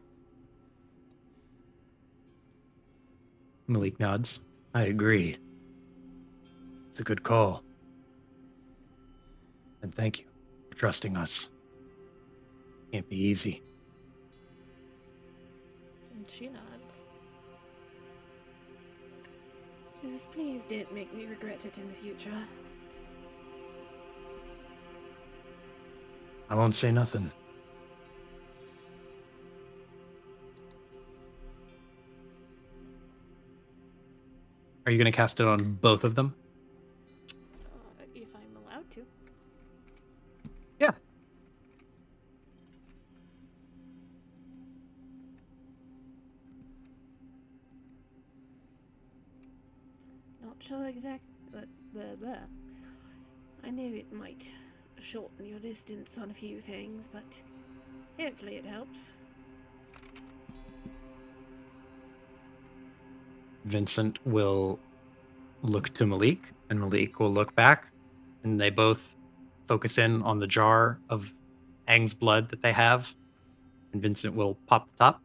Malik nods. I agree. It's a good call. And thank you for trusting us. Can't be easy. And she nods. She says, please don't make me regret it in the future. I won't say nothing. Are you going to cast it on both of them? If I'm allowed to. Yeah. Not sure exactly. I know it might shorten your distance on a few things, but hopefully it helps. Vincent will look to Malik, and Malik will look back, and they both focus in on the jar of Aang's blood that they have. And Vincent will pop the top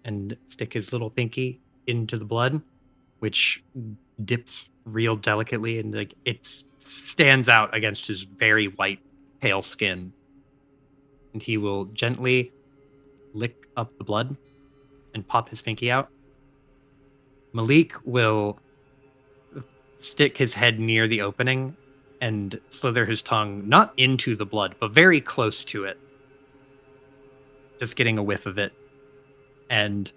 and stick his little pinky into the blood, which dips real delicately, and like it stands out against his very white, pale skin. And he will gently lick up the blood and pop his pinky out. Malik will stick his head near the opening and slither his tongue, not into the blood, but very close to it. Just getting a whiff of it. And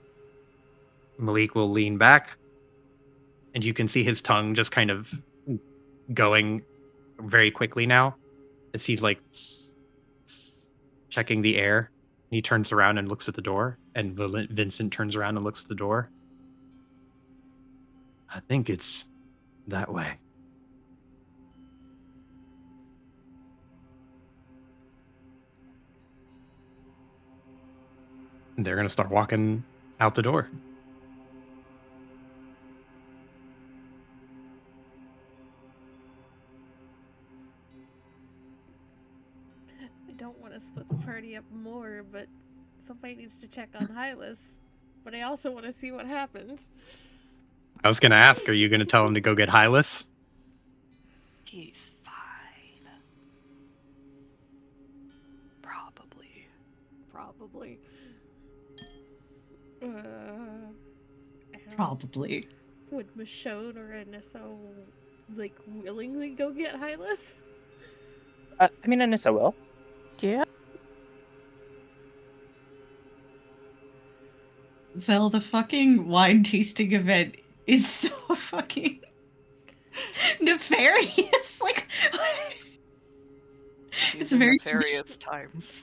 Malik will lean back, and you can see his tongue just kind of going very quickly now as he's like checking the air. He turns around and looks at the door, and Vincent turns around and looks at the door. I think it's that way. And they're going to start walking out the door. I don't want to split the party up more, but somebody needs to check on Hylas. But I also want to see what happens. I was going to ask, are you going to tell him to go get Hylas? He's fine. Probably. Probably. Would Michonne or Anissa like willingly go get Hylas? I mean, Anissa will. Yeah. Zell, the fucking wine tasting event is so fucking nefarious. Like, it's These are very nefarious times.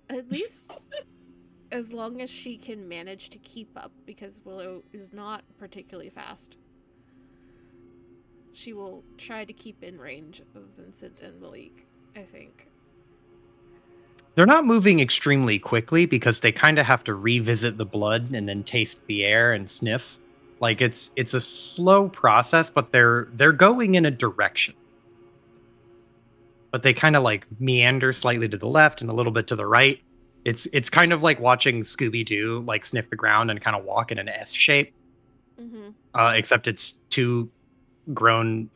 At least as long as she can manage to keep up, because Willow is not particularly fast. She will try to keep in range of Vincent and Malik, I think. They're not moving extremely quickly because they kind of have to revisit the blood and then taste the air and sniff. Like it's a slow process, but they're going in a direction. but they kind of like meander slightly to the left and a little bit to the right. It's kind of like watching Scooby-Doo like sniff the ground and kind of walk in an S shape. Mm-hmm. Except it's two grown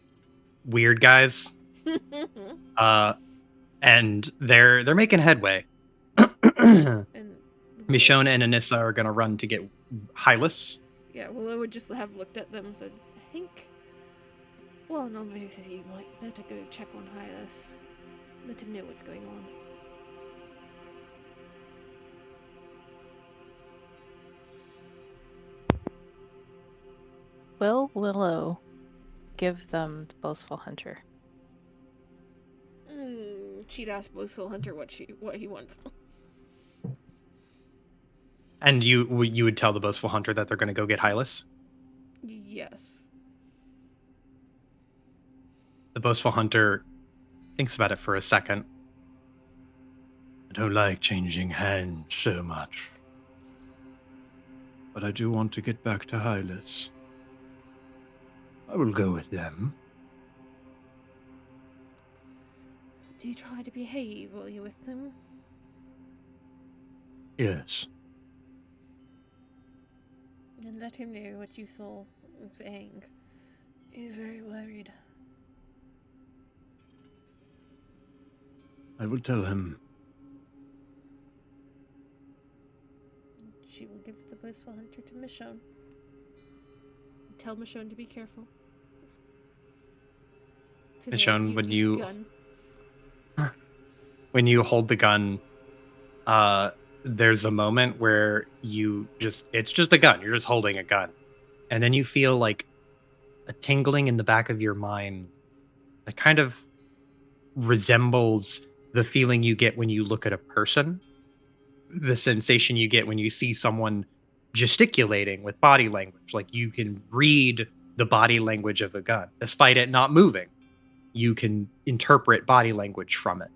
weird guys. And they're making headway. And Michonne and Anissa are gonna run to get Hylas. yeah, Willow would just have looked at them and said, I think, well, no, both of you might better go check on Hylas. Let him know what's going on. Will Willow give them the boastful hunter? She'd ask Boastful Hunter what he wants. And you would tell the boastful hunter that they're gonna go get Hylas. Yes. The boastful hunter thinks about it for a second. I don't like changing hands so much. But I do want to get back to Hylas. I will go with them. Do you try to behave while you're with them? Yes. And let him know what you saw with Aang. He's very worried. I will tell him. She will give the boastful hunter to Michonne. Tell Michonne to be careful. Michonne, when you hold the gun, there's a moment where it's just a gun. You're just holding a gun. And then you feel like a tingling in the back of your mind that kind of resembles the feeling you get when you look at a person. The sensation you get when you see someone gesticulating with body language. Like you can read the body language of a gun, despite it not moving. You can interpret body language from it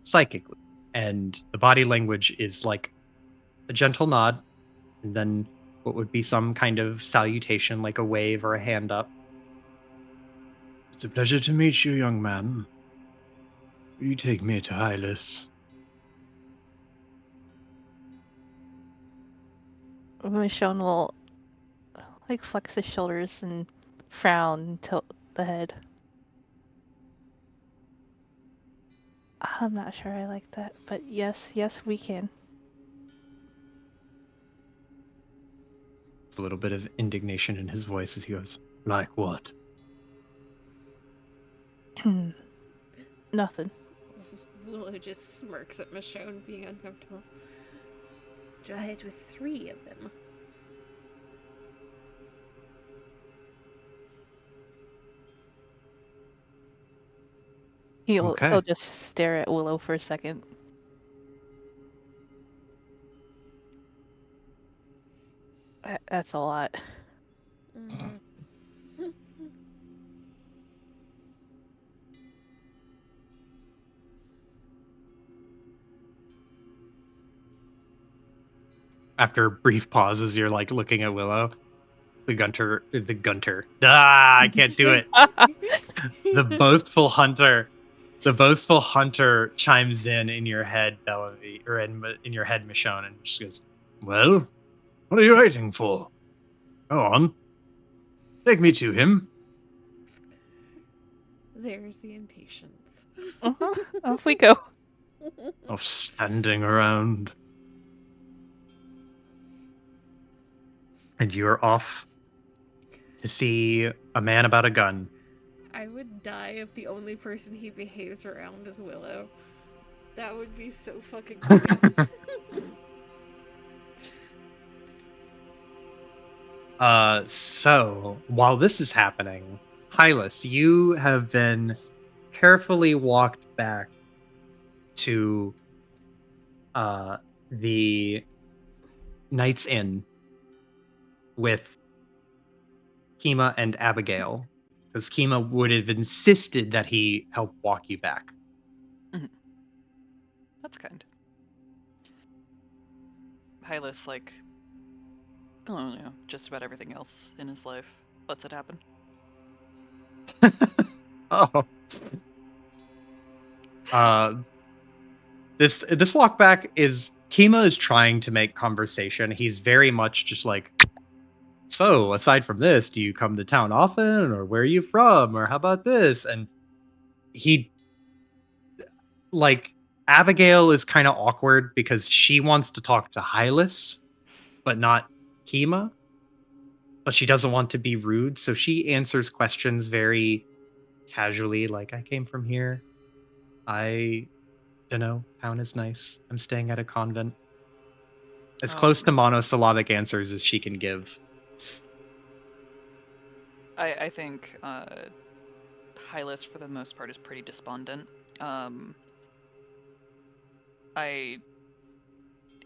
psychically. And the body language is like a gentle nod, and then what would be some kind of salutation, like a wave or a hand up. It's a pleasure to meet you, young man. Will you take me to Hylas? Michonne will like flex his shoulders and frown and tilt the head. I'm not sure I like that, but yes, we can. It's a little bit of indignation in his voice as he goes, Like what? Nothing. Willow just smirks at Michonne being uncomfortable. Try it with 3 of them. He'll Okay. just stare at Willow for a second. That's a lot. Mm-hmm. after brief pauses, you're like looking at Willow. The gunter. Ah, I can't do it. The boastful hunter chimes in your head, Bellamy, or in your head, Michonne, and just goes, Well, what are you waiting for? Go on. Take me to him. There's the impatience. Off we go. Of standing around. and you're off to see a man about a gun. I would die if the only person he behaves around is Willow. That would be so fucking funny. So while this is happening, Hylas, you have been carefully walked back to the Knight's Inn with Kima and Abigail, because Kima would have insisted that he help walk you back. Mm-hmm. That's kind. Hylas, like, I don't know, just about everything else in his life lets it happen. Oh. This walk back is Kima is trying to make conversation. He's very much just like, so aside from this, do you come to town often, or where are you from, or how about this? And he like Abigail is kind of awkward because she wants to talk to Hylas, but not Kima. But she doesn't want to be rude, so she answers questions very casually, like, I came from here. I don't know, town is nice. I'm staying at a convent. As close to monosyllabic answers as she can give. I think Hylas, for the most part, is pretty despondent. I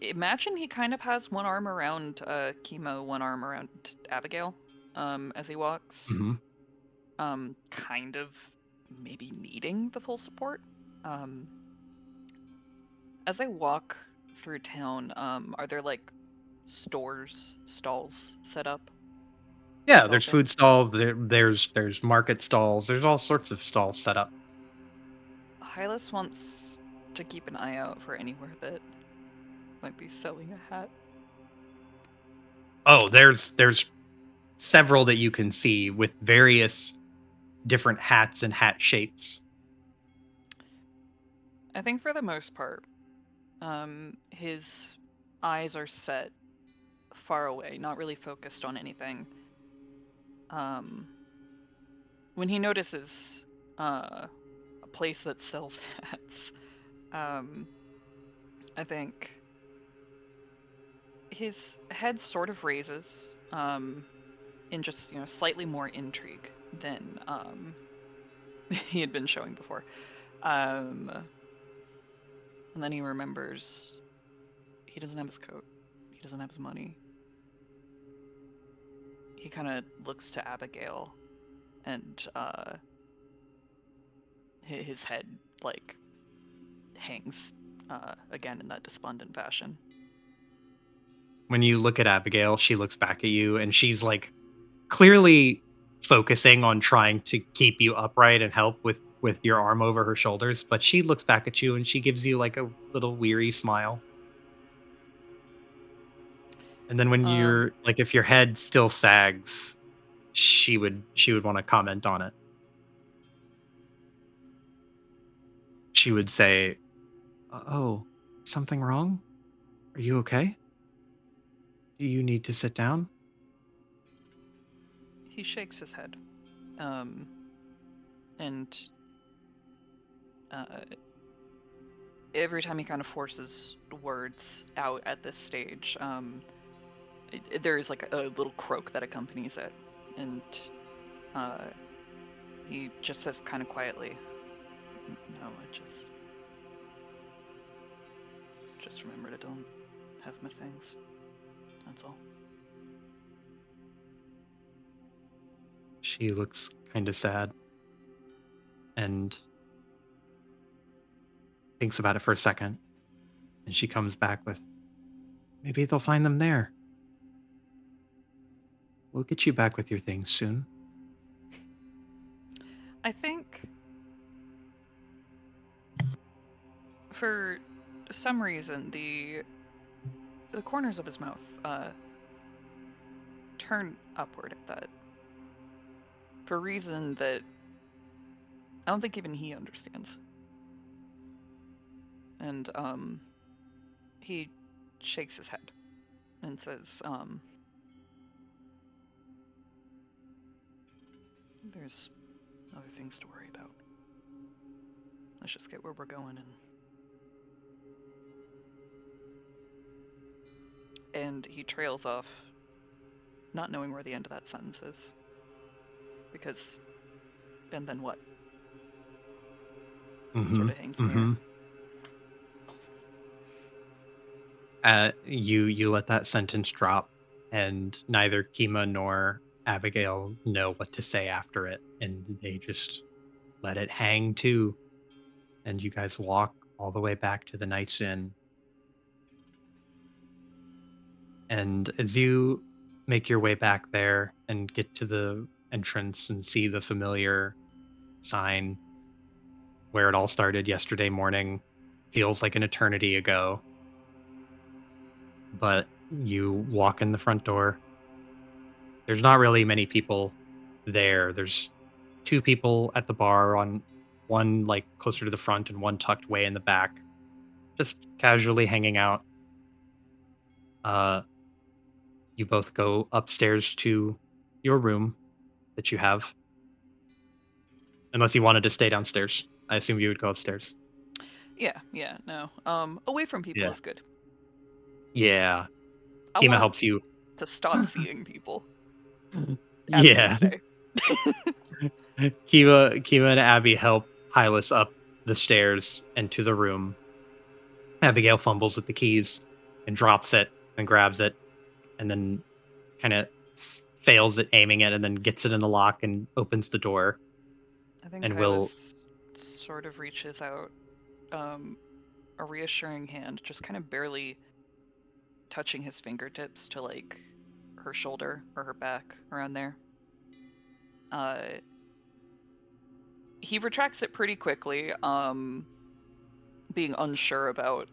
imagine he kind of has one arm around Kimo, one arm around Abigail as he walks. Mm-hmm. Kind of maybe needing the full support. As I walk through town, are there like stalls set up? Yeah, there's food stalls, there's market stalls, there's all sorts of stalls set up. Hylas wants to keep an eye out for anywhere that might be selling a hat. Oh, there's several that you can see with various different hats and hat shapes. I think for the most part, his eyes are set far away, not really focused on anything. When he notices a place that sells hats, I think his head sort of raises in just slightly more intrigue than he had been showing before. And then he remembers he doesn't have his coat, he doesn't have his money. He kind of looks to Abigail, and his head like hangs again in that despondent fashion. When you look at Abigail, she looks back at you and she's like clearly focusing on trying to keep you upright and help with your arm over her shoulders, but she looks back at you and she gives you like a little weary smile. And then when you're like, if your head still sags, she would want to comment on it. She would say, "Oh, something wrong? Are you okay? Do you need to sit down?" He shakes his head, and every time he kind of forces words out at this stage, there is like a little croak that accompanies it, and he just says kind of quietly, "No, I just remembered I don't have my things. That's all." She looks kind of sad and thinks about it for a second. And she comes back with, "Maybe they'll find them there. We'll get you back with your things soon." I think for some reason the corners of his mouth turn upward at that, for a reason that I don't think even he understands. And he shakes his head and says, "There's other things to worry about. Let's just get where we're going." And he trails off, not knowing where the end of that sentence is. Because, and then what? Sort of hangs in the air. You let that sentence drop, and neither Kima nor Abigail know what to say after it, and they just let it hang too. And you guys walk all the way back to the Knight's Inn. And as you make your way back there and get to the entrance and see the familiar sign where it all started yesterday morning. Feels like an eternity ago. But you walk in the front door. There's not really many people there. There's 2 people at the bar, on one like closer to the front and one tucked way in the back, just casually hanging out. You both go upstairs to your room that you have. Unless you wanted to stay downstairs. I assume you would go upstairs. Yeah, no. Away from people Yeah. is good. Yeah. I Kima want helps you. to stop seeing people. Yeah. Abby would say. Kima and Abby help Hylas up the stairs and to the room. Abigail fumbles with the keys and drops it and grabs it and then kind of fails at aiming it and then gets it in the lock and opens the door. I think And Hylas sort of reaches out a reassuring hand, just kind of barely touching his fingertips to like her shoulder or her back, around there. He retracts it pretty quickly, being unsure about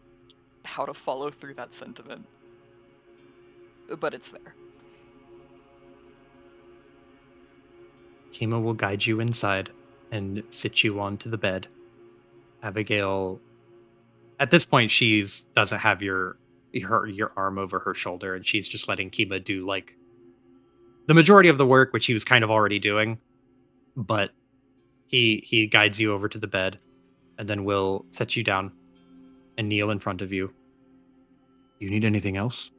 how to follow through that sentiment. But it's there. Kima will guide you inside and sit you onto the bed. Abigail, at this point, she's doesn't have your arm over her shoulder, and she's just letting Kima do like the majority of the work, which he was kind of already doing. But he guides you over to the bed, and then will set you down and kneel in front of you. You need anything else?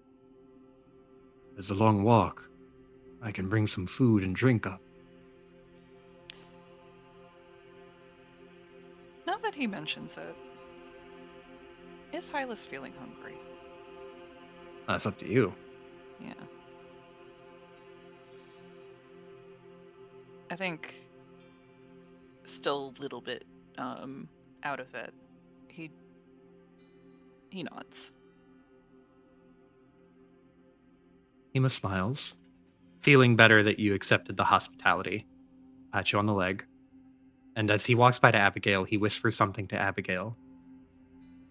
It's a long walk. I can bring some food and drink up. Now that he mentions it, is Hylas feeling hungry? That's up to you. Yeah. I think still a little bit out of it. He nods. Kima smiles, feeling better that you accepted the hospitality. Pat you on the leg. And as he walks by to Abigail, he whispers something to Abigail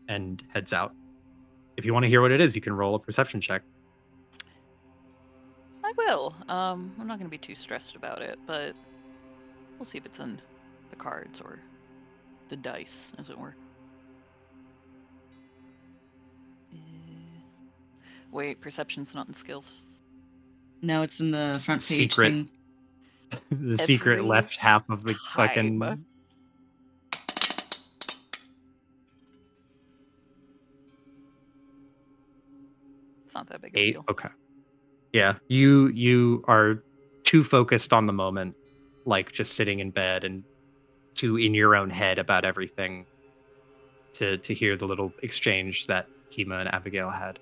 and heads out. If you want to hear what it is, you can roll a perception check. I will. I'm not going to be too stressed about it, but we'll see if it's in the cards or the dice, as it were. Wait, perception's not in skills. No, it's in the front page Secret. thing. The secret Every left half of the fucking. time. It's not that big of a 8. deal. Okay. Yeah, you are too focused on the moment, like just sitting in bed and too in your own head about everything to hear the little exchange that Kima and Abigail had.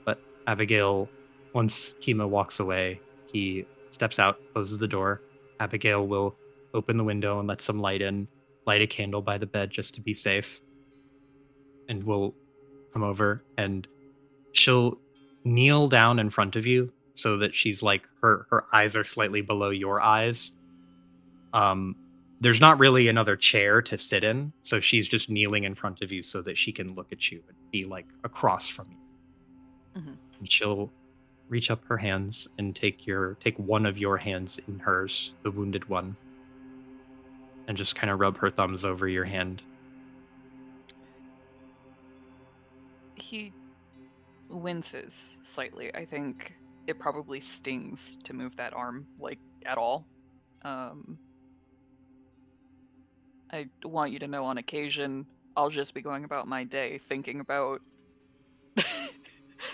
But Abigail, once Kima walks away, he steps out, closes the door. Abigail will open the window and let some light in, light a candle by the bed just to be safe, and will come over and she'll kneel down in front of you so that she's like her eyes are slightly below your eyes. There's not really another chair to sit in, so she's just kneeling in front of you so that she can look at you and be like across from you. Mhm. And she'll reach up her hands and take one of your hands in hers, the wounded one, and just kind of rub her thumbs over your hand. He winces slightly. I think it probably stings to move that arm, like, at all. I want you to know, on occasion, I'll just be going about my day thinking about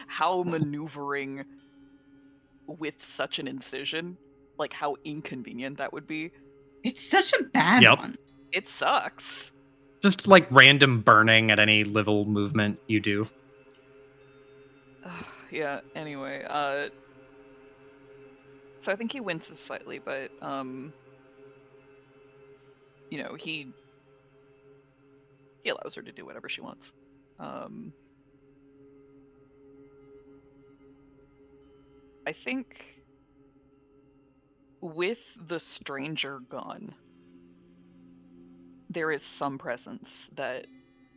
how maneuvering with such an incision, like how inconvenient that would be. It's such a bad Yep. one. It sucks. Just like random burning at any little movement you do. Yeah, anyway, so I think he winces slightly, but, you know, he allows her to do whatever she wants. I think with the stranger gone, there is some presence that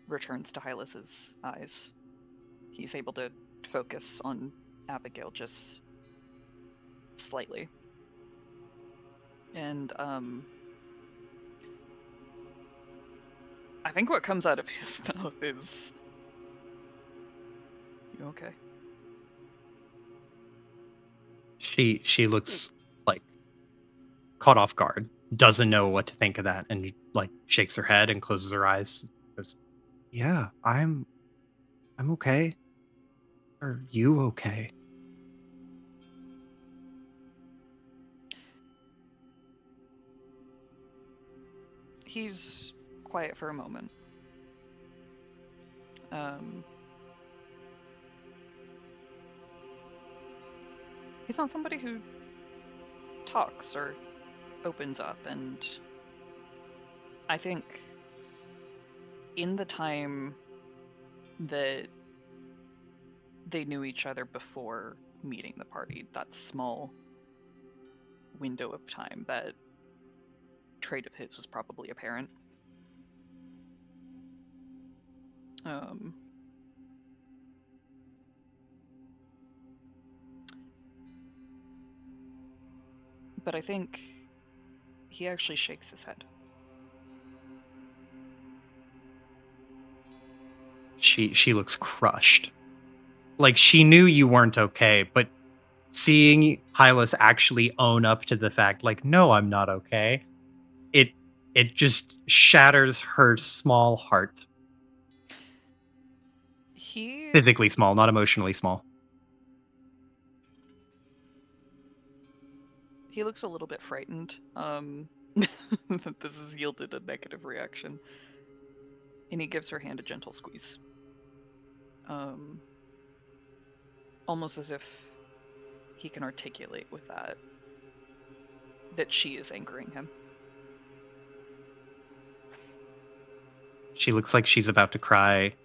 returns to Hylas's eyes. He's able to focus on Abigail just slightly. And I think what comes out of his mouth is, "You okay?" She looks like caught off guard, doesn't know what to think of that, and like shakes her head and closes her eyes. Goes, "Yeah, I'm okay. Are you okay?" He's quiet for a moment. He's not somebody who talks or opens up, and I think in the time that they knew each other before meeting the party, that small window of time, that trait of his was probably apparent. But I think he actually shakes his head. She looks crushed. Like she knew you weren't okay, but seeing Hylas actually own up to the fact, like, no, I'm not okay, it just shatters her small heart. Physically small, not emotionally small. He looks a little bit frightened that this has yielded a negative reaction. And he gives her hand a gentle squeeze. Almost as if he can articulate with that she is angering him. She looks like she's about to cry,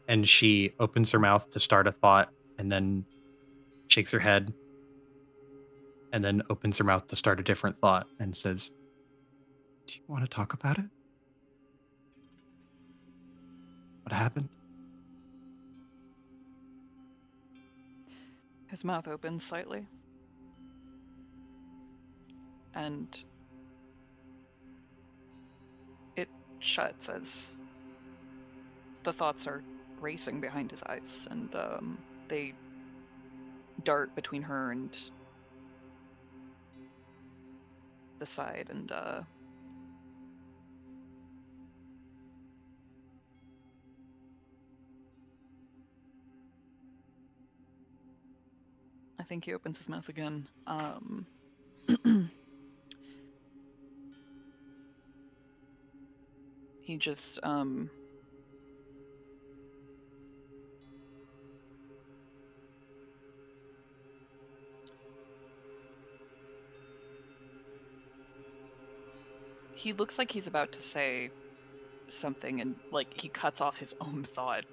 and she opens her mouth to start a thought, and then shakes her head, and then opens her mouth to start a different thought, and says, "Do you want to talk about it? What happened?" His mouth opens slightly. And it shuts as the thoughts are racing behind his eyes, and they dart between her and the side, and I think he opens his mouth again. He just he looks like he's about to say something, and like he cuts off his own thought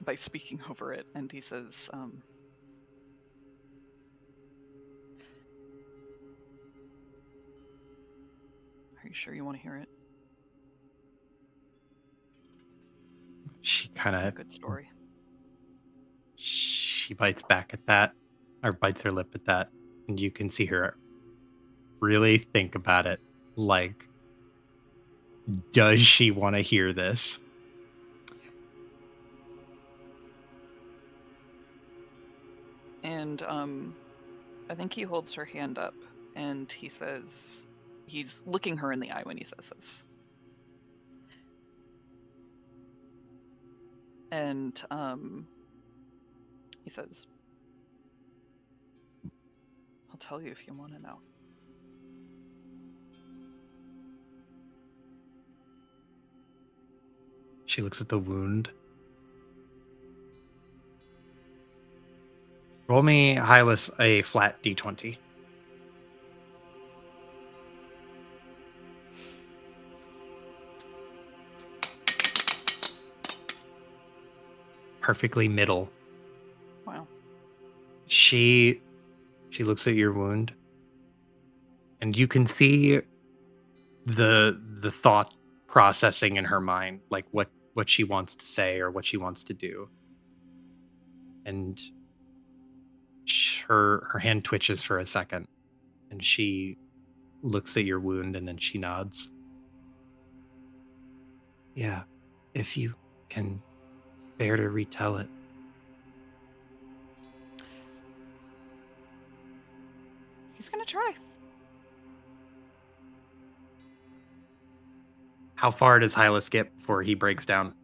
by speaking over it, and he says, "Are you sure you want to hear it?" She kind of good story. She bites back at that, or bites her lip at that, and you can see her really think about it. Like, does she want to hear this? And I think he holds her hand up, and he says, he's looking her in the eye when he says this. And he says, "I'll tell you if you want to know." She looks at the wound. Roll me, Hylas, a flat d20. Perfectly middle. Wow. She looks at your wound, and you can see the thought processing in her mind, like what she wants to say or what she wants to do. And her hand twitches for a second, and she looks at your wound, and then she nods. Yeah, if you can bear to retell it. He's gonna try. How far does Hylas get before he breaks down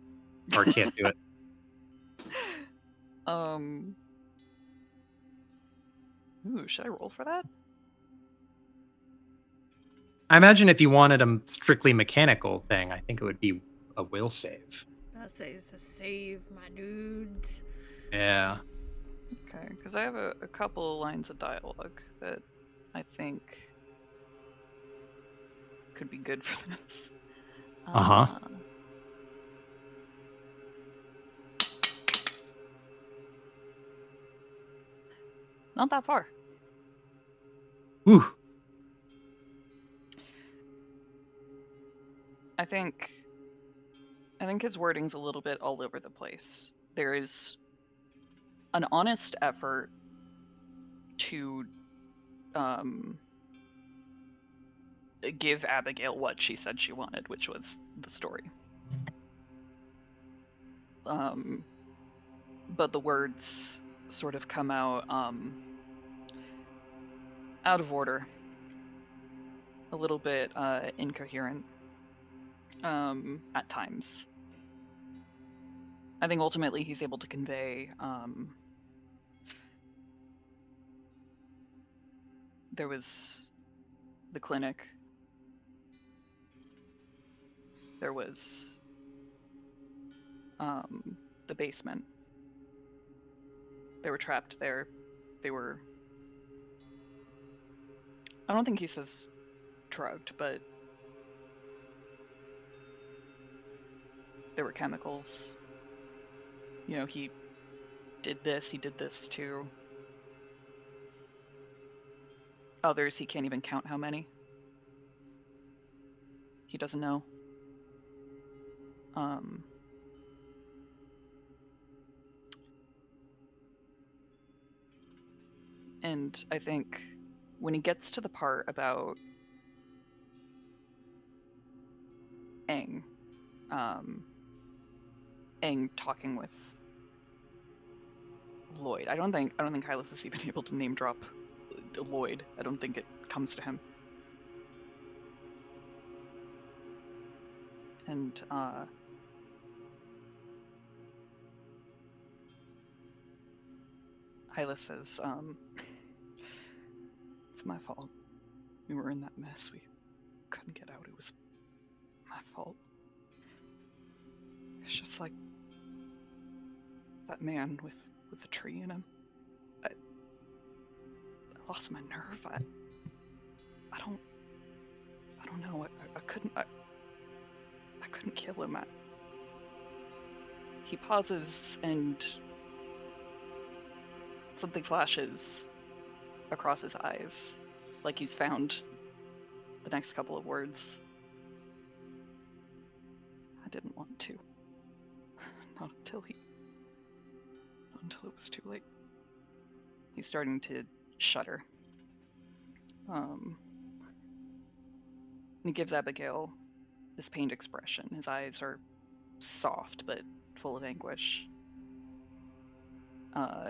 or can't do it? Ooh, should I roll for that? I imagine if you wanted a strictly mechanical thing, I think it would be a will save. That says to save my dudes. Yeah. Okay, because I have a couple lines of dialogue that I think could be good for this. Uh-huh. Not that far. Whew. I think his wording's a little bit all over the place. There is an honest effort to give Abigail what she said she wanted, which was the story. But the words sort of come out out of order, a little bit incoherent at times. I think ultimately he's able to convey there was the clinic, there was the basement. They were trapped there. They were, I don't think he says drugged, but there were chemicals. You know, he did this to others. He can't even count how many. He doesn't know. And I think when he gets to the part about Aang talking with Lloyd, I don't think Hylas is even able to name drop Lloyd. I don't think it comes to him. And Hylas says, it's my fault. We were in that mess. We couldn't get out. It was my fault. It's just like that man with the tree in him. I lost my nerve. I don't know. I couldn't kill him. He pauses and something flashes across his eyes, like he's found the next couple of words. I didn't want to. Not until it was too late. He's starting to shudder. And he gives Abigail this pained expression. His eyes are soft but full of anguish.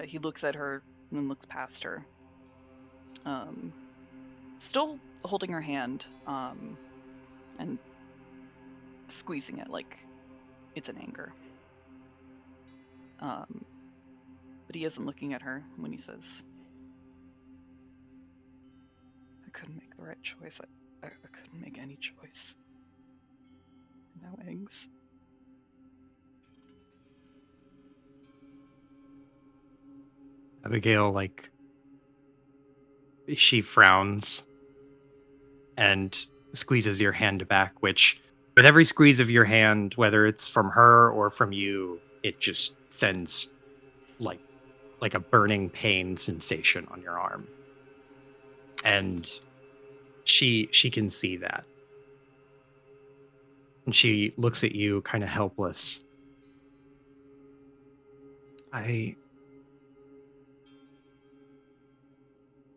He looks at her and then looks past her. Still holding her hand and squeezing it like it's in anger. But he isn't looking at her when he says, I couldn't make the right choice. I couldn't make any choice. Now Aang's. Abigail, like, she frowns and squeezes your hand back, which with every squeeze of your hand, whether it's from her or from you, it just sends like a burning pain sensation on your arm. And she can see that. And she looks at you kind of helpless. And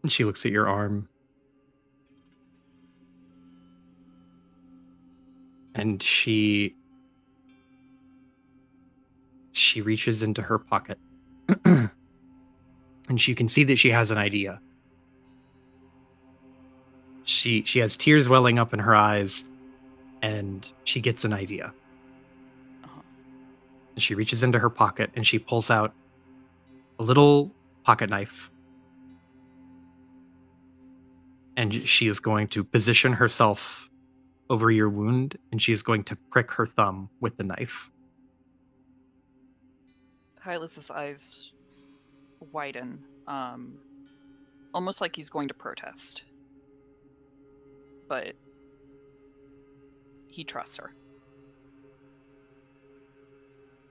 she looks at your arm. And she reaches into her pocket. And you can see that she has an idea. She has tears welling up in her eyes, and she gets an idea. Uh-huh. And she reaches into her pocket and she pulls out a little pocket knife. And she is going to position herself over your wound, and she is going to prick her thumb with the knife. Hylas's eyes widen, almost like he's going to protest. But he trusts her.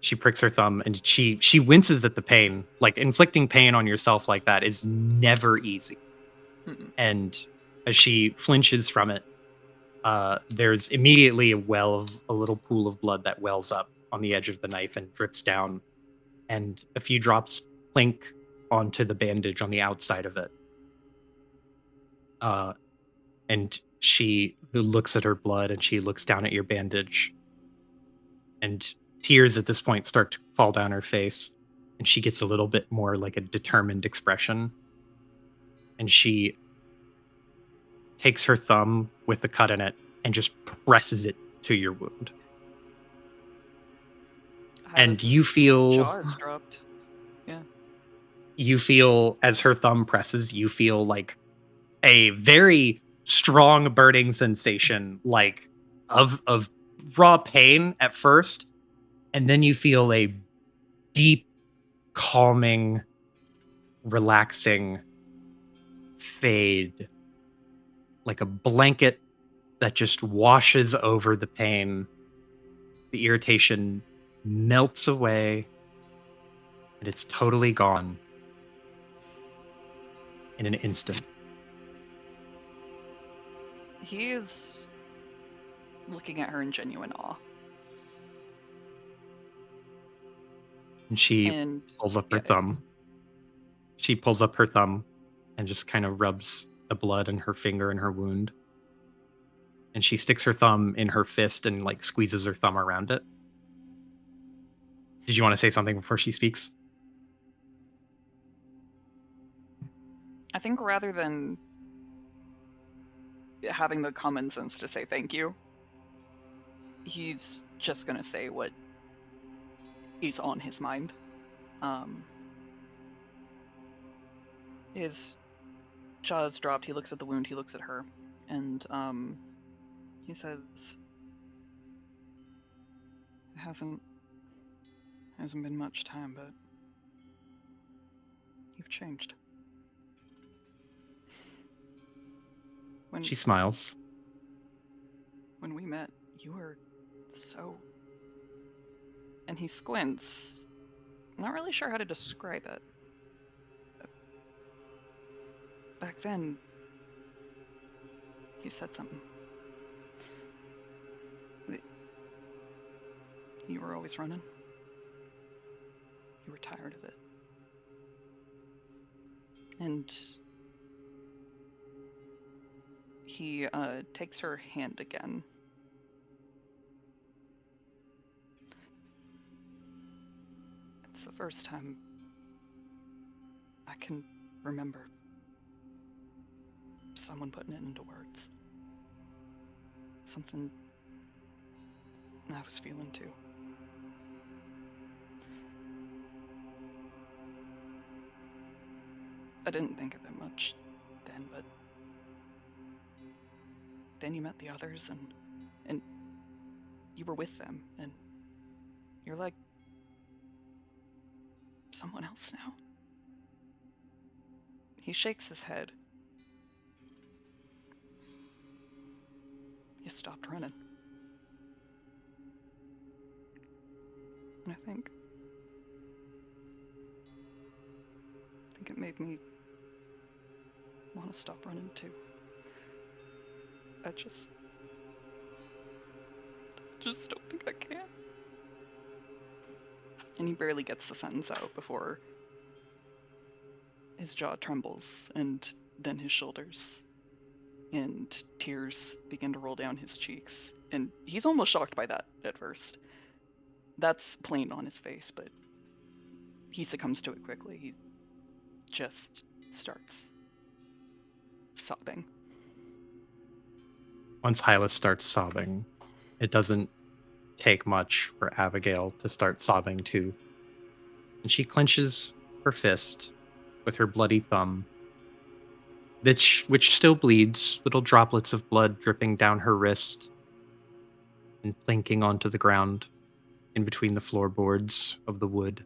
She pricks her thumb, and she winces at the pain. Like, inflicting pain on yourself like that is never easy. Mm-mm. And as she flinches from it, there's immediately a little pool of blood that wells up on the edge of the knife and drips down, and a few drops plink onto the bandage on the outside of it. And she looks at her blood, and she looks down at your bandage, and tears at this point start to fall down her face, and she gets a little bit more like a determined expression, and she takes her thumb with the cut in it and just presses it to your wound. And you Hylas's feel jaw is dropped. Yeah. You feel, as her thumb presses, you feel like a very strong burning sensation, like of raw pain at first, and then you feel a deep, calming, relaxing fade, like a blanket that just washes over the pain. The irritation melts away, and it's totally gone in an instant. He is looking at her in genuine awe. And she And pulls up her thumb. She pulls up her thumb and just kind of rubs the blood in her finger and her wound. And she sticks her thumb in her fist and like squeezes her thumb around it. Did you want to say something before she speaks? I think rather than having the common sense to say thank you, he's just gonna say what is on his mind. His jaw is dropped. He looks at the wound. He looks at her, and he says, "It hasn't been much time, but you've changed." She smiles. When we met, you were so... And he squints. Not really sure how to describe it. Back then, he said something. You were always running. You were tired of it. And he takes her hand again. It's the first time I can remember someone putting it into words. Something I was feeling too. I didn't think of it much then, but then you met the others and you were with them, and you're like someone else now. He shakes his head. You stopped running. And I think it made me want to stop running too. I just just don't think I can. And he barely gets the sentence out before his jaw trembles, and then his shoulders, and tears begin to roll down his cheeks. And he's almost shocked by that at first. That's plain on his face, but he succumbs to it quickly. He just starts sobbing. Once Hylas starts sobbing, it doesn't take much for Abigail to start sobbing too. And she clenches her fist with her bloody thumb, which still bleeds, little droplets of blood dripping down her wrist and plinking onto the ground in between the floorboards of the wood.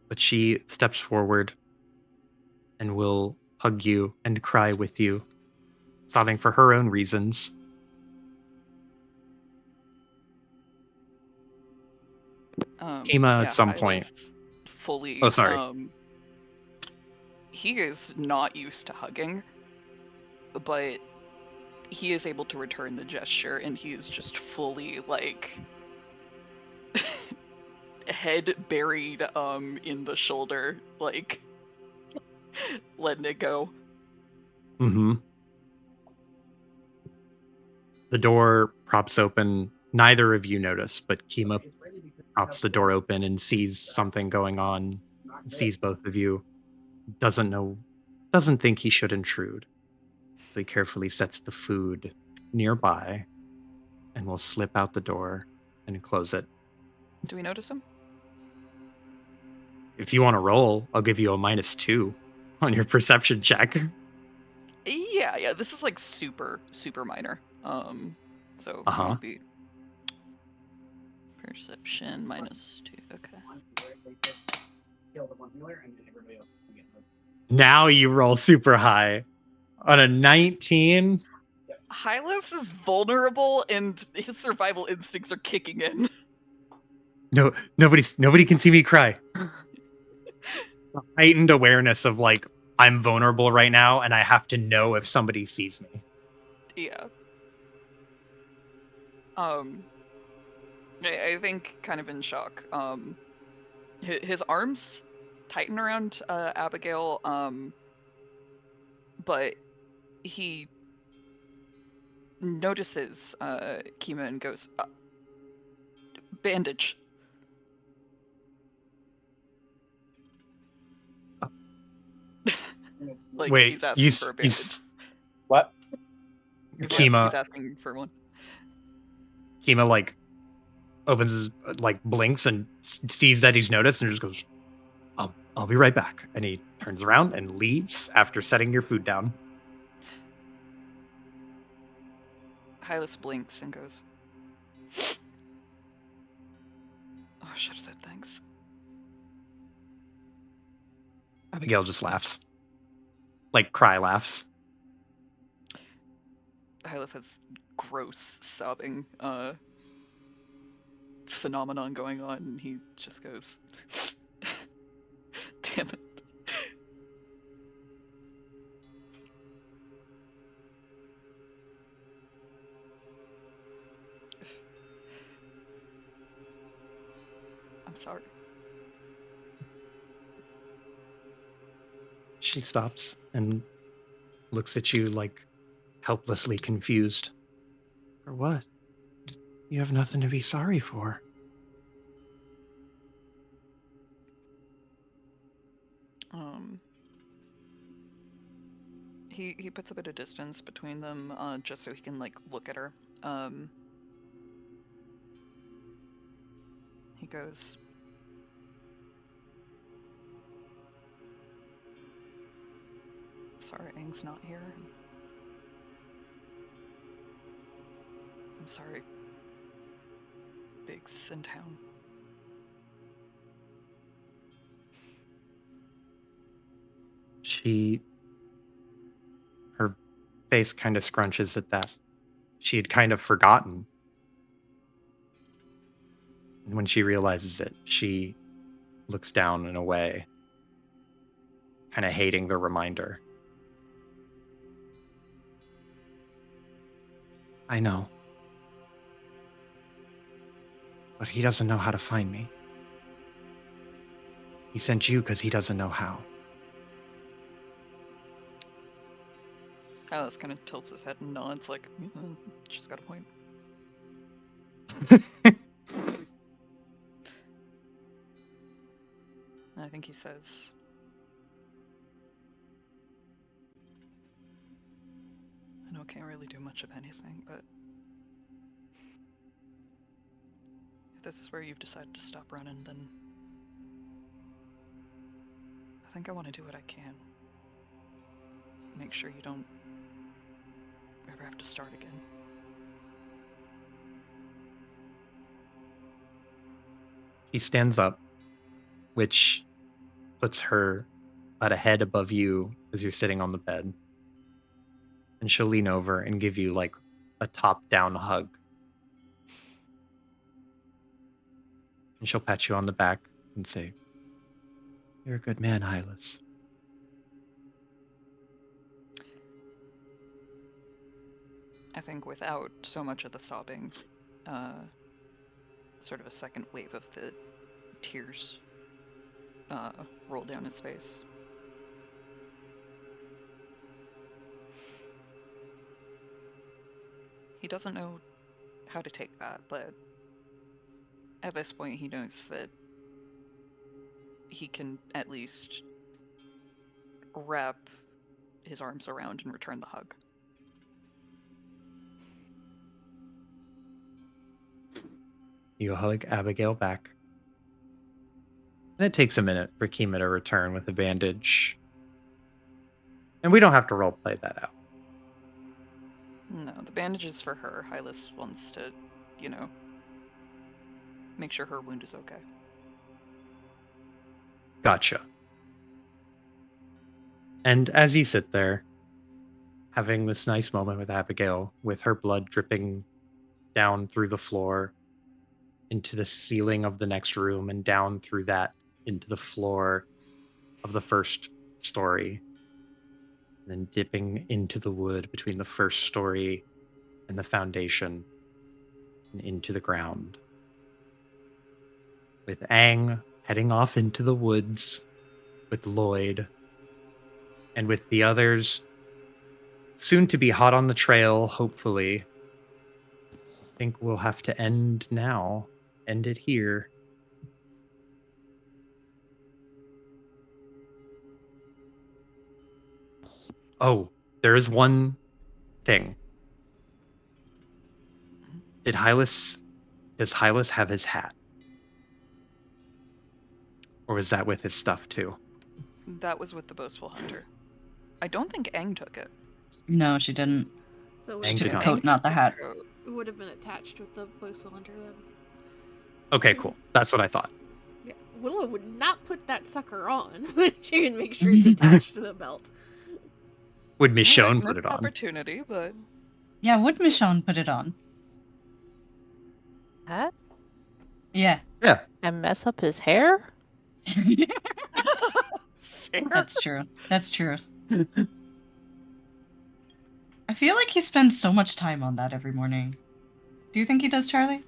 But she steps forward and will hug you and cry with you, sobbing for her own reasons. Kima at some point. Fully. Oh, sorry. He is not used to hugging, but he is able to return the gesture, and he is just fully like head buried in the shoulder, like letting it go. Mm-hmm. The door props open. Neither of you notice, but Kima props the door open and sees something going on, sees both of you, doesn't think he should intrude. So he carefully sets the food nearby and will slip out the door and close it. Do we notice him? If you want to roll, I'll give you a -2 on your perception check. Yeah, this is like super minor. So it Uh-huh. won't be perception -2. Okay. Now you roll super high. On a 19. Hylas is vulnerable, and his survival instincts are kicking in. No, nobody can see me cry. Heightened awareness of like, I'm vulnerable right now and I have to know if somebody sees me. Yeah. I think kind of in shock. His arms tighten around Abigail, but he notices Kima and goes, bandage. Like, Wait, he's asking for a bandage. What? Kima, He's asking for one. Kima like opens his like blinks and sees that he's noticed and just goes, I'll be right back. And he turns around and leaves after setting your food down. Hylas blinks and goes, oh, I should have said thanks. Abigail just laughs. Like cry laughs. Hylas has gross sobbing phenomenon going on, and he just goes, damn it. I'm sorry. She stops and looks at you like helplessly confused. For what? You have nothing to be sorry for. He puts a bit of distance between them, just so he can like look at her. He goes, sorry, Aang's not here. I'm sorry, Big's in town. Her face kind of scrunches at that. She had kind of forgotten. And when she realizes it, she looks down and away, kind of hating the reminder. I know. But he doesn't know how to find me. He sent you because he doesn't know how. Alice kind of tilts his head and nods, like, she's got a point. And I think he says, I know I can't really do much of anything, but if this is where you've decided to stop running, then I think I want to do what I can. Make sure you don't ever have to start again. She stands up, which puts her about a head above you as you're sitting on the bed. And she'll lean over and give you like a top-down hug. And she'll pat you on the back and say, "You're a good man, Hylas." I think without so much of the sobbing, sort of a second wave of the tears roll down his face. He doesn't know how to take that, but at this point he knows that he can at least wrap his arms around and return the hug. You hug Abigail back. And it takes a minute for Kima to return with a bandage. And we don't have to roleplay that out. No, the bandage is for her. Hylas wants to, make sure her wound is okay. Gotcha. And as you sit there, having this nice moment with Abigail, with her blood dripping down through the floor into the ceiling of the next room and down through that into the floor of the first story, and then dipping into the wood between the first story and the foundation and into the ground. With Aang heading off into the woods with Lloyd, and with the others soon to be hot on the trail, hopefully. I think we'll have to end now. End it here. Oh, there is one thing. Does Hylas have his hat? Or was that with his stuff too? That was with the boastful hunter. I don't think Aang took it. No, she didn't. So She Aang took did the not. coat, not the hat. it would have been attached with the boastful hunter then. Okay, cool. That's what I thought. Yeah, Willow would not put that sucker on. She would make sure it's attached to the belt. Would Michonne Alright, put missed it on? opportunity, but Yeah, would Michonne put it on? Hat? Yeah. Yeah. And mess up his hair? fair. That's true. That's true. I feel like he spends so much time on that every morning. Do you think he does, Charlie?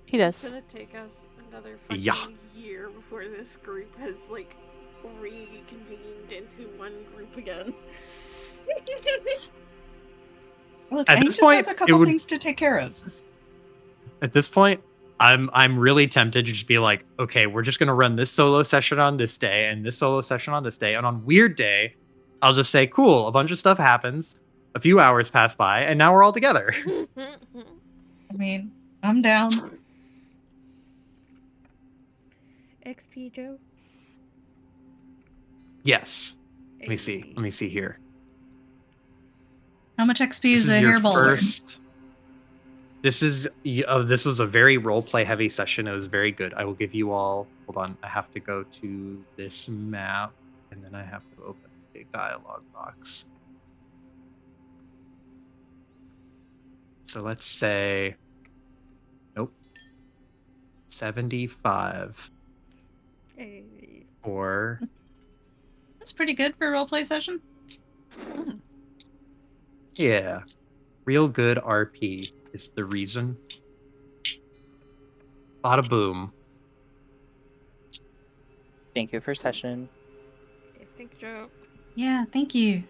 He does. It's gonna take us another fucking Yeah. year before this group has, like, reconvened into one group again. Look, At Aang this just point, has a it couple would- things to take care of. At this point, I'm really tempted to just be like, okay, we're just gonna run this solo session on this day and this solo session on this day, and on weird day, I'll just say, cool, a bunch of stuff happens, a few hours pass by, and now we're all together. I mean, I'm down. XP Joe? Yes. Let me see here. How much XP This is is a your hairball? first. This was a very roleplay heavy session. It was very good. I will give you all. Hold on, I have to go to this map, and then I have to open a dialogue box. So let's say, nope, 75 Hey. for That's pretty good for a roleplay session. Yeah. Real good RP is the reason. Bada boom. Thank you for session. Okay, thank you, Joe. Yeah, thank you.